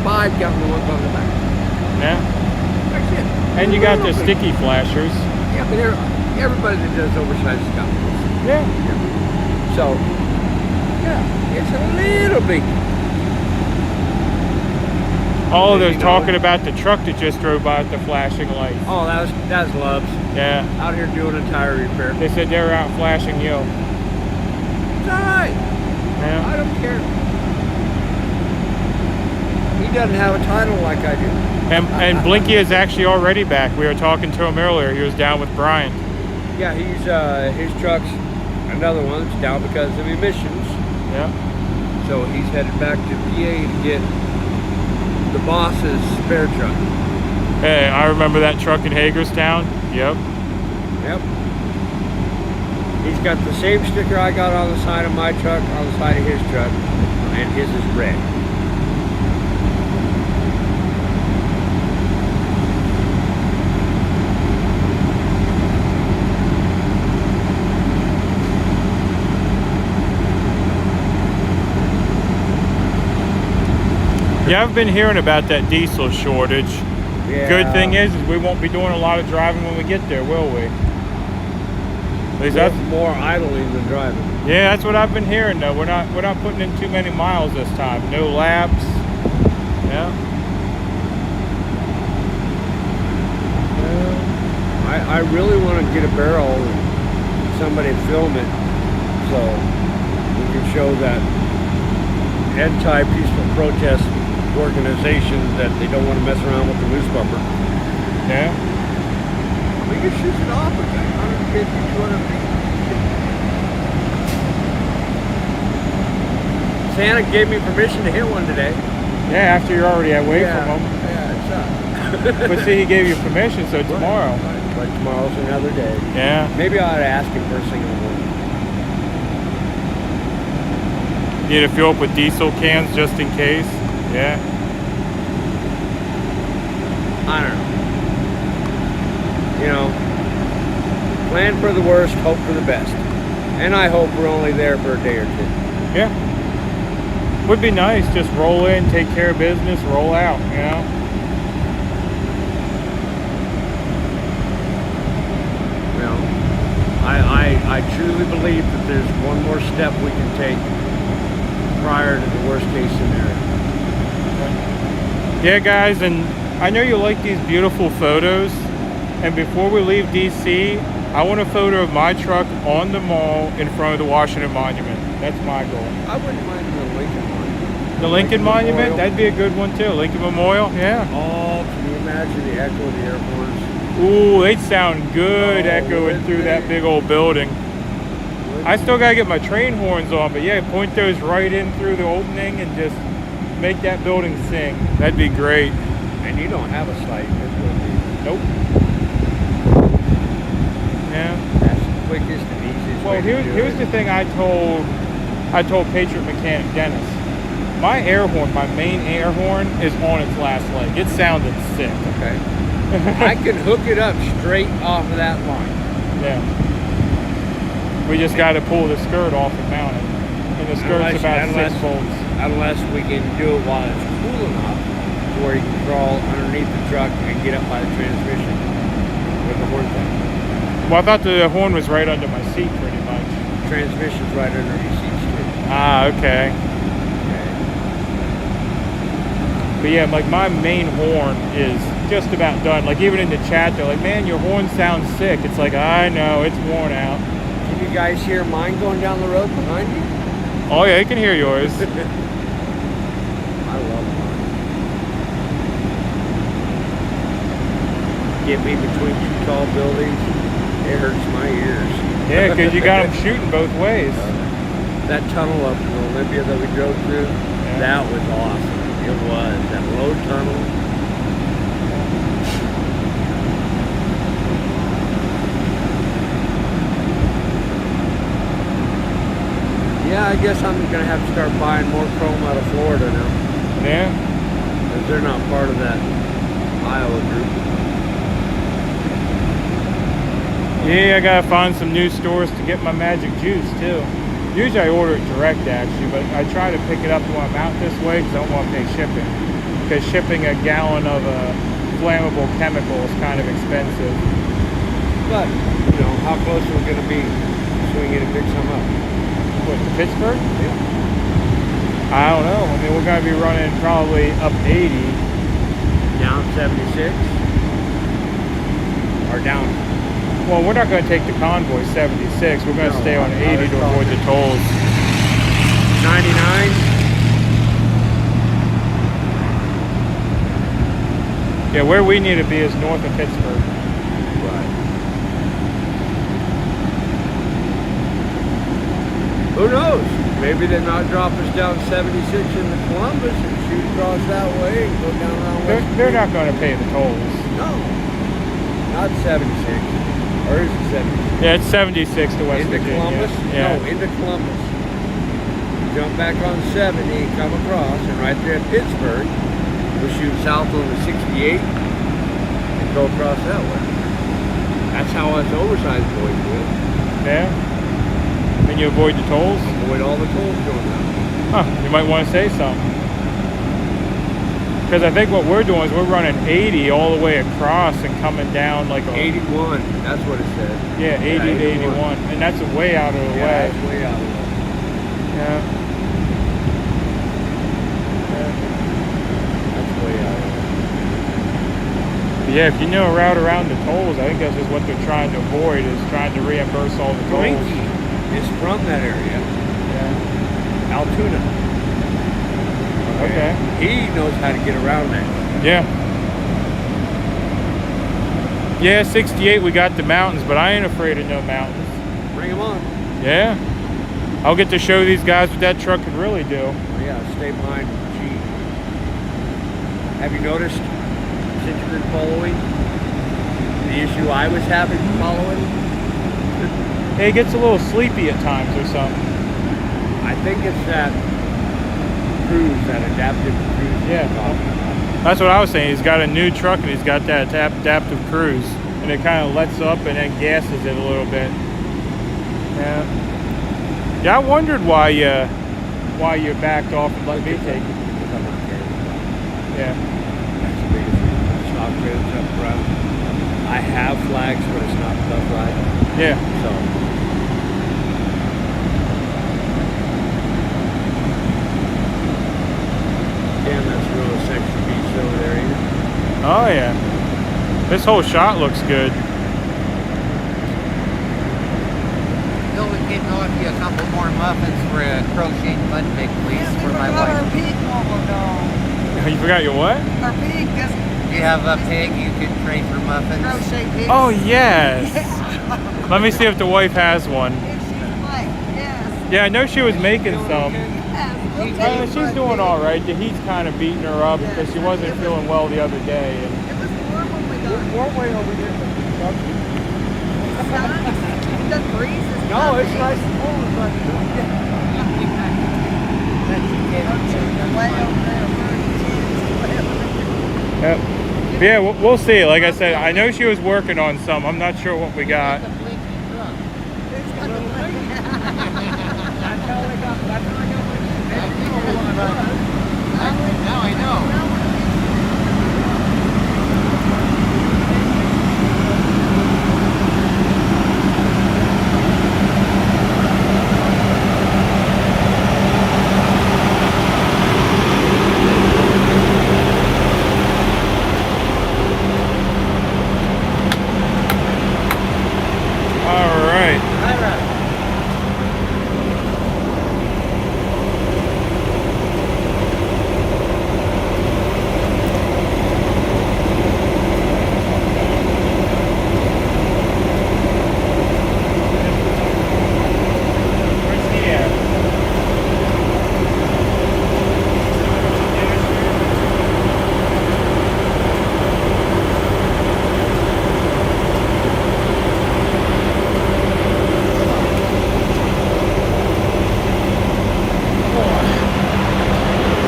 5 got the ones on the back. Yeah. That's it. And you got the sticky flashers. Yeah, but everybody that does oversized stuff. Yeah. So, yeah, it's a little bit. Oh, they're talking about the truck that just drove by with the flashing lights. Oh, that's Loves. Yeah. Out here doing a tire repair. They said they were out flashing you. It's alright. Yeah. I don't care. He doesn't have a title like I do. And Blinky is actually already back. We were talking to him earlier. He was down with Brian. Yeah, he's his truck's another one that's down because of emissions. Yeah. So he's headed back to PA to get the boss's spare truck. Hey, I remember that truck in Hagerstown. Yep. Yep. He's got the same sticker I got on the side of my truck, on the side of his truck, and his is red. Yeah, I've been hearing about that diesel shortage. Yeah. Good thing is we won't be doing a lot of driving when we get there, will we? At least that's more idling than driving. Yeah, that's what I've been hearing though. We're not putting in too many miles this time. No laps. Yeah. I really want to get a barrel and somebody film it so we can show that anti-peaceful protest organization that they don't want to mess around with the loose bumper. Yeah. We can shoot it off with 150, 200 feet. Santa gave me permission to hit one today. Yeah, after you're already away Yeah. from him. Yeah, it's up. But see, he gave you permission, so tomorrow. But tomorrow's another day. Yeah. Maybe I ought to ask him first thing in the morning. Need to fill up with diesel cans just in case. Yeah. I don't know. You know, plan for the worst, hope for the best. And I hope we're only there for a day or two. Yeah. Would be nice. Just roll in, take care of business, roll out, you know? Well, I truly believe that there's one more step we can take prior to the worst case scenario. Yeah, guys, and I know you like these beautiful photos. And before we leave DC, I want a photo of my truck on the mall in front of the Washington Monument. That's my goal. I wouldn't mind the Lincoln Monument. The Lincoln Monument? Memorial. That'd be a good one too. Lincoln Memorial, yeah. Oh, can you imagine the echo of the air horns? Ooh, they'd sound good echoing through that big old building. I still gotta get my train horns on, but yeah, point those right in through the opening and just make that building sing. That'd be great. And you don't have a sight. Nope. Yeah. That's the quickest and easiest Well, way to do here's it. the thing I told Patriot Mechanic Dennis. My air horn, my main air horn, is on its last leg. It sounded sick. Okay. I can hook it up straight off of that line. Yeah. We just got to pull the skirt off and mount it. And the skirt's about 6 volts. Unless we can do it while it's cool enough to where you can crawl underneath the truck and get up by the transmission with the horn thing. Well, I thought the horn was right under my seat pretty much. Transmission's right under your seats too. Ah, okay. But yeah, like my main horn is just about done. Like even in the chat, they're like, man, your horn sounds sick. It's like, I know, it's worn out. Can you guys hear mine going down the road behind you? Oh yeah, you can hear yours. I love mine. Get me between two tall buildings, it hurts my ears. Yeah, because you got them shooting both ways. That tunnel up in Olympia that we drove through, that was awesome. It was. That low tunnel. Yeah, I guess I'm going to have to start buying more chrome out of Florida now. Yeah? Because they're not part of that Iowa group. Yeah, I gotta find some new stores to get my magic juice too. Usually I order it direct actually, but I try to pick it up when I'm out this way because I don't want to pay shipping. Because shipping a gallon of a flammable chemical is kind of expensive. But, you know, how close are we going to be so we can pick some up? What, to Pittsburgh? Yeah. I don't know. I mean, we're going to be running probably up 80. Down 76? Or down? Well, we're not going to take the Convoy 76. We're going to stay on 80 to avoid the tolls. 99? Yeah, where we need to be is north of Pittsburgh. Right. Who knows? Maybe they not drop us down 76 into Columbus and shoot across that way and go down around West. They're not going to pay the tolls. No. Not 76. Or is it 76? Yeah, it's 76 to West Into Virginia. Columbus? Yeah. No, into Columbus. Jump back on 70, come across, and right there at Pittsburgh, we'll shoot south on the 68 and go across that way. That's how us oversized boys do it. Yeah. Then you avoid the tolls? Avoid all the tolls going out. Huh, you might want to say something. Because I think what we're doing is we're running 80 all the way across and coming down like a... 81, that's what it said. Yeah, 80 to 81. And that's way out of the way. Yeah, that's way out of the way. Yeah. That's way out of the way. But yeah, if you know a route around the tolls, I think that's just what they're trying to avoid, is trying to reimburse all the tolls. Frankie is from that area. Yeah. Altoona. Okay. He knows how to get around that. Yeah. Yeah, 68, we got the mountains, but I ain't afraid of no mountains. Bring them on. Yeah. I'll get to show these guys what that truck could really do. Oh, yeah, stay behind. Gee. Have you noticed, since you've been following, the issue I was having following? It gets a little sleepy at times or something. I think it's that cruise, that adaptive cruise. Yeah. That's what I was saying. He's got a new truck and he's got that adaptive cruise. And it kind of lets up and then gasses it a little bit. Yeah. Yeah, I wondered why you backed off and let me take it. Yeah. That's the biggest thing. It's not great up front. I have flags, but it's not tough riding. Yeah. So. Damn, that's real extra beach over there, ain't it? Oh yeah. This whole shot looks good. Bill, we can offer you a couple more muffins for a crocheted mud pig, please, for my Our wife. pig won't go. You forgot your what? Our pig doesn't. Do you have a pig you could trade for muffins? Crochet pigs. Oh yes. Let me see if the wife has one. Yes. Yeah, I know she was making some. She's doing all right. The heat's kind of beating her up because she wasn't feeling well the other day. And It was warm when we got it's warm way over here. The breeze is No, it's nice and cool. Yep. Yeah, we'll see. Like I said, I know she was working on some. I'm not sure what we got. Now I know. All right.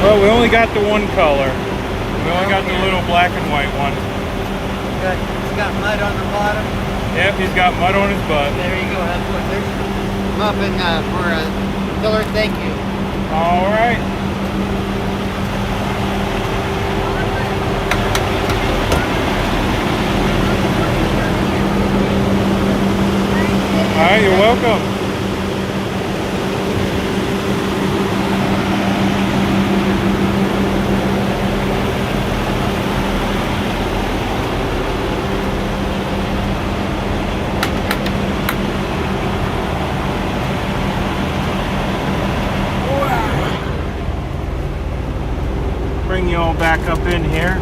Well, we only got the one color. We only got the little black and white one. He's got mud on the bottom. Yep, he's got mud on his butt. There you go. That's what there's muffin for a killer. Thank you. All right. All right, you're welcome. Bring you all back up in here.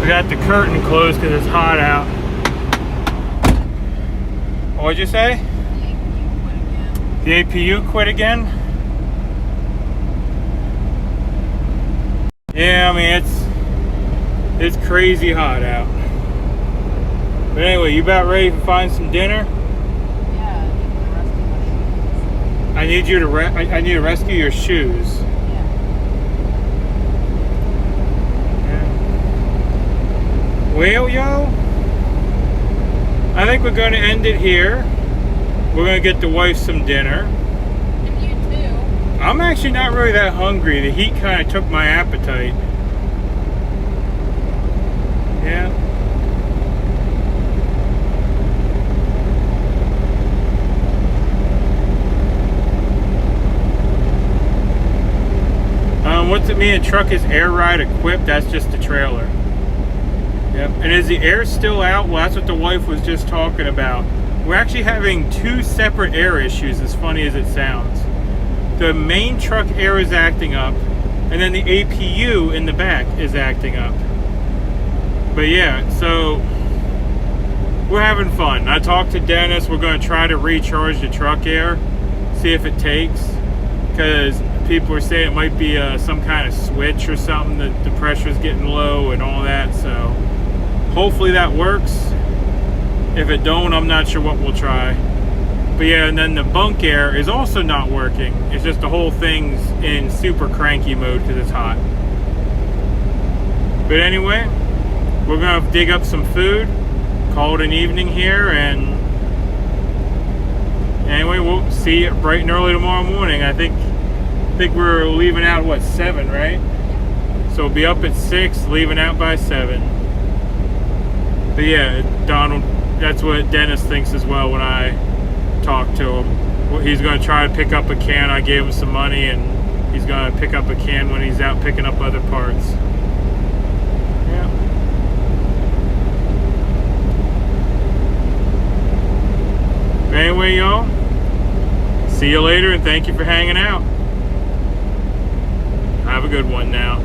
We got the curtain closed because it's hot out. What'd you say? The APU quit again? Yeah, I mean, it's crazy hot out. But anyway, you about ready to find some dinner? Yeah, I need you to I need to rescue your shoes. Yeah. Well, yo, I think we're going to end it here. We're going to get the wife some dinner. And you too. I'm actually not really that hungry. The heat kind of took my appetite. Yeah. What's it mean? A truck is air ride equipped? That's just a trailer. Yep. And is the air still out? Well, that's what the wife was just talking about. We're actually having two separate air issues, as funny as it sounds. The main truck air is acting up, and then the APU in the back is acting up. But yeah, so we're having fun. I talked to Dennis. We're going to try to recharge the truck air, see if it takes, because people are saying it might be some kind of switch or something, that the pressure's getting low and all that. So hopefully that works. If it don't, I'm not sure what we'll try. But yeah, and then the bunk air is also not working. It's just the whole thing's in super cranky mode because it's hot. But anyway, we're gonna dig up some food, call it an evening here, and anyway, we'll see you bright and early tomorrow morning. I think we're leaving out, what, 7, right? So we'll be up at 6, leaving out by 7. But yeah, Donald, that's what Dennis thinks as well when I talk to him. Well, he's going to try to pick up a can. I gave him some money, and he's going to pick up a can when he's out picking up other parts. Yeah. Anyway, y'all, see you later, and thank you for hanging out. Have a good one now.